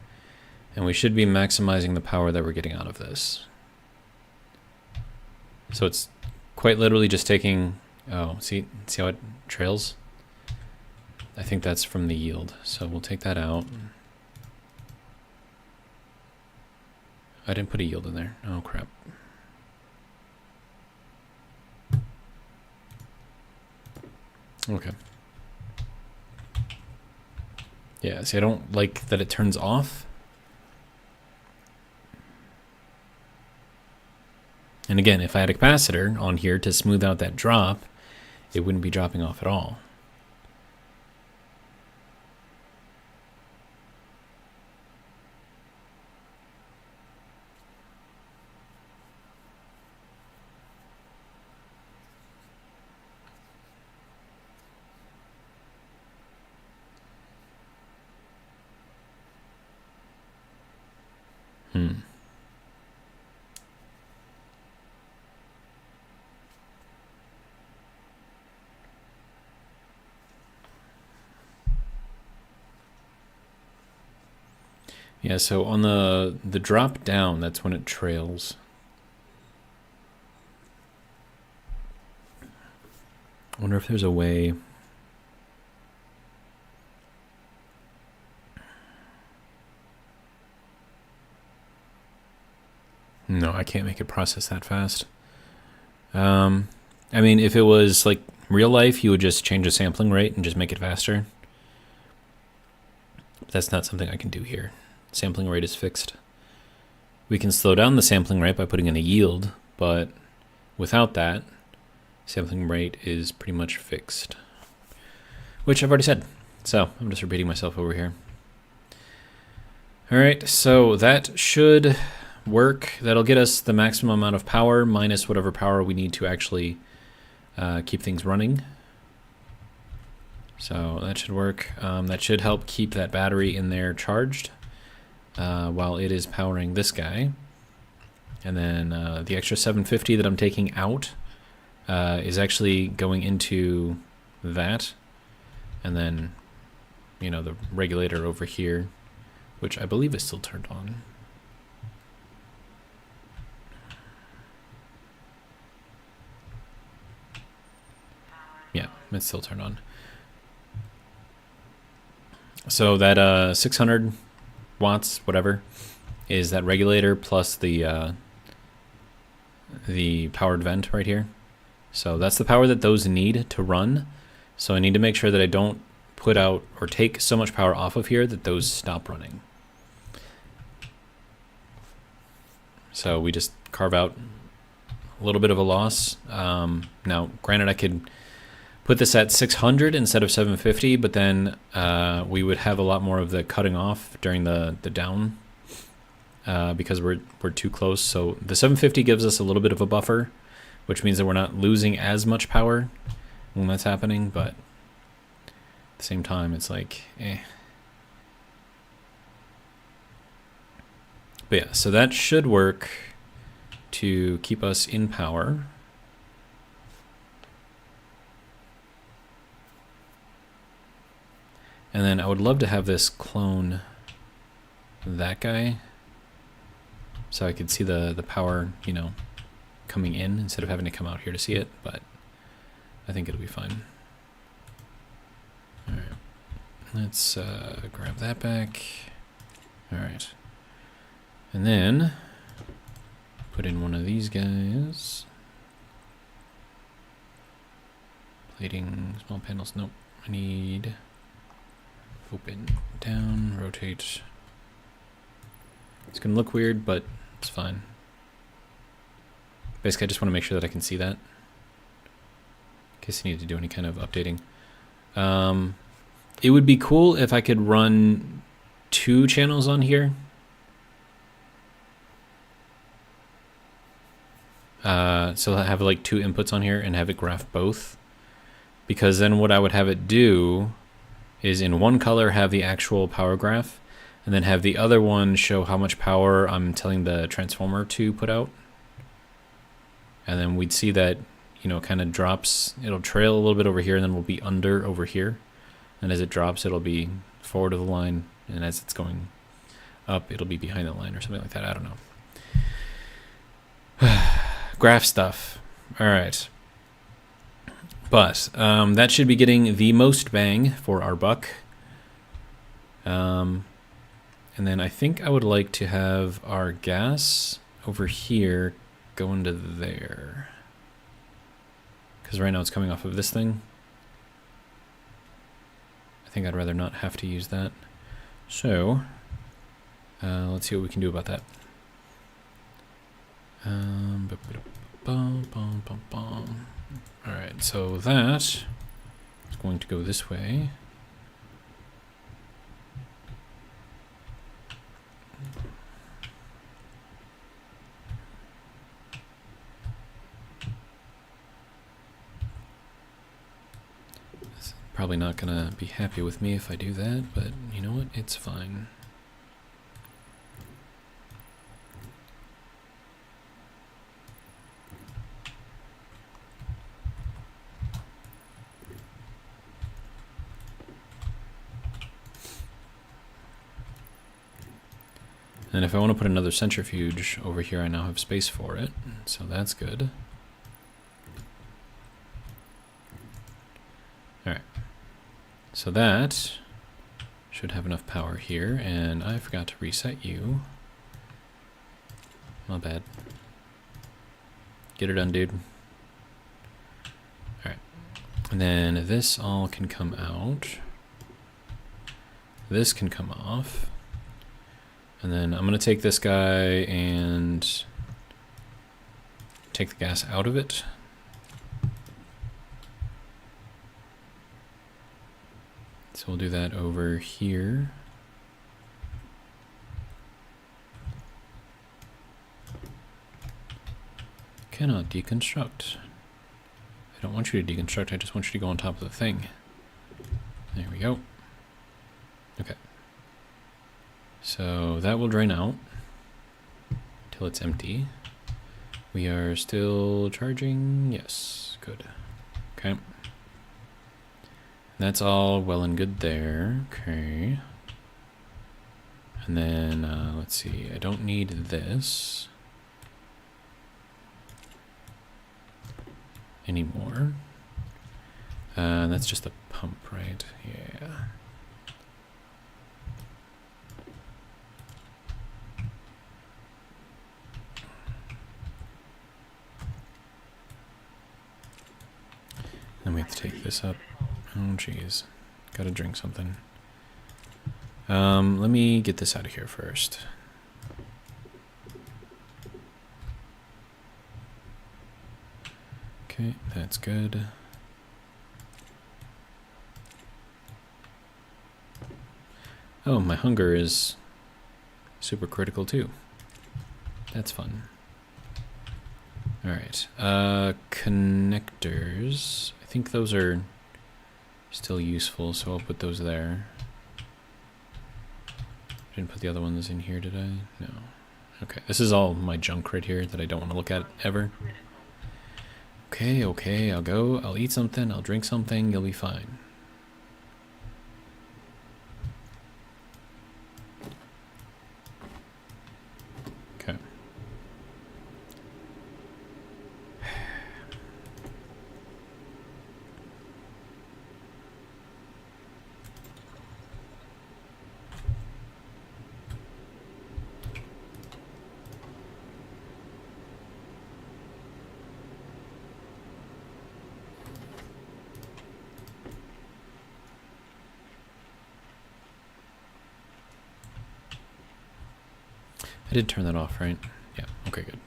And we should be maximizing the power that we're getting out of this. So it's quite literally just taking, oh, see how it trails? I think that's from the yield. So we'll take that out. I didn't put a yield in there. Oh, crap. Okay. Yeah, see, I don't like that it turns off. And again, if I had a capacitor on here to smooth out that drop, it wouldn't be dropping off at all. Yeah, so on the drop down, that's when it trails. I wonder if there's a way. No, I can't make it process that fast. I mean, if it was like real life, you would just change the sampling rate and just make it faster. But that's not something I can do here. Sampling rate is fixed. We can slow down the sampling rate by putting in a yield, but without that, sampling rate is pretty much fixed. Which I've already said, so I'm just repeating myself over here. All right, so that should work. That'll get us the maximum amount of power minus whatever power we need to actually keep things running. So that should work. That should help keep that battery in there charged while it is powering this guy. And then the extra 750 that I'm taking out is actually going into that. And then, you know, the regulator over here, which I believe is still turned on. Yeah, it's still turned on. So that 600 watts, whatever, is that regulator plus the powered vent right here. So that's the power that those need to run. So I need to make sure that I don't put out or take so much power off of here that those stop running. So we just carve out a little bit of a loss. Now, granted, I could put this at 600 instead of 750, but then we would have a lot more of the cutting off during the down because we're too close. So the 750 gives us a little bit of a buffer, which means that we're not losing as much power when that's happening, but at the same time, it's like, eh. But yeah, so that should work to keep us in power. And then I would love to have this clone that guy so I could see the power, you know, coming in instead of having to come out here to see it, but I think it'll be fine. All right, let's grab that back. All right, and then put in one of these guys. Plating, small panels, nope, I need open, down, rotate. It's gonna look weird, but it's fine. Basically, I just want to make sure that I can see that in case I need to do any kind of updating. It would be cool if I could run 2 channels on here. So I have like 2 inputs on here and have it graph both. Because then what I would have it do is in one color have the actual power graph, and then have the other one show how much power I'm telling the transformer to put out. And then we'd see that, you know, it kind of drops. It'll trail a little bit over here, and then we'll be under over here. And as it drops, it'll be forward of the line, and as it's going up, it'll be behind the line or something like that. I don't know. Graph stuff. All right. But that should be getting the most bang for our buck. And then I think I would like to have our gas over here go into there. Because right now it's coming off of this thing. I think I'd rather not have to use that. So, let's see what we can do about that. Alright, so that is going to go this way. It's probably not going to be happy with me if I do that, but you know what? It's fine. And if I want to put another centrifuge over here, I now have space for it, so that's good. Alright, so that should have enough power here, and I forgot to reset you. Not bad. Get her done, dude. Alright, and then this all can come out. This can come off. And then I'm going to take this guy and take the gas out of it. So we'll do that over here. Cannot deconstruct. I don't want you to deconstruct, I just want you to go on top of the thing. There we go. Okay. So that will drain out till it's empty. We are still charging. Yes, good. Okay. That's all well and good there. Okay. And then, let's see, I don't need this anymore. That's just a pump, right? Yeah. Then we have to take this up. Oh, jeez. Gotta drink something. Let me get this out of here first. Okay, that's good. Oh, my hunger is super critical too. That's fun. Alright, connectors. I think those are still useful, so I'll put those there. Didn't put the other ones in here, did I? No. Okay, this is all my junk right here that I don't want to look at ever. Okay, okay, I'll go, I'll eat something, I'll drink something, you'll be fine. Okay. I did turn that off, right? Yeah, okay, good.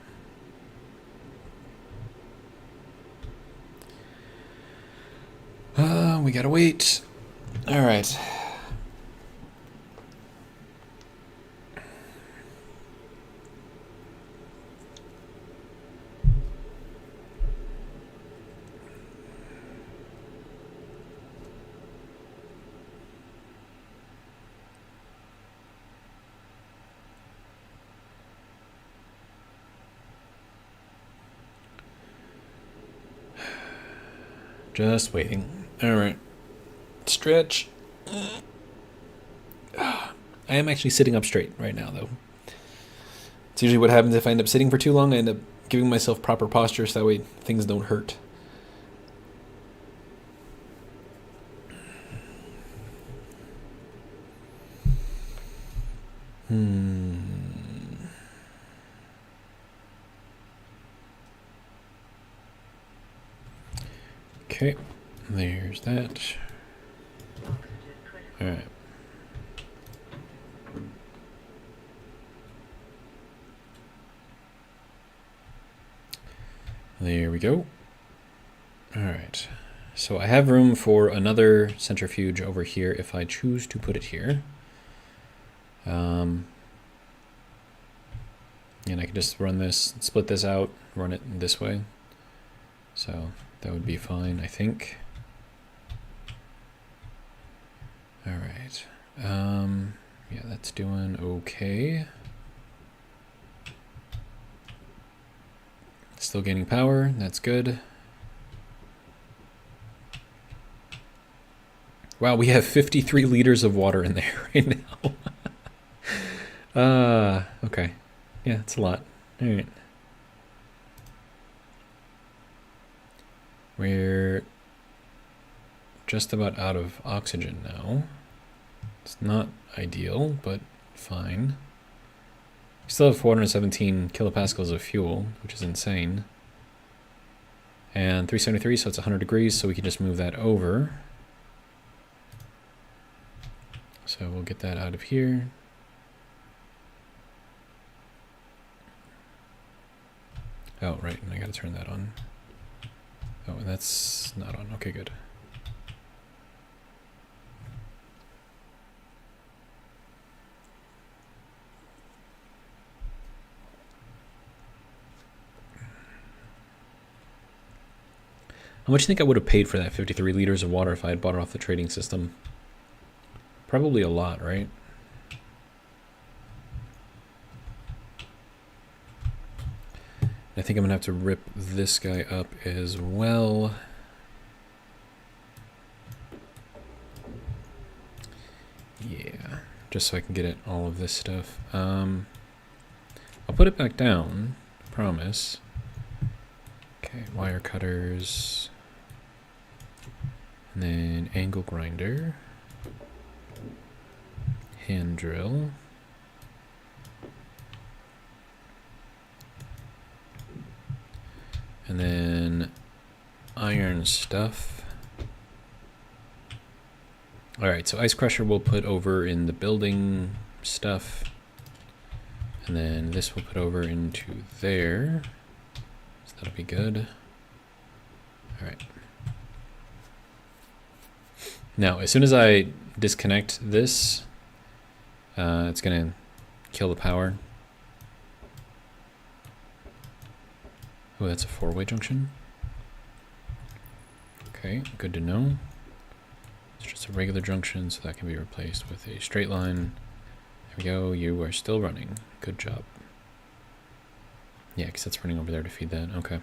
We gotta wait. All right. Just waiting. All right. Stretch. I am actually sitting up straight right now, though. It's usually what happens if I end up sitting for too long. I end up giving myself proper posture so that way things don't hurt. Okay, there's that. All right. There we go. All right. So I have room for another centrifuge over here if I choose to put it here. And I can just run this, split this out, run it this way. So that would be fine, I think. All right. Yeah, that's doing okay. Still gaining power, that's good. Wow, we have 53 liters of water in there right now. Okay. Yeah, it's a lot. All right. We're just about out of oxygen now. It's not ideal, but fine. We still have 417 kilopascals of fuel, which is insane. And 373, so it's 100 degrees, so we can just move that over. So we'll get that out of here. Oh, right, and I gotta turn that on. Oh, and that's not on. Okay, good. How much do you think I would have paid for that 53 liters of water if I had bought it off the trading system? Probably a lot, right? I think I'm gonna have to rip this guy up as well. Yeah, just so I can get at all of this stuff. I'll put it back down, promise. Okay, wire cutters. And then angle grinder. Hand drill. And then iron stuff. Alright, so ice crusher we'll put over in the building stuff. And then this we'll put over into there. So that'll be good. Alright. Now, as soon as I disconnect this, it's going to kill the power. Oh, that's a four-way junction. Okay, good to know. It's just a regular junction, so that can be replaced with a straight line. There we go, you are still running. Good job. Yeah, because that's running over there to feed that. Okay.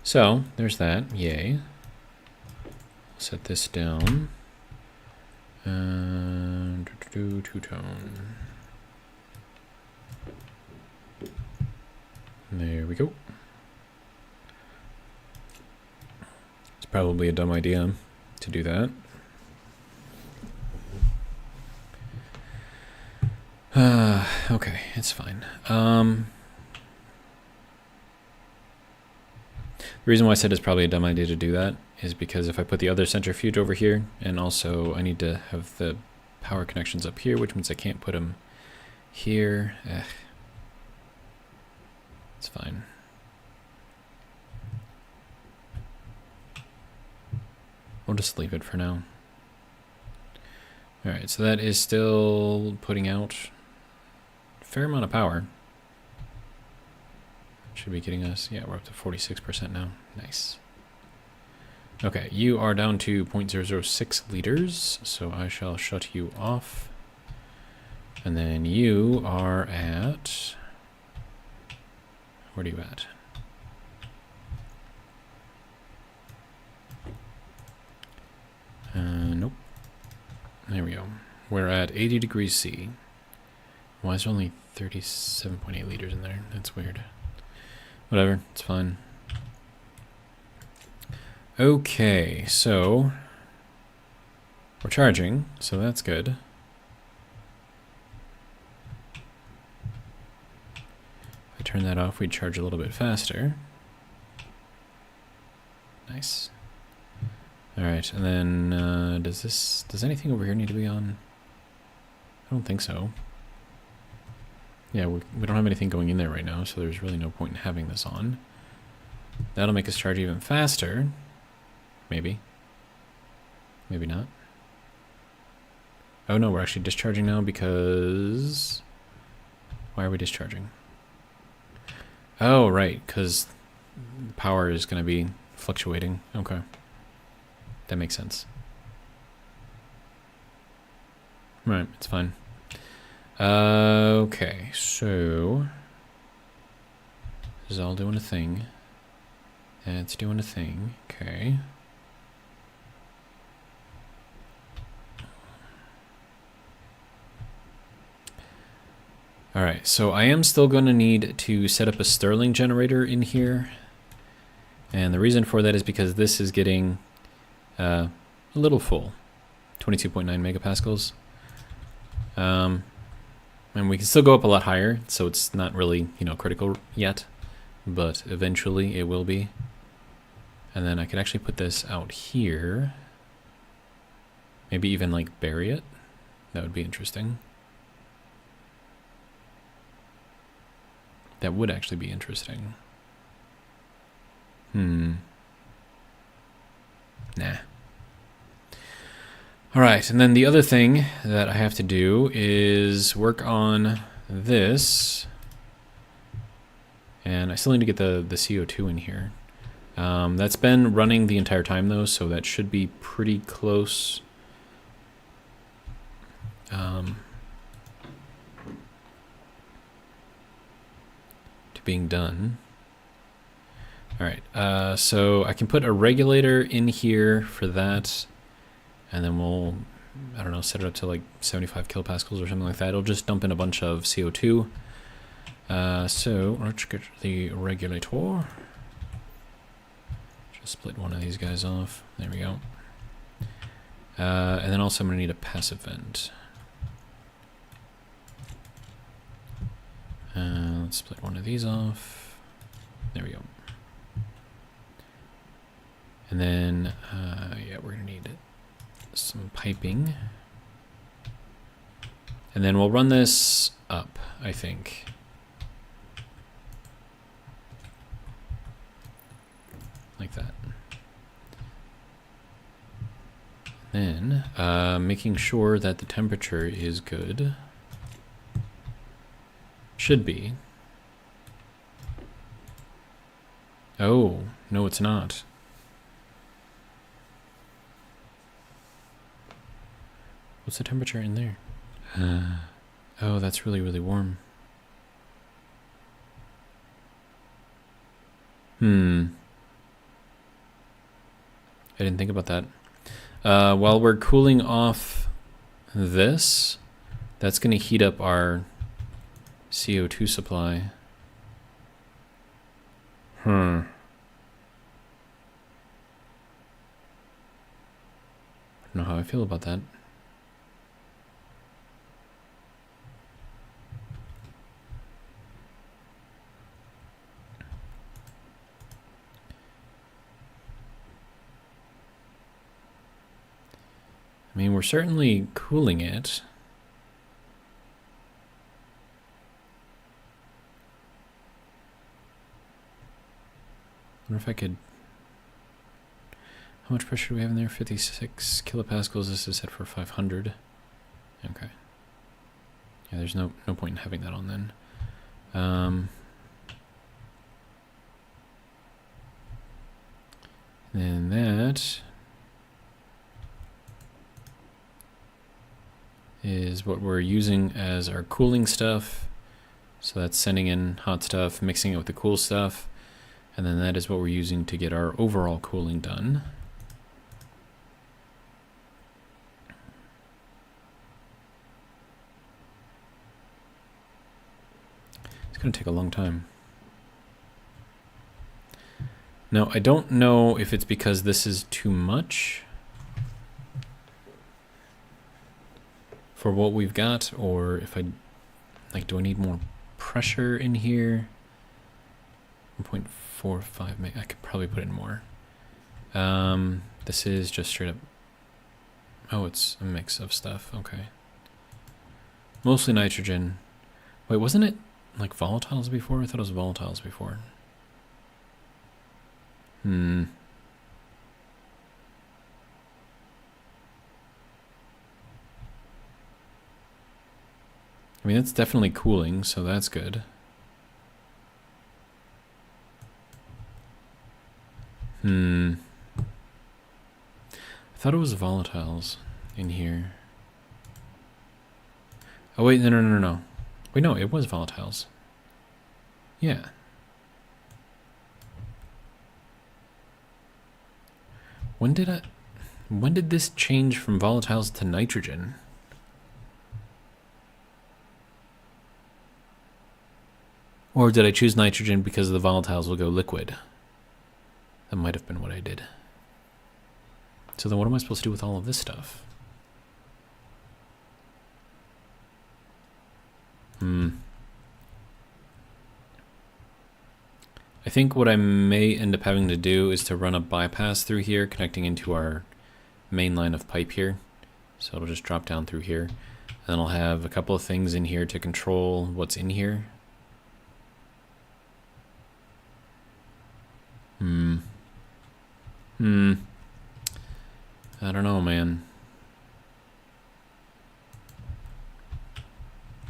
So, there's that. Yay. Set this down. And two-tone. There we go. It's probably a dumb idea to do that. Okay, it's fine. The reason why I said it's probably a dumb idea to do that is because if I put the other centrifuge over here, and also I need to have the power connections up here, which means I can't put them here. It's fine. We'll just leave it for now. Alright, so that is still putting out a fair amount of power. Should be getting us, yeah, we're up to 46% now. Nice. Okay, you are down to 0.006 liters, so I shall shut you off. And then you are at... Where are you at? Nope. There we go. We're at 80 degrees C. Why is there only 37.8 liters in there? That's weird. Whatever, it's fine. Okay, so we're charging, so that's good. If I turn that off, we'd charge a little bit faster. Nice. Alright, and then does anything over here need to be on? I don't think so. Yeah, we don't have anything going in there right now, so there's really no point in having this on. That'll make us charge even faster. Maybe. Maybe not. Oh no, we're actually discharging now because... Why are we discharging? Oh, right, because power is going to be fluctuating. Okay. That makes sense. Right, it's fine. Okay, so... This is all doing a thing. That's doing a thing. Okay. Alright, so I am still going to need to set up a Stirling generator in here. And the reason for that is because this is getting a little full. 22.9 megapascals. And we can still go up a lot higher, so it's not really, critical yet. But eventually it will be. And then I could actually put this out here. Maybe even like bury it. That would be interesting. That would actually be interesting. Nah. Alright, and then the other thing that I have to do is work on this. And I still need to get the CO2 in here. That's been running the entire time though, so that should be pretty close. to being done. All right, so I can put a regulator in here for that, and then we'll, I don't know, set it up to like 75 kilopascals or something like that. It'll just dump in a bunch of CO2. So let's get the regulator. Just split one of these guys off. There we go. And then also I'm going to need a passive vent. Let's split one of these off. There we go. And then, yeah, we're going to need some piping. And then we'll run this up, I think. Like that. Then, making sure that the temperature is good. Should be. Oh, no it's not. What's the temperature in there? Oh, that's really, really warm. I didn't think about that. While we're cooling off this, that's going to heat up our CO2 supply. I don't know how I feel about that. I mean, we're certainly cooling it. I wonder if I could... How much pressure do we have in there? 56 kilopascals. This is set for 500. Okay. Yeah, there's no point in having that on then. Then that is what we're using as our cooling stuff. So that's sending in hot stuff, mixing it with the cool stuff, and then that is what we're using to get our overall cooling done. It's going to take a long time. Now, I don't know if it's because this is too much for what we've got, or if do I need more pressure in here? 1.45, maybe I could probably put in more. This is just straight up, oh, it's a mix of stuff, okay. Mostly nitrogen. Wait, wasn't it like volatiles before? I thought it was volatiles before. I mean, it's definitely cooling, so that's good. I thought it was volatiles in here. Oh wait, no. Wait, no, it was volatiles. Yeah. When did this change from volatiles to nitrogen? Or did I choose nitrogen because the volatiles will go liquid? That might have been what I did. So then what am I supposed to do with all of this stuff? I think what I may end up having to do is to run a bypass through here, connecting into our main line of pipe here. So it'll just drop down through here. And then I'll have a couple of things in here to control what's in here. I don't know, man.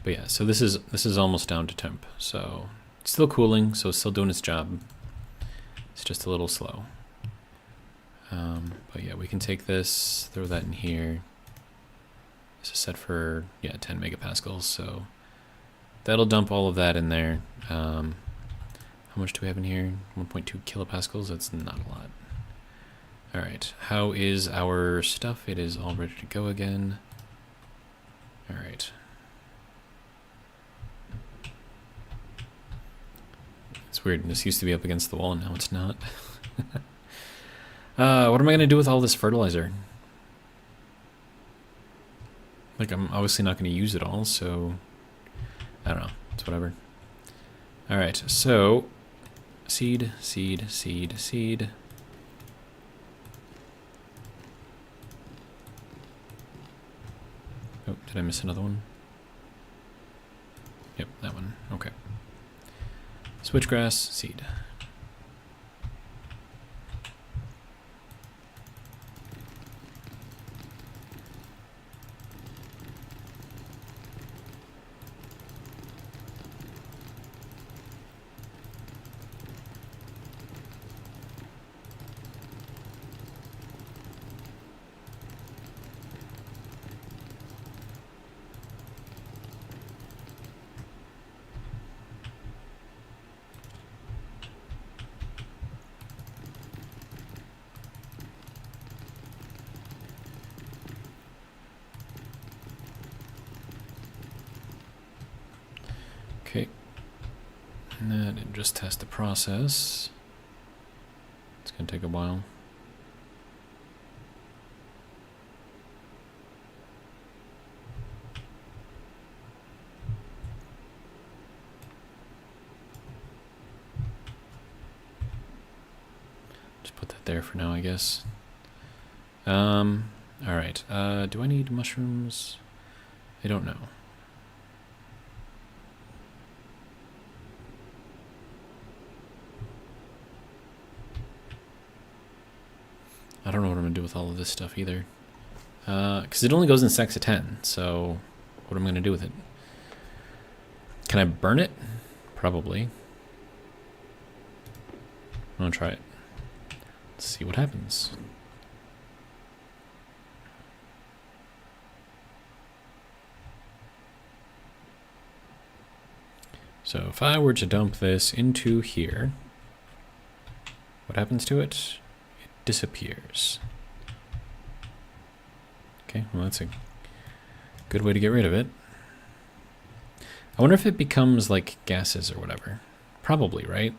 But yeah, so this is almost down to temp. So it's still cooling, so it's still doing its job. It's just a little slow. But yeah, we can take this, throw that in here. This is set for, yeah, 10 megapascals, so that'll dump all of that in there. How much do we have in here? 1.2 kilopascals, that's not a lot. All right, how is our stuff? It is all ready to go again. All right. It's weird, this used to be up against the wall and now it's not. What am I gonna do with all this fertilizer? Like, I'm obviously not gonna use it all, so I don't know, it's whatever. All right, so seed, seed, seed, seed. Oh, did I miss another one? Yep, that one. Okay. Switchgrass, seed. Okay, and then it just has to process. It's gonna take a while. Just put that there for now, I guess. All right, do I need mushrooms? I don't know. I don't know what I'm gonna do with all of this stuff either. Because it only goes in stacks of 10, so what am I gonna do with it? Can I burn it? Probably. I'm gonna try it. Let's see what happens. So if I were to dump this into here, what happens to it? Disappears. Okay, well that's a good way to get rid of it. I wonder if it becomes like gases or whatever. Probably, right?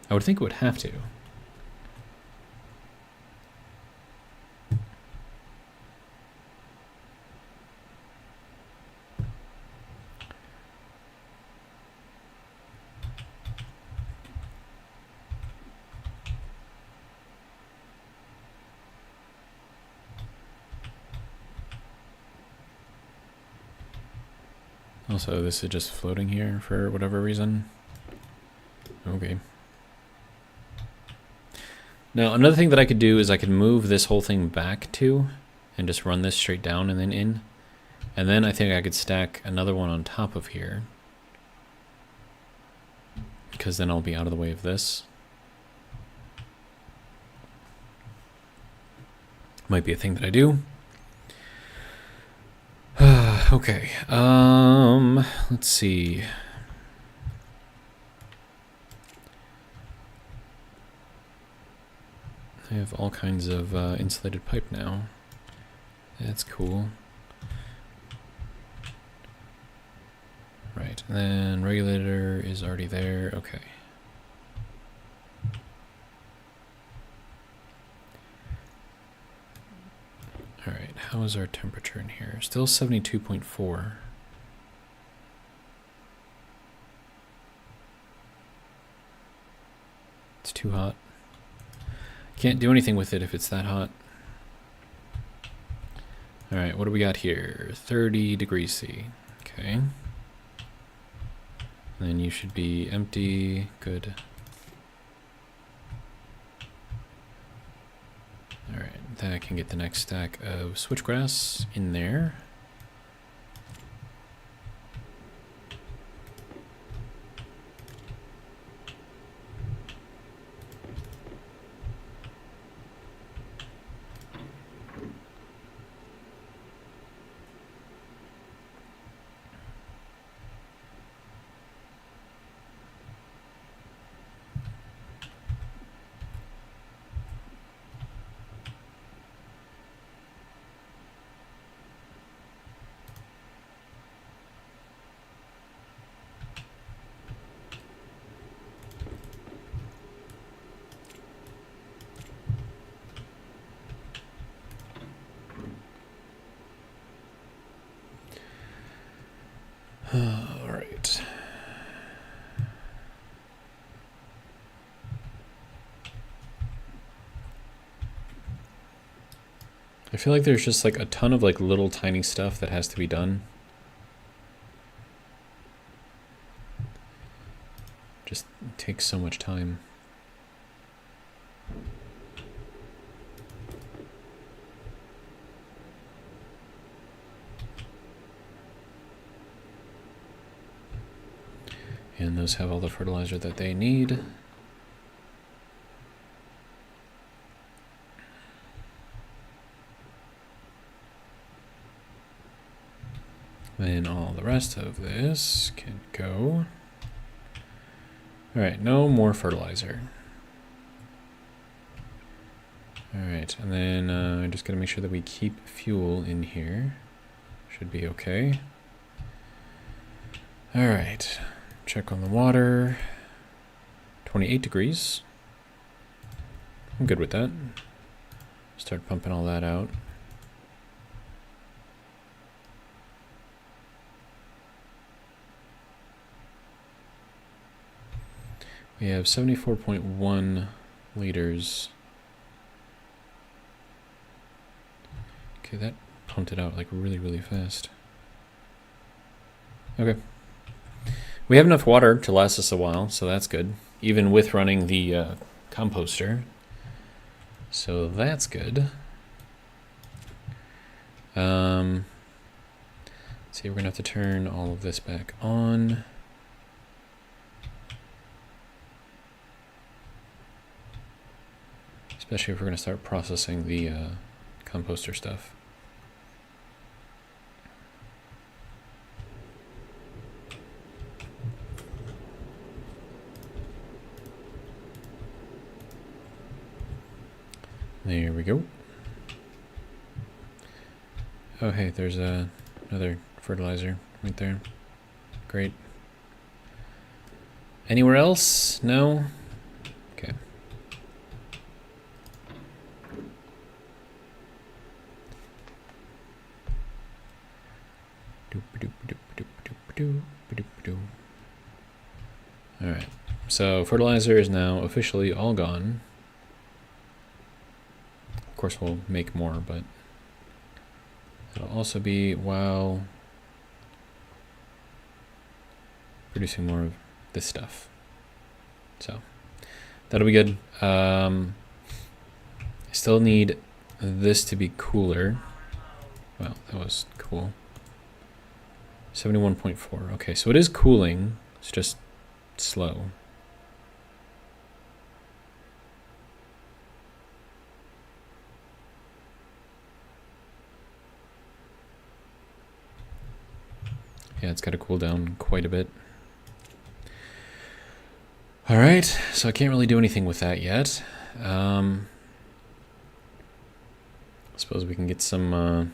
I would think it would have to. Also, this is just floating here for whatever reason. Okay. Now, another thing that I could do is I could move this whole thing back to and just run this straight down and then in. And then I think I could stack another one on top of here, because then I'll be out of the way of this. Might be a thing that I do. Okay, let's see. I have all kinds of insulated pipe now. That's cool. Right, and then regulator is already there. Okay. All right, how is our temperature in here? Still 72.4. It's too hot. Can't do anything with it if it's that hot. All right, what do we got here? 30 degrees C. Okay. And then you should be empty. Good. All right, then I can get the next stack of switchgrass in there. I feel like there's just like a ton of like little tiny stuff that has to be done. Just takes so much time. And those have all the fertilizer that they need. Then all the rest of this can go. All right, no more fertilizer. All right, and then I'm just gonna make sure that we keep fuel in here. Should be okay. All right, check on the water. 28 degrees. I'm good with that. Start pumping all that out. We have 74.1 liters. Okay, that pumped it out like really, really fast. Okay. We have enough water to last us a while, so that's good. Even with running the composter. So that's good. Let's see, we're gonna have to turn all of this back on. Especially if we're going to start processing the composter stuff. There we go. Oh, hey, there's another fertilizer right there. Great. Anywhere else? No? Okay. Alright, so fertilizer is now officially all gone. Of course we'll make more, but it'll also be while producing more of this stuff. So that'll be good. I still need this to be cooler. Well, that was cool. 71.4. Okay, so it is cooling. It's just slow. Yeah, it's got to cool down quite a bit. All right, so I can't really do anything with that yet. I suppose we can get some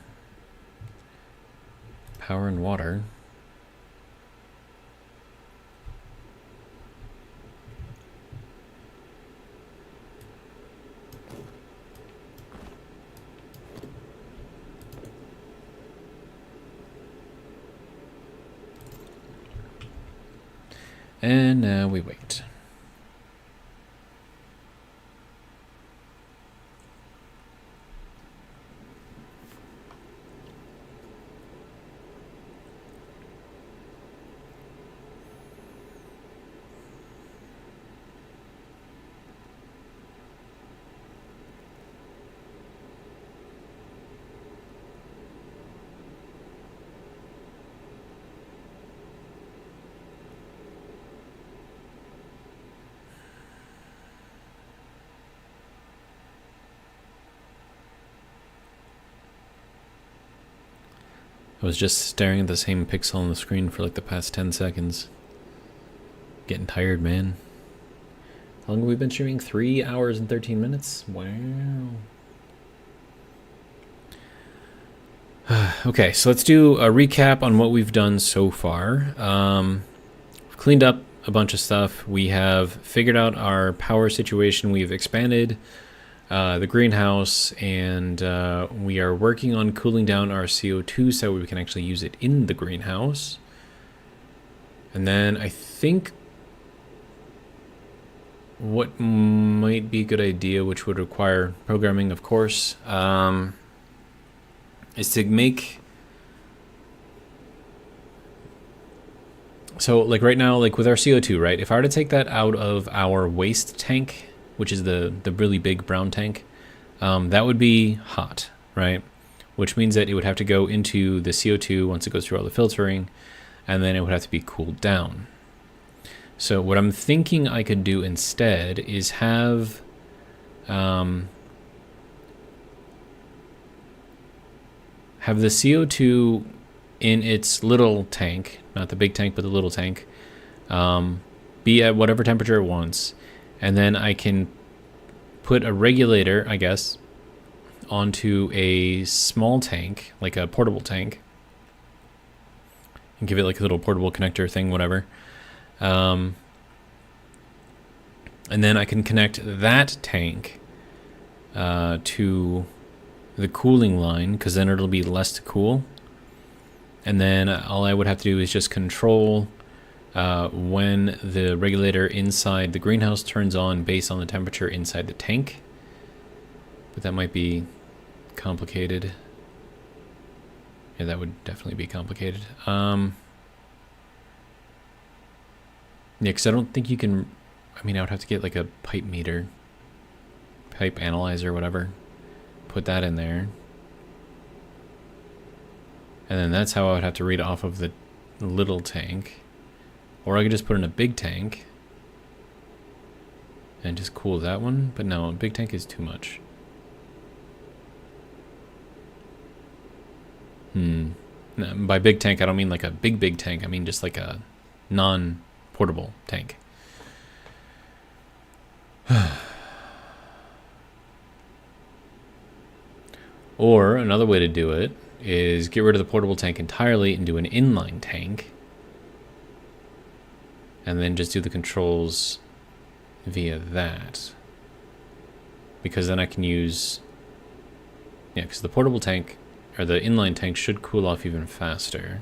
power and water. And now we wait. I was just staring at the same pixel on the screen for like the past 10 seconds. Getting tired, man. How long have we been streaming? 3 hours and 13 minutes? Wow. Okay, so let's do a recap on what we've done so far. We've cleaned up a bunch of stuff. We have figured out our power situation. We've expanded the greenhouse, and we are working on cooling down our CO2 so we can actually use it in the greenhouse. And then I think what might be a good idea, which would require programming, of course, is to make... So, like right now, like with our CO2, right? If I were to take that out of our waste tank, which is the really big brown tank, that would be hot, right? Which means that it would have to go into the CO2 once it goes through all the filtering, and then it would have to be cooled down. So what I'm thinking I could do instead is have the CO2 in its little tank, not the big tank, but the little tank, be at whatever temperature it wants, and then I can put a regulator, I guess, onto a small tank, like a portable tank, and give it like a little portable connector thing, whatever. And then I can connect that tank to the cooling line, because then it'll be less to cool. And then all I would have to do is just control when the regulator inside the greenhouse turns on based on the temperature inside the tank. But that might be complicated. Yeah, that would definitely be complicated. Yeah, because I don't think you can... I mean, I would have to get like a pipe meter, pipe analyzer, whatever. Put that in there. And then that's how I would have to read off of the little tank. Or I could just put in a big tank and just cool that one. But no, a big tank is too much. No, by big tank, I don't mean like a big tank. I mean just like a non-portable tank. Or another way to do it is get rid of the portable tank entirely and do an inline tank. And then just do the controls via that. Because then I can use... Yeah, because the portable tank, or the inline tank, should cool off even faster.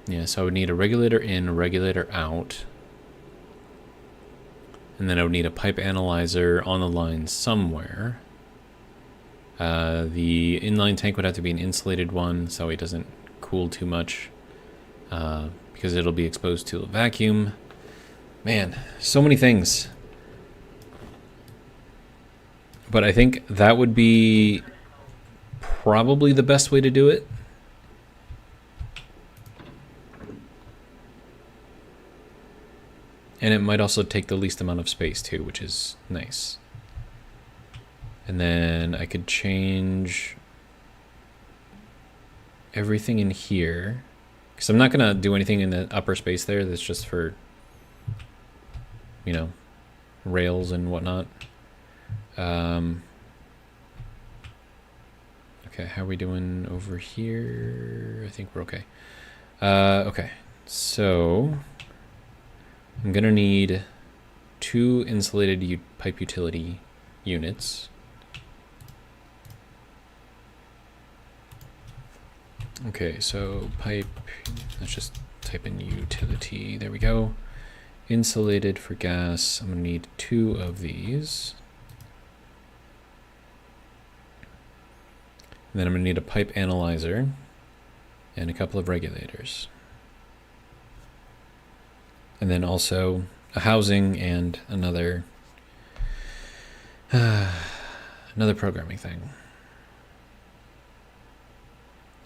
Yeah, so I would need a regulator in, a regulator out. And then I would need a pipe analyzer on the line somewhere. The inline tank would have to be an insulated one so it doesn't cool too much. Because it'll be exposed to a vacuum. Man, so many things. But I think that would be probably the best way to do it. And it might also take the least amount of space too, which is nice. And then I could change everything in here. Because I'm not going to do anything in the upper space there. That's just for, you know, rails and whatnot. Okay, how are we doing over here? I think we're okay. Okay, so... I'm going to need 2 insulated pipe utility units. Okay, so pipe, let's just type in utility. There we go. Insulated for gas. I'm going to need 2 of these. And then I'm going to need a pipe analyzer and a couple of regulators. And then also a housing and another programming thing.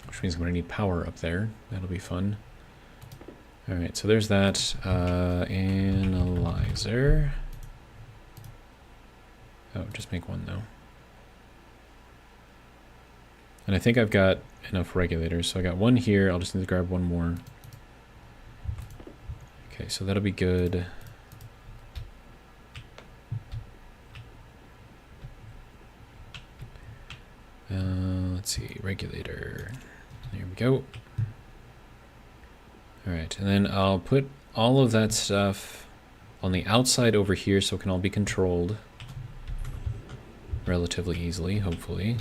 Which means I'm going to need power up there. That'll be fun. All right, so there's that. Analyzer. Oh, just make one though. And I think I've got enough regulators. So I got one here. I'll just need to grab one more. Okay, so that'll be good. Let's see, regulator. There we go. All right, and then I'll put all of that stuff on the outside over here so it can all be controlled relatively easily, hopefully.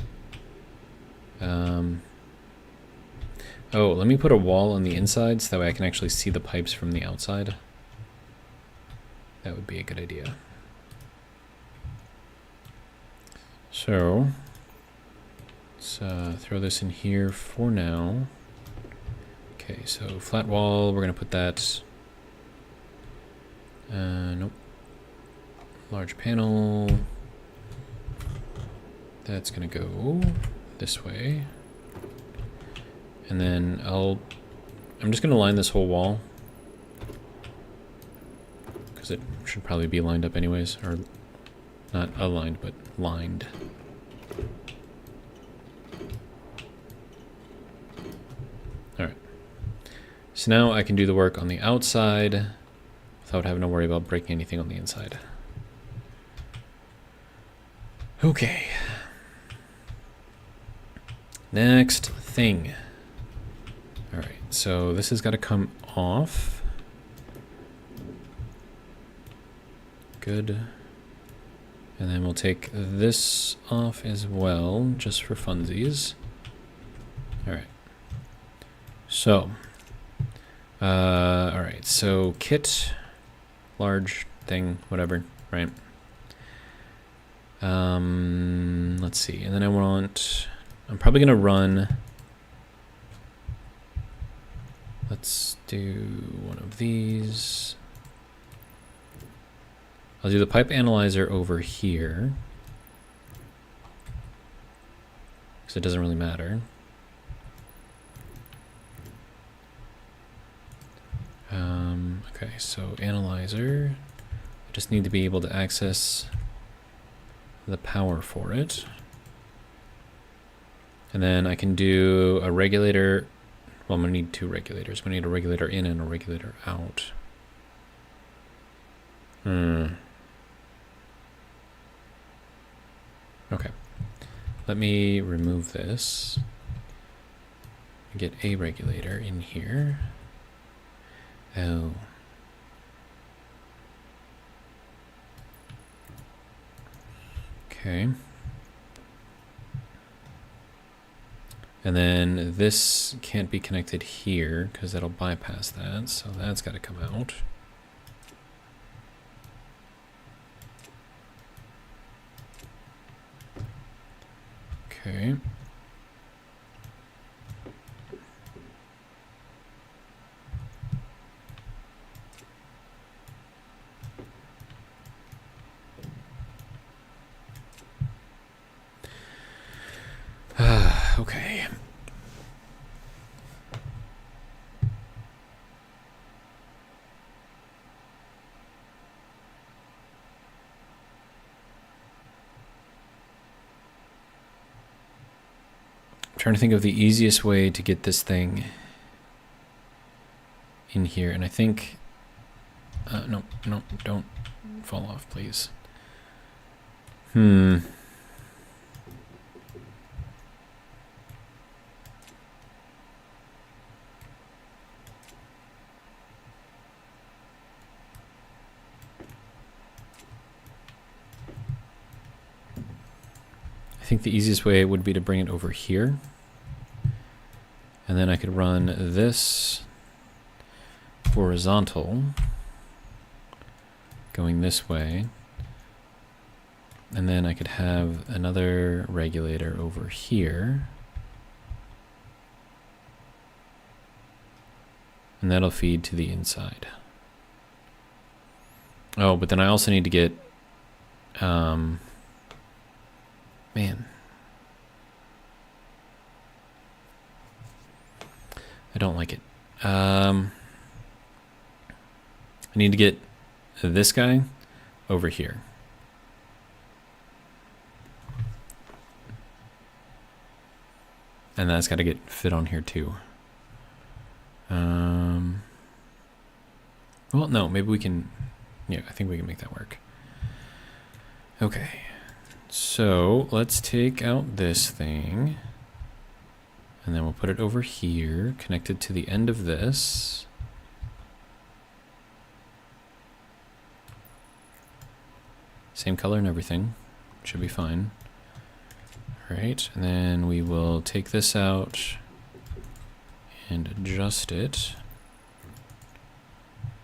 Oh, let me put a wall on the inside so that way I can actually see the pipes from the outside. That would be a good idea. So, let's throw this in here for now. Okay, so flat wall, we're going to put that... nope. Large panel. That's going to go this way. And then I'm just going to line this whole wall. Because it should probably be lined up anyways. Or not aligned, but lined. Alright. So now I can do the work on the outside without having to worry about breaking anything on the inside. Okay. Next thing. Alright, so this has got to come off. Good. And then we'll take this off as well, just for funsies. Alright. So. Alright, so kit, large thing, whatever, right? Let's see, and then I'm probably going to run, let's do one of these. I'll do the pipe analyzer over here, because it doesn't really matter. Okay, so analyzer, I just need to be able to access the power for it. And then I can do a regulator. Well, I'm going to need two regulators. I'm going to need a regulator in and a regulator out. Okay. Let me remove this. Get a regulator in here. Oh. Okay. And then this can't be connected here because that'll bypass that, so that's got to come out. Okay. Okay. I'm trying to think of the easiest way to get this thing in here, and I think no, don't fall off, please. I think the easiest way would be to bring it over here. And then I could run this horizontal going this way. And then I could have another regulator over here. And that'll feed to the inside. Oh, but then I also need to get man. I don't like it. I need to get this guy over here. And that's got to get fit on here too. Well, no, maybe we can... Yeah, I think we can make that work. Okay. So let's take out this thing, and then we'll put it over here, connected to the end of this. Same color and everything. Should be fine. All right, and then we will take this out and adjust it.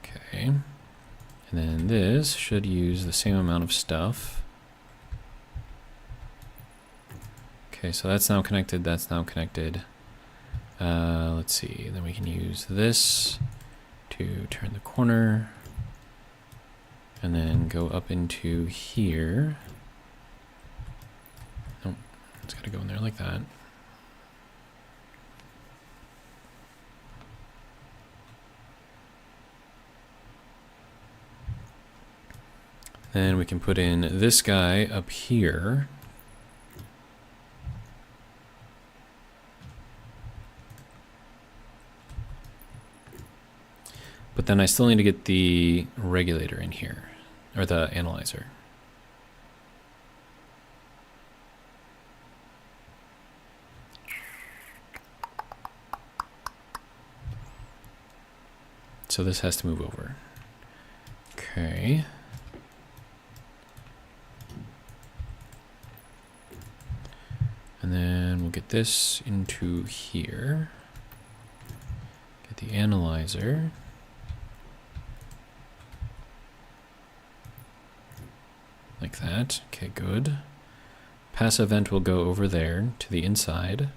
Okay. And then this should use the same amount of stuff. Okay, so that's now connected, that's now connected. Let's see, then we can use this to turn the corner and then go up into here. Nope, it's gotta go in there like that. Then we can put in this guy up here. But then I still need to get the regulator in here, or the analyzer. So this has to move over. Okay. And then we'll get this into here. Get the analyzer. Like that. Okay, good. Passive vent will go over there to the inside.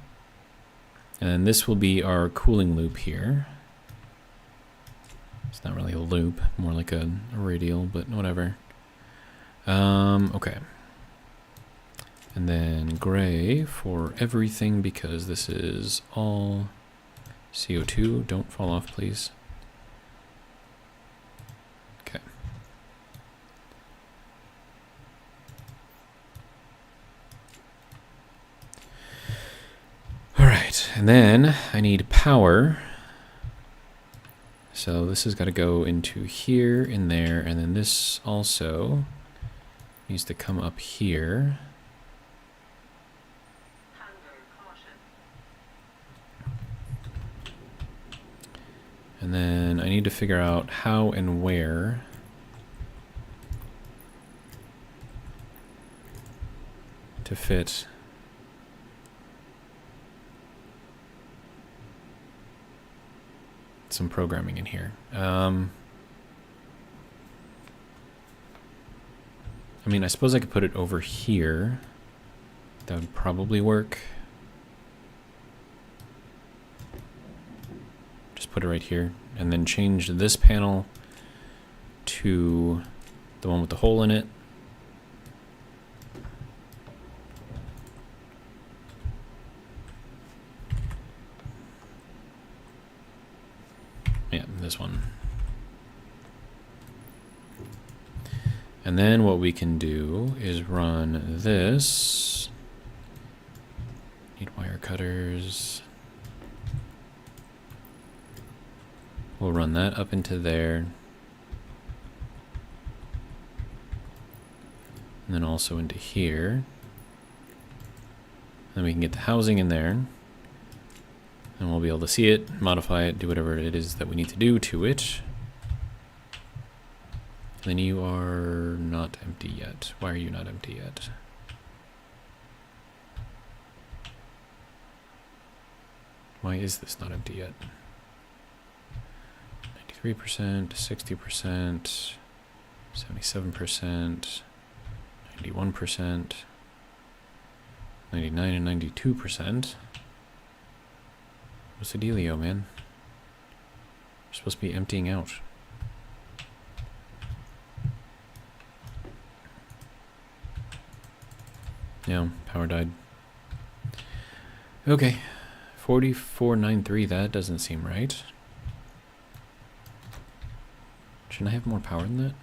And then this will be our cooling loop here. It's not really a loop, more like a radial, but whatever. Okay. And then gray for everything because this is all CO2. Don't fall off, please. Okay. All right, and then I need power. So this has got to go into here, in there, and then this also needs to come up here. And then I need to figure out how and where to fit some programming in here. I mean, I suppose I could put it over here. That would probably work. Just put it right here, and then change this panel to the one with the hole in it. Yeah, this one. And then what we can do is run this. Need wire cutters. We'll run that up into there. And then also into here. Then we can get the housing in there. And we'll be able to see it, modify it, do whatever it is that we need to do to it. Then you are not empty yet. Why are you not empty yet? Why is this not empty yet? 93%, 60%, 77%, 91%, 99 and 92%. What's the dealio, man? We're supposed to be emptying out. Yeah, power died. Okay, 4493, that doesn't seem right. Shouldn't I have more power than that?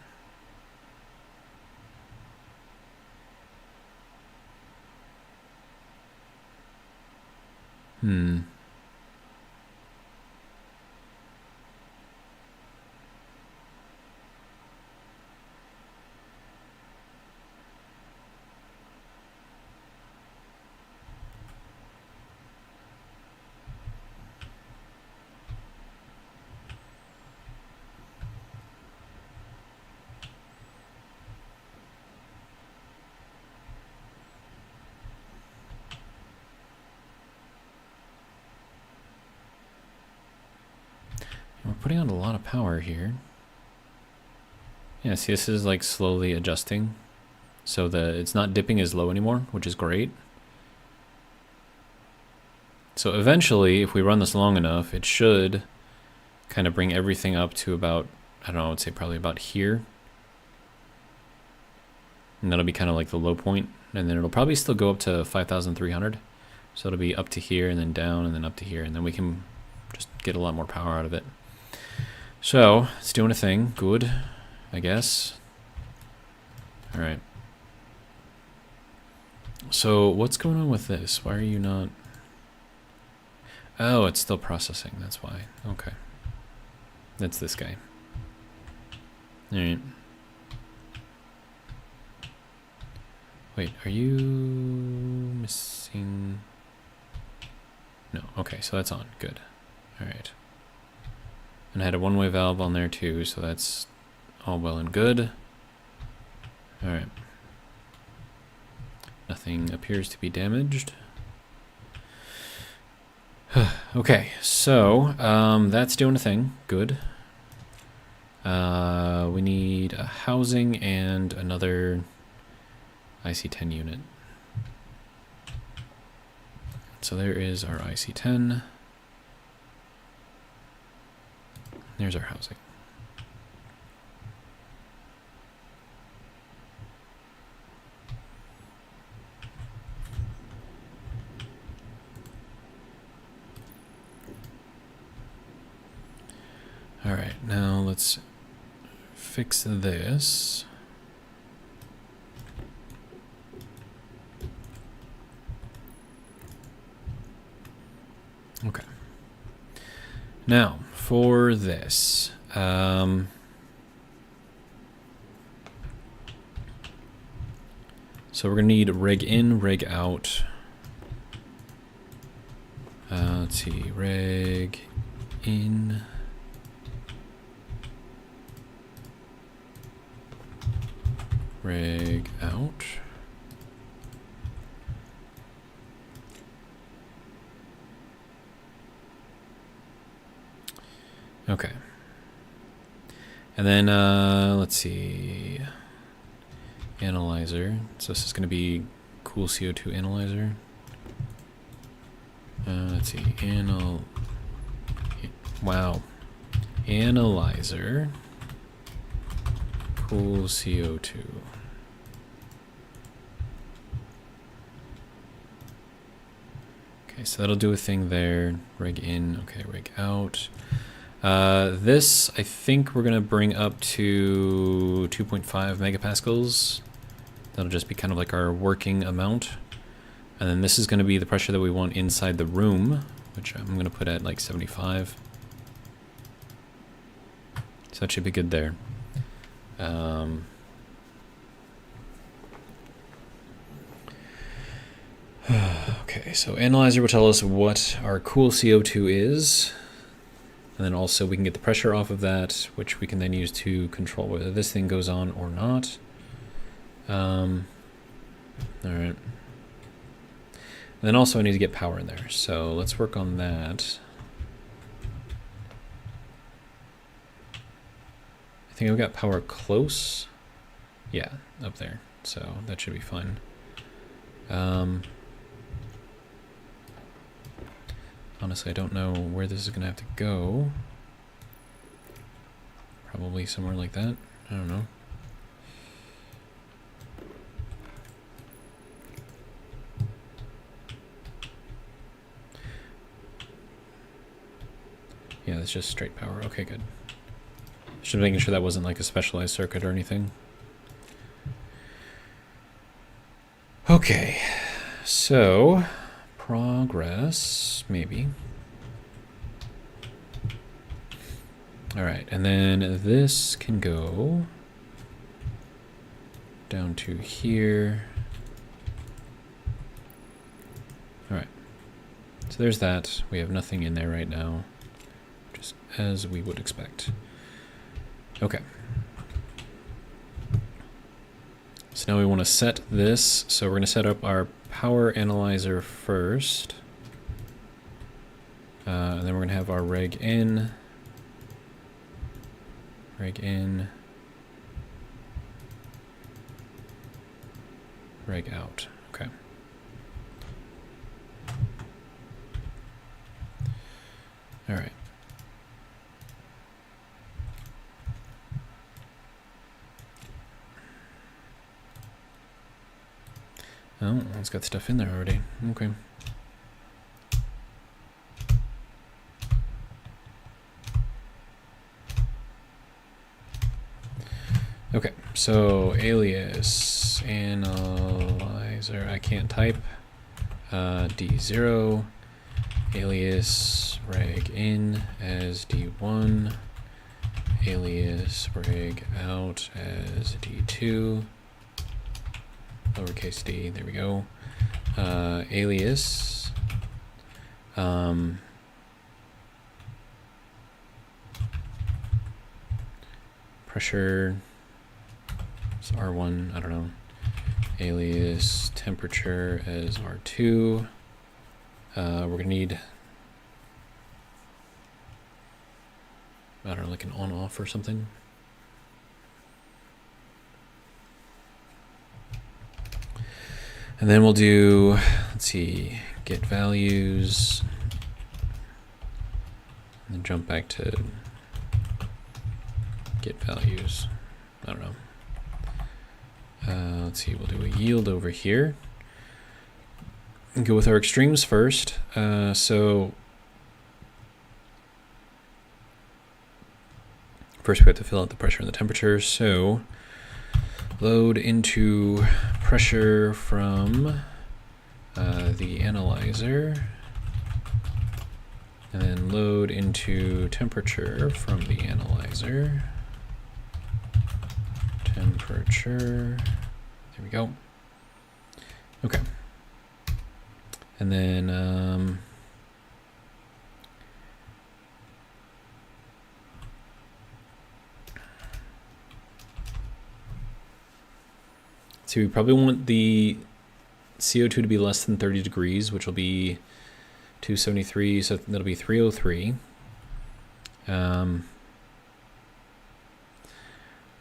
putting on a lot of power here. Yeah, see, this is like slowly adjusting. So it's not dipping as low anymore, which is great. So eventually, if we run this long enough, it should kind of bring everything up to about, I don't know, I would say probably about here. And that'll be kind of like the low point. And then it'll probably still go up to 5,300. So it'll be up to here and then down and then up to here. And then we can just get a lot more power out of it. So it's doing a thing. Good, I guess. All right. So what's going on with this? Why are you not... Oh, it's still processing. That's why. Okay. That's this guy. All right. Wait, are you missing? No. Okay, so that's on. Good. All right. And I had a one-way valve on there too, so that's all well and good. All right. Nothing appears to be damaged. Okay, so that's doing a thing. Good. We need a housing and another IC10 unit. So there is our IC10. There's our housing. All right, now let's fix this. Okay. Now, for this, so we're gonna need rig in, rig out. Let's see, rig in. Rig out. Okay. And then, let's see. Analyzer. So this is going to be cool CO2 analyzer. Let's see. Wow. Analyzer. Cool CO2. Okay, so that'll do a thing there. Rig in. Okay, rig out. This, I think we're going to bring up to 2.5 megapascals. That'll just be kind of like our working amount. And then this is going to be the pressure that we want inside the room, which I'm going to put at like 75. So that should be good there. Okay, so analyzer will tell us what our cool CO2 is. And then also we can get the pressure off of that, which we can then use to control whether this thing goes on or not. All right. And then also I need to get power in there. So let's work on that. I think I've got power close. Yeah, up there. So that should be fine. Honestly, I don't know where this is going to have to go. Probably somewhere like that. I don't know. Yeah, that's just straight power. Okay, good. Just making sure that wasn't like a specialized circuit or anything. Okay, so progress, maybe. All right, and then this can go down to here. All right, so there's that. We have nothing in there right now, just as we would expect. Okay. So now we want to set this. So we're going to set up our power analyzer first. And then we're going to have our reg in. reg in, reg out. Okay. All right. Oh, it's got stuff in there already. Okay. Okay, so alias, analyzer, I can't type, D0, alias reg in as D1, alias reg out as D2, lowercase d, there we go, alias, pressure, it's R1, I don't know, alias temperature as R2. We're gonna need, I don't know, like an on-off or something. And then we'll do, let's see, get values, and then jump back to get values. I don't know. Let's see, we'll do a yield over here. And go with our extremes first. So first we have to fill out the pressure and the temperature. So load into pressure from the analyzer, and then load into temperature from the analyzer. Temperature, there we go. Okay. And then so we probably want the CO2 to be less than 30 degrees, which will be 273, so that'll be 303.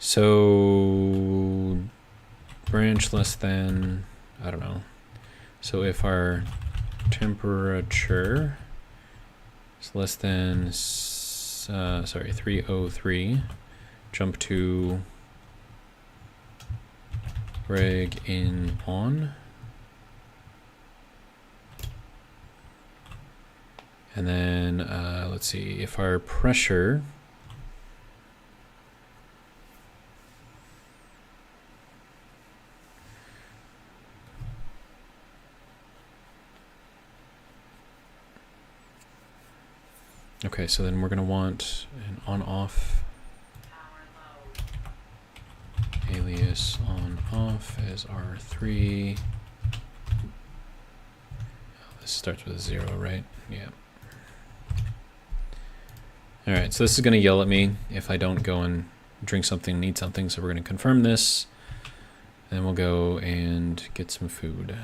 So branch less than, I don't know. So if our temperature is less than, sorry, 303, jump to reg in on. And then let's see, if our pressure okay, so then we're going to want an on-off alias on-off as R3. This starts with a 0, right? Yeah. All right, so this is going to yell at me if I don't go and drink something, need something, so we're going to confirm this. Then we'll go and get some food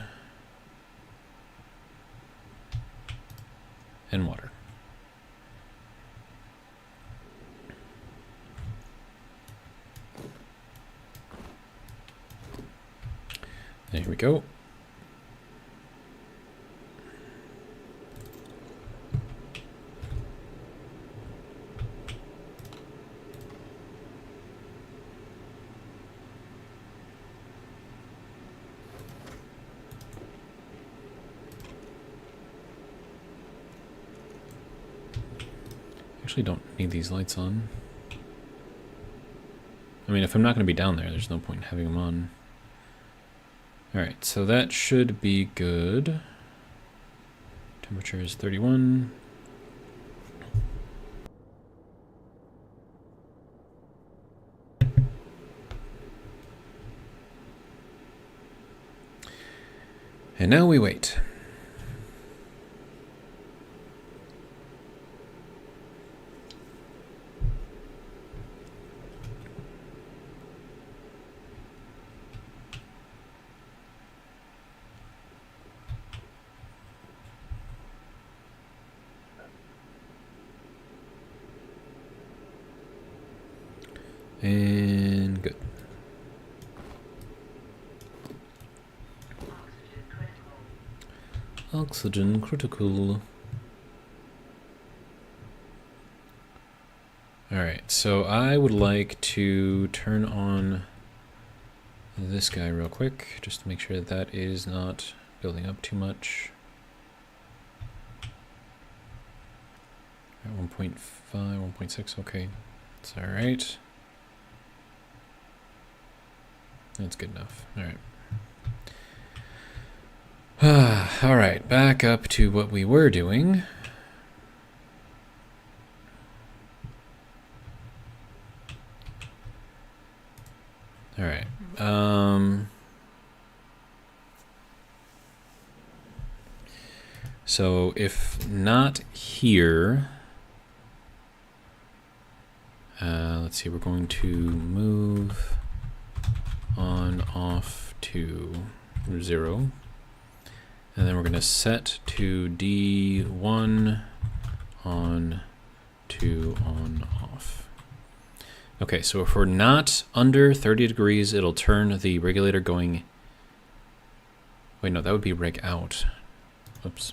and water. There we go. Actually don't need these lights on. I mean, if I'm not going to be down there, there's no point in having them on. Alright, so that should be good. Temperature is 31. And now we wait. Oxygen critical. Alright, so I would like to turn on this guy real quick, just to make sure that that is not building up too much. At 1.5, 1.6, okay. It's alright. That's good enough. Alright. Alright, back up to what we were doing. Alright. So if not here, let's see, we're going to move on off to 0. And then we're going to set to D1 on to on off. Okay, so if we're not under 30 degrees, it'll turn the regulator going... Wait, no, that would be reg out. Oops.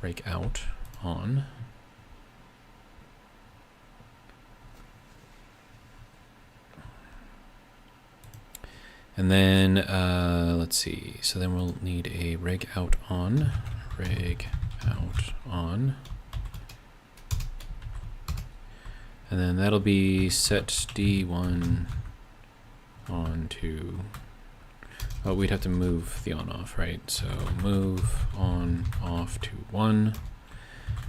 Reg out on. And then, let's see, so then we'll need a reg out on. Reg out on. And then that'll be set D1 on to, oh, we'd have to move the on off, right? So move on off to 1,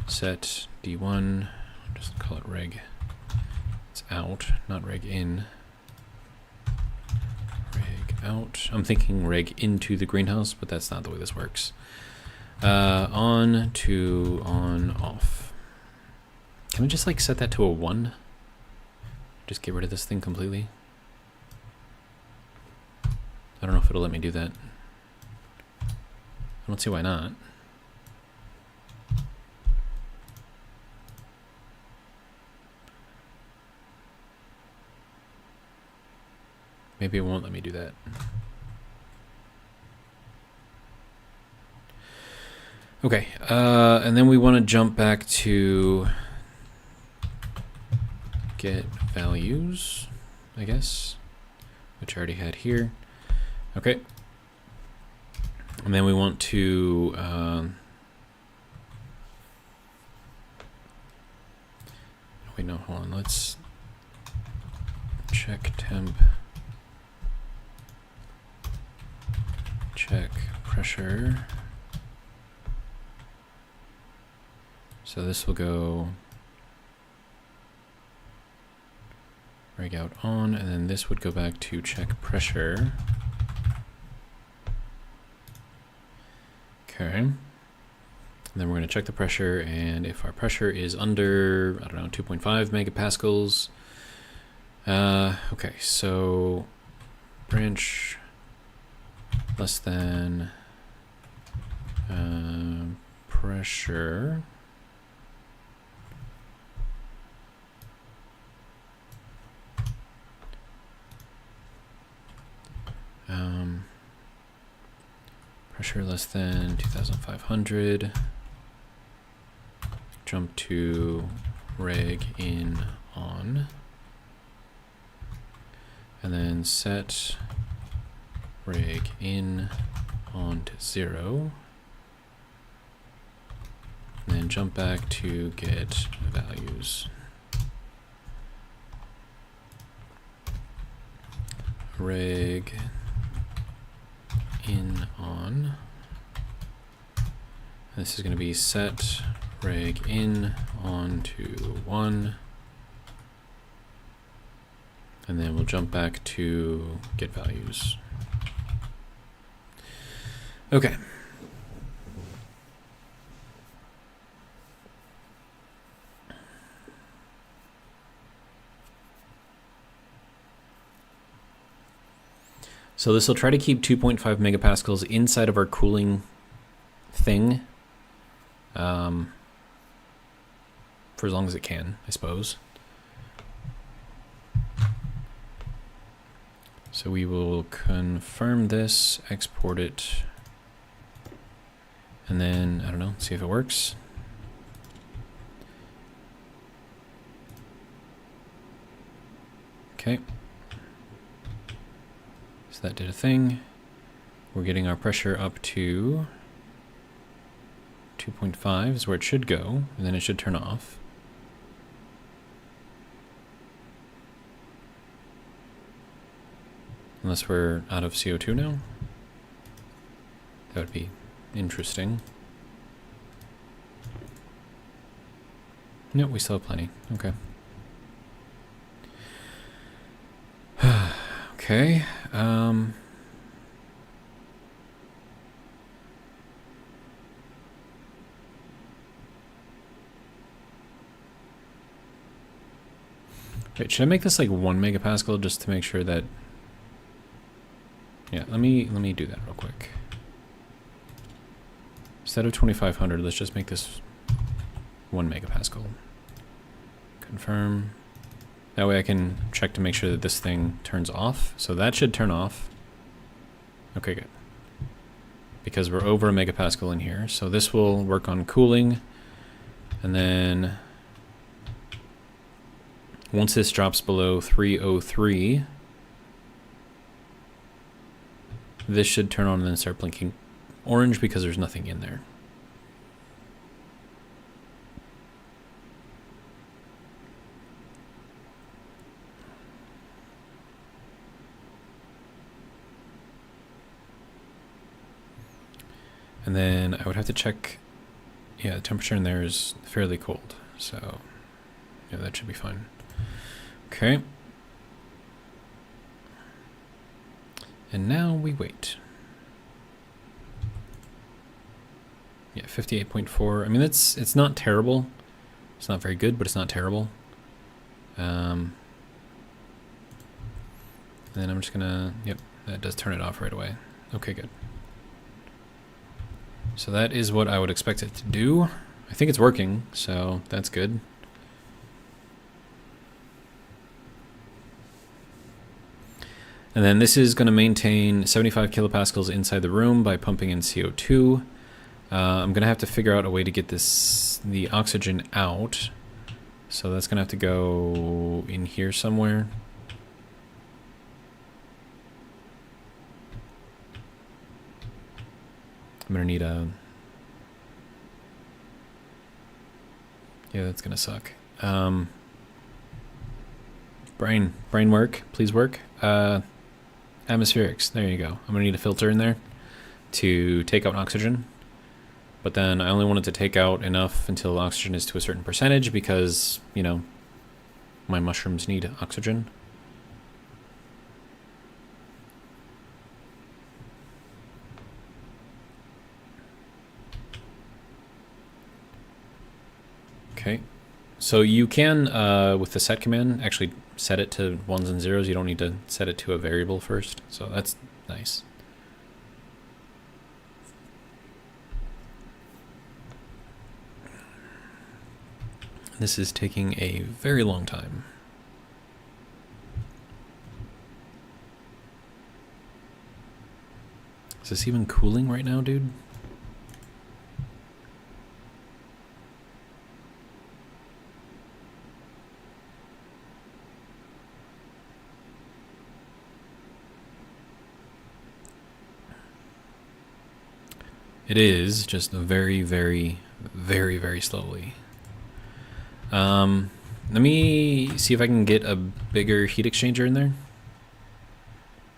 set D1, just call it reg, it's out, not reg in. Reg out, I'm thinking reg into the greenhouse, but that's not the way this works. On to on off. Can we just like set that to a 1? Just get rid of this thing completely? I don't know if it'll let me do that. I don't see why not. Maybe it won't let me do that. Okay, and then we want to jump back to get values, I guess, which I already had here. Okay. And then we want to wait, no, hold on, let's check temp, check pressure. So this will go reg out on, and then this would go back to check pressure. Okay. And then we're going to check the pressure, and if our pressure is under, I don't know, 2.5 megapascals. Okay, so branch less than pressure. Pressure less than 2,500. Jump to reg in on. And then set reg in on to 0. And then jump back to get values. Reg in on. This is going to be set reg in on to 1. And then we'll jump back to get values. Okay. So this will try to keep 2.5 megapascals inside of our cooling thing for as long as it can, I suppose. So we will confirm this, export it, And then, I don't know, see if it works. Okay. So that did a thing. We're getting our pressure up to 2.5 is where it should go, and then it should turn off. Unless we're out of CO2 now. That would be interesting. Nope, we still have plenty. Okay. Okay. Wait, should I make this like 1 megapascal just to make sure that... Yeah, let me do that real quick. Instead of 2500, let's just make this 1 megapascal. Confirm. That way I can check to make sure that this thing turns off. So that should turn off. Okay, good. Because we're over a megapascal in here. So this will work on cooling. And then once this drops below 303, this should turn on and then start blinking orange because there's nothing in there. And then I would have to check, yeah, the temperature in there is fairly cold. So, yeah, that should be fine. Okay. And now we wait. Yeah, 58.4. I mean, it's not terrible. It's not very good, but it's not terrible. And then I'm just gonna, yep, that does turn it off right away. Okay, good. So that is what I would expect it to do. I think it's working, so that's good. And then this is going to maintain 75 kilopascals inside the room by pumping in CO2. I'm going to have to figure out a way to get the oxygen out. So that's going to have to go in here somewhere. I'm going to need a... Yeah, that's going to suck. Brain work, please work. Atmospherics, there you go. I'm going to need a filter in there to take out oxygen. But then I only wanted to take out enough until oxygen is to a certain percentage because, you know, my mushrooms need oxygen. Okay, so you can, with the set command, actually set it to 1s and 0s. You don't need to set it to a variable first, so that's nice. This is taking a very long time. Is this even cooling right now, dude? It is, just very, very, very, very slowly. Let me see if I can get a bigger heat exchanger in there.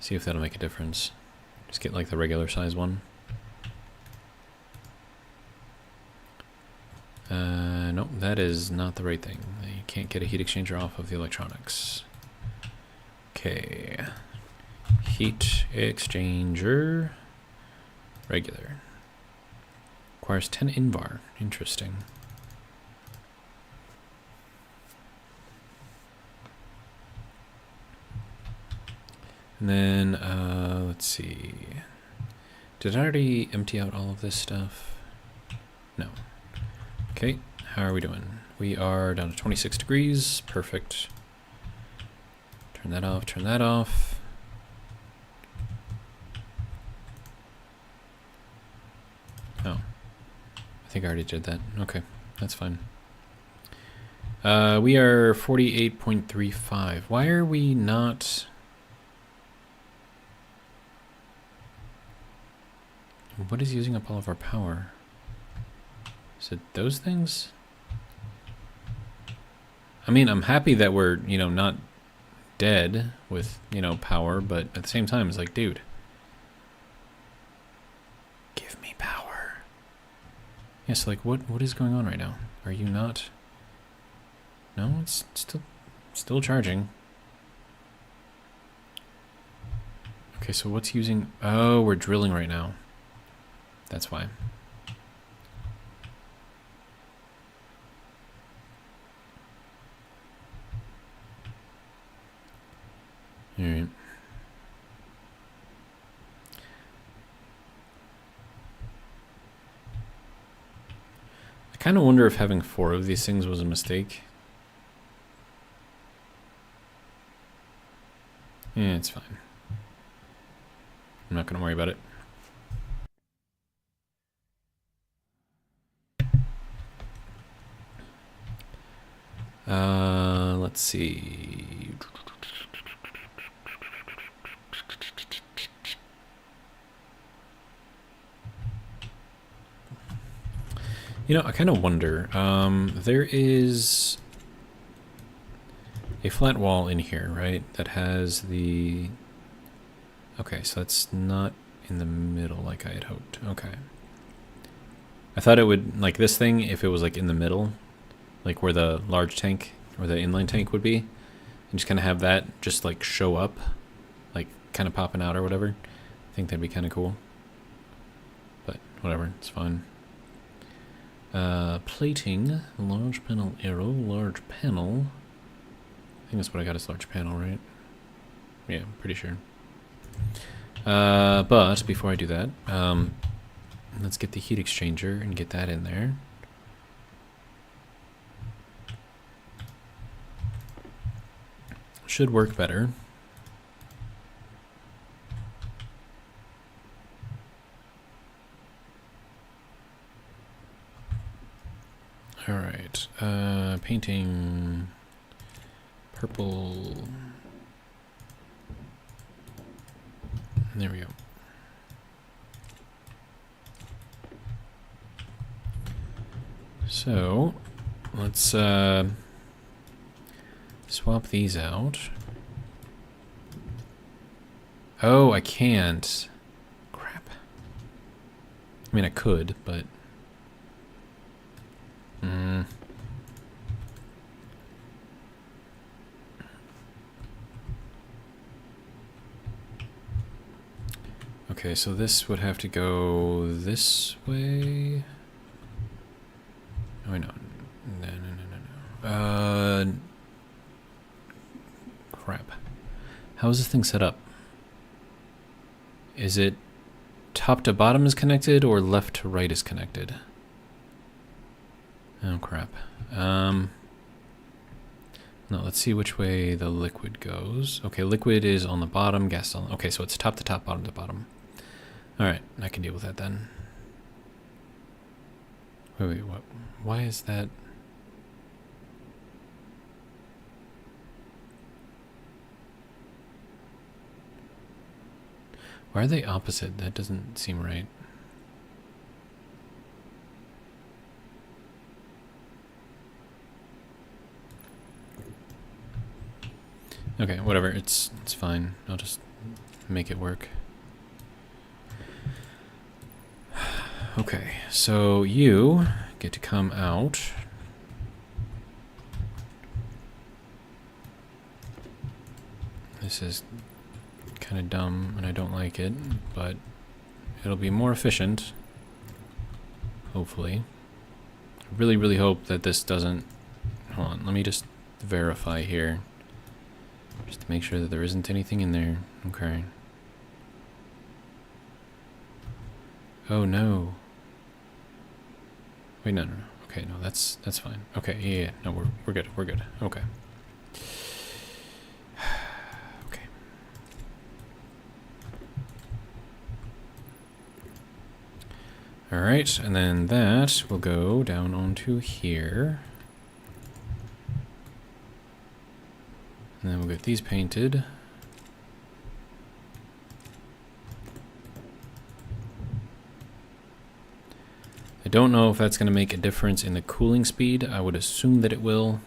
See if that'll make a difference. Just get like the regular size one. Nope, that is not the right thing. You can't get a heat exchanger off of the electronics. Okay. Heat exchanger. Regular. Requires 10 invar. Interesting. And then, let's see. Did I already empty out all of this stuff? No. Okay, how are we doing? We are down to 26 degrees. Perfect. Turn that off, turn that off. Oh. think I already did that. Okay, that's fine. We are 48.35. Why are we not... What is using up all of our power? Is it those things? I mean, I'm happy that we're, you know, not dead with, you know, power, but at the same time, it's like, dude, give me power. Yes, like, what is going on right now? Are you not? No, it's still charging. Okay, so what's using... Oh, we're drilling right now. That's why. All right. I kind of wonder if having 4 of these things was a mistake. Yeah, it's fine. I'm not going to worry about it. Let's see. You know, I kind of wonder. There is a flat wall in here, right? That has the... Okay, so that's not in the middle like I had hoped. Okay. I thought it would, like this thing, if it was like in the middle, like where the large tank or the inline tank would be, and just kind of have that just like show up, like kind of popping out or whatever. I think that'd be kind of cool. But whatever, it's fine. Plating, large panel arrow, large panel. I think that's what I got is large panel, right? Yeah, I'm pretty sure. But before I do that, let's get the heat exchanger and get that in there. Should work better. All right, painting purple. There we go. So let's swap these out. Oh, I can't. Crap. I mean, I could, but... Okay, so this would have to go this way. Oh, no. No. Crap. How is this thing set up? Is it top to bottom is connected or left to right is connected? Oh, crap. No, let's see which way the liquid goes. Okay, liquid is on the bottom, gas is on... Okay, so it's top to top, bottom to bottom. Alright, I can deal with that then. Wait, what? Why is that? Why are they opposite? That doesn't seem right. Okay, whatever. It's fine. I'll just make it work. Okay, so you get to come out. This is kind of dumb and I don't like it, but it'll be more efficient. Hopefully. I really, really hope that this doesn't... Hold on, let me just verify here. Just to make sure that there isn't anything in there. Okay. Oh no. Wait, no. Okay, no, that's fine. Okay, yeah. No, we're good. We're good. Okay. Okay. Alright, and then that will go down onto here. And then we'll get these painted. I don't know if that's going to make a difference in the cooling speed. I would assume that it will.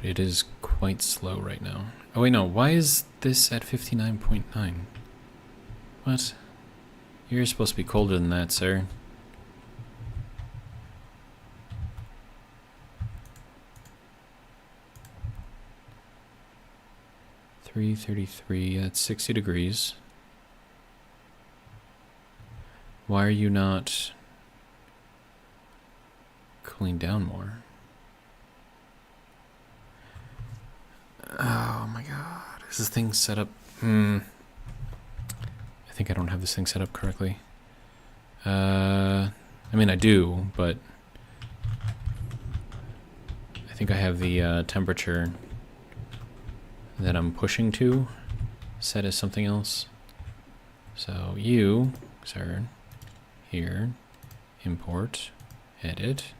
It is quite slow right now. Oh wait, no. Why is this at 59.9? What? You're supposed to be colder than that, sir. $333. That's 60 degrees. Why are you not cooling down more? Oh my god. Is this thing set up? I think I don't have this thing set up correctly. I mean, I do, but I think I have the temperature that I'm pushing to set as something else. So you, sir, here, import, edit.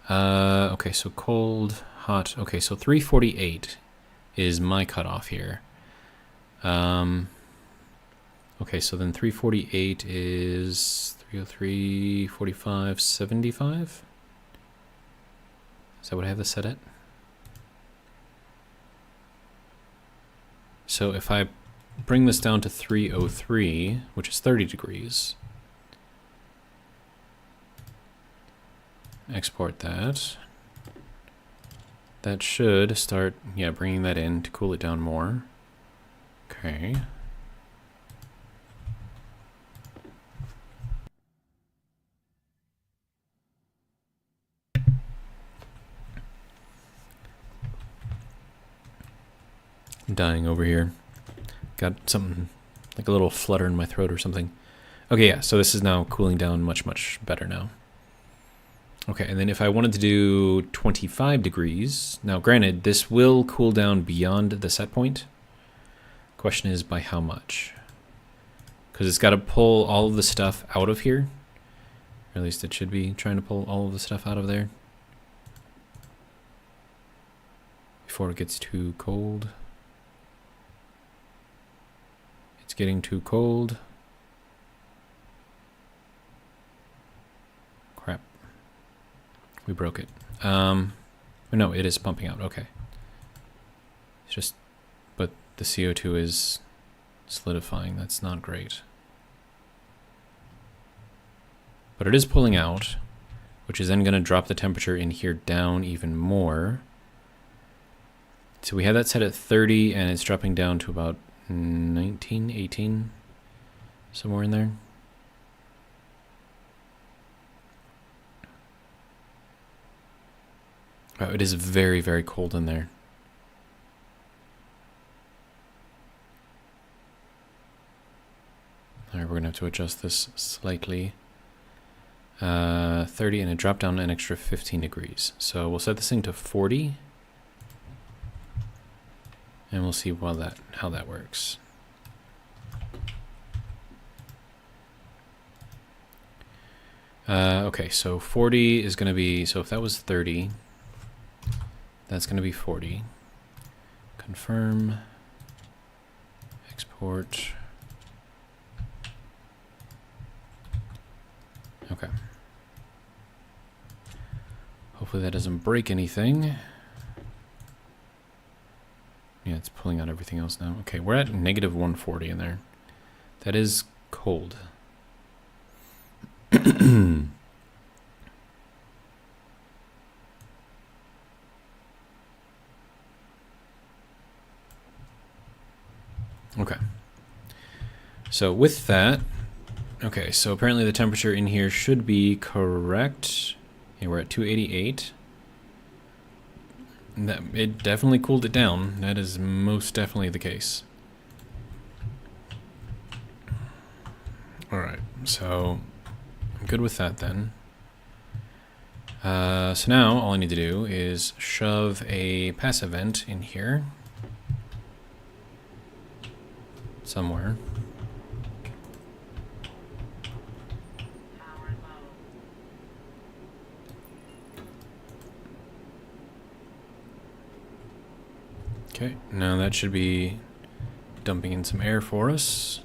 Okay, so cold, hot. Okay, so 348 is my cutoff here. Okay, so then 348 is 303, 45, 75? Is that what I have this set at? So if I bring this down to 303, which is 30 degrees, export that. That should start, yeah, bringing that in to cool it down more. Okay. I'm dying over here. Got something, like a little flutter in my throat or something. Okay, yeah, so this is now cooling down much, much better now. Okay, and then if I wanted to do 25 degrees, now granted, this will cool down beyond the set point. Question is by how much? Because it's got to pull all of the stuff out of here. Or at least it should be trying to pull all of the stuff out of there before it gets too cold. It's getting too cold. Crap. We broke it. No, it is pumping out. Okay. It's just, but the CO2 is solidifying. That's not great. But it is pulling out, which is then going to drop the temperature in here down even more. So we had that set at 30, and it's dropping down to about 19, 18, somewhere in there. Oh, it is very, very cold in there. All right, we're going to have to adjust this slightly. 30, and it dropped down an extra 15 degrees. So we'll set this thing to 40. And we'll see how that works. Okay, so 40 is going to be, so if that was 30, that's going to be 40. Confirm. Export. Okay. Hopefully that doesn't break anything. Yeah, it's pulling out everything else now. Okay, we're at negative 140 in there. That is cold. Okay. So with that, okay, so apparently the temperature in here should be correct. Yeah, we're at 288. That, it definitely cooled it down. That is most definitely the case. Alright, so I'm good with that then. So now all I need to do is shove a passive vent in here somewhere. Okay, now that should be dumping in some air for us.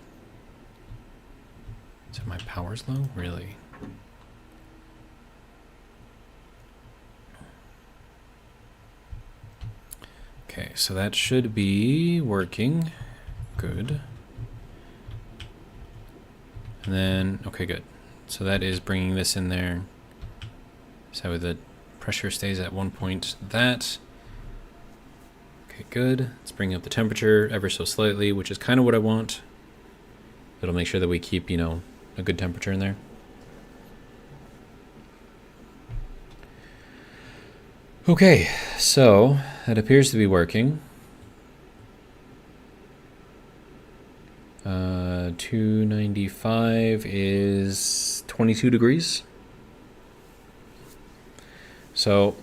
So my power's low? Really? Okay, so that should be working. Good. And then, okay, good. So that is bringing this in there. So the pressure stays at 1 point. That. Okay, good. Let's bring up the temperature ever so slightly, which is kind of what I want. It'll make sure that we keep, you know, a good temperature in there. Okay, so that appears to be working. 295 is 22 degrees. So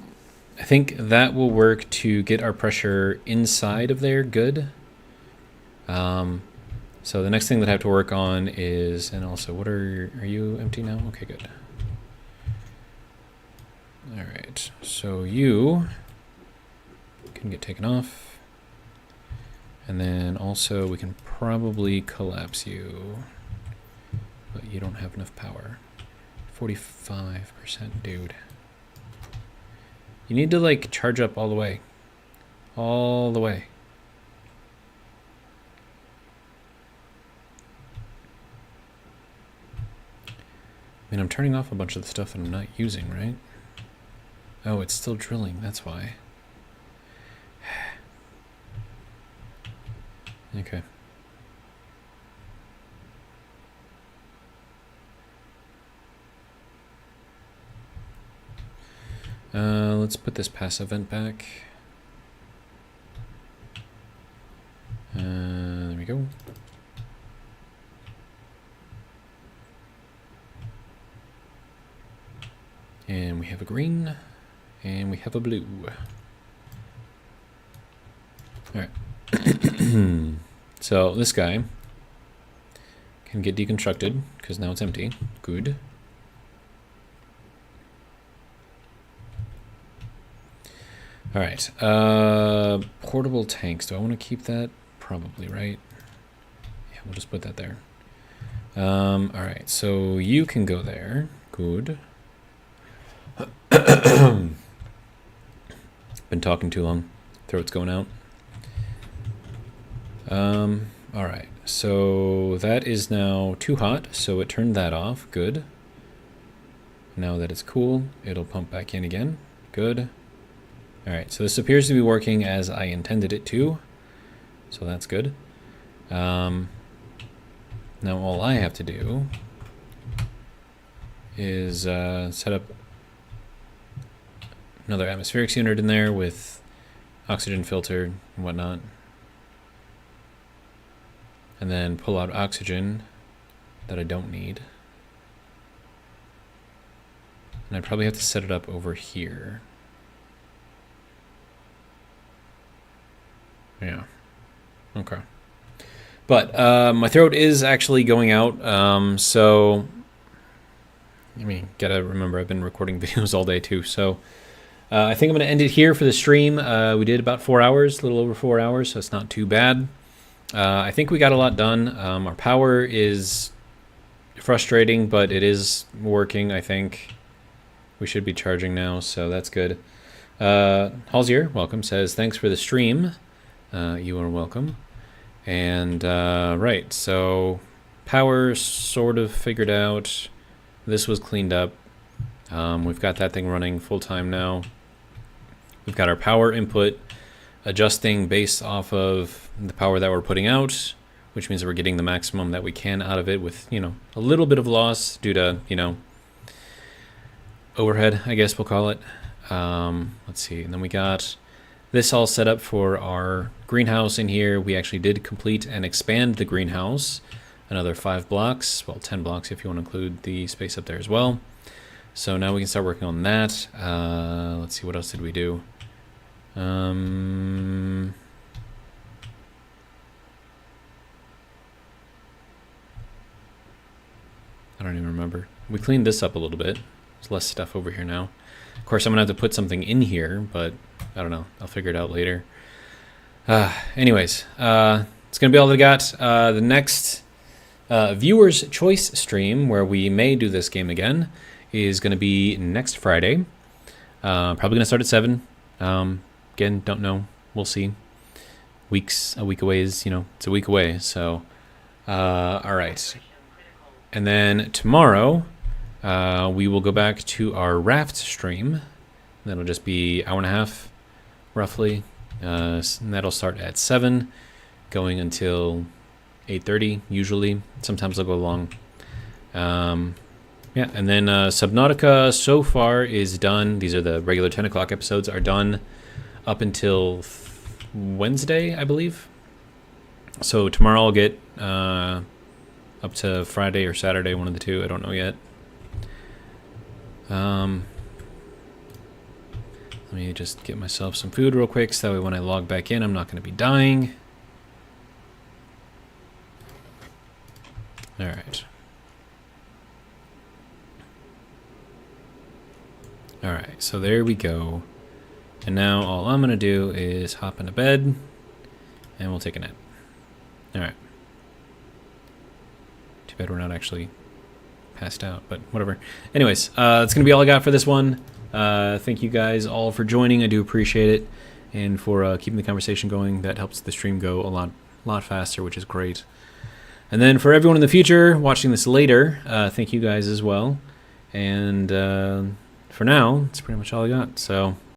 I think that will work to get our pressure inside of there good. So the next thing that I have to work on is, and also what are you empty now? Okay, good. All right, so you can get taken off. And then also we can probably collapse you, but you don't have enough power. 45%, dude. You need to like charge up all the way. All the way. I mean, I'm turning off a bunch of the stuff that I'm not using, right? Oh, it's still drilling, that's why. Okay. Let's put this passive vent back. There we go. And we have a green, and we have a blue. All right. So this guy can get deconstructed because now it's empty. Good. All right. Portable tanks. Do I want to keep that? Probably, right? Yeah, we'll just put that there. All right. So you can go there. Good. Been talking too long. Throat's going out. All right. So that is now too hot, so it turned that off. Good. Now that it's cool, it'll pump back in again. Good. All right. So this appears to be working as I intended it to. So that's good. Now all I have to do is set up another atmospherics unit in there with oxygen filter and whatnot. And then pull out oxygen that I don't need. And I probably have to set it up over here. Yeah. Okay. But my throat is actually going out, so I mean, gotta remember I've been recording videos all day too, so I think I'm gonna end it here for the stream. We did about 4 hours, a little over 4 hours, so it's not too bad. I think we got a lot done. Our power is frustrating, but it is working, I think. We should be charging now, so that's good. Halsier, welcome, says, thanks for the stream. You are welcome. And, right, so power sort of figured out. This was cleaned up. We've got that thing running full time now. We've got our power input adjusting based off of the power that we're putting out, which means that we're getting the maximum that we can out of it with, you know, a little bit of loss due to, you know, overhead, I guess we'll call it. Let's see. And then we got this all set up for our greenhouse in here. We actually did complete and expand the greenhouse. another 5 blocks. Well, 10 blocks if you want to include the space up there as well. So now we can start working on that. Let's see, what else did we do? I don't even remember. We cleaned this up a little bit. There's less stuff over here now. Of course, I'm going to have to put something in here, but I don't know. I'll figure it out later. Anyways, it's going to be all that I got. The next Viewer's Choice stream, where we may do this game again, is going to be next Friday. Probably going to start at 7. Again, don't know. We'll see. A week away is, it's a week away. So, all right. And then tomorrow, we will go back to our raft stream. That'll just be hour and a half, roughly. And that'll start at 7, going until 8:30 usually. Sometimes they'll go long. Yeah, and then Subnautica so far is done. These are the regular 10 o'clock episodes are done up until Wednesday, I believe. So tomorrow I'll get up to Friday or Saturday, one of the two. I don't know yet. Let me just get myself some food real quick so that way when I log back in, I'm not going to be dying. All right. All right, so there we go. And now all I'm going to do is hop into bed and we'll take a nap. All right. Too bad we're not actually passed out, but whatever. Anyways, that's going to be all I got for this one. Thank you guys all for joining. I do appreciate it. And for keeping the conversation going. That helps the stream go a lot faster, which is great. And then for everyone in the future watching this later, thank you guys as well. And for now, that's pretty much all I got. So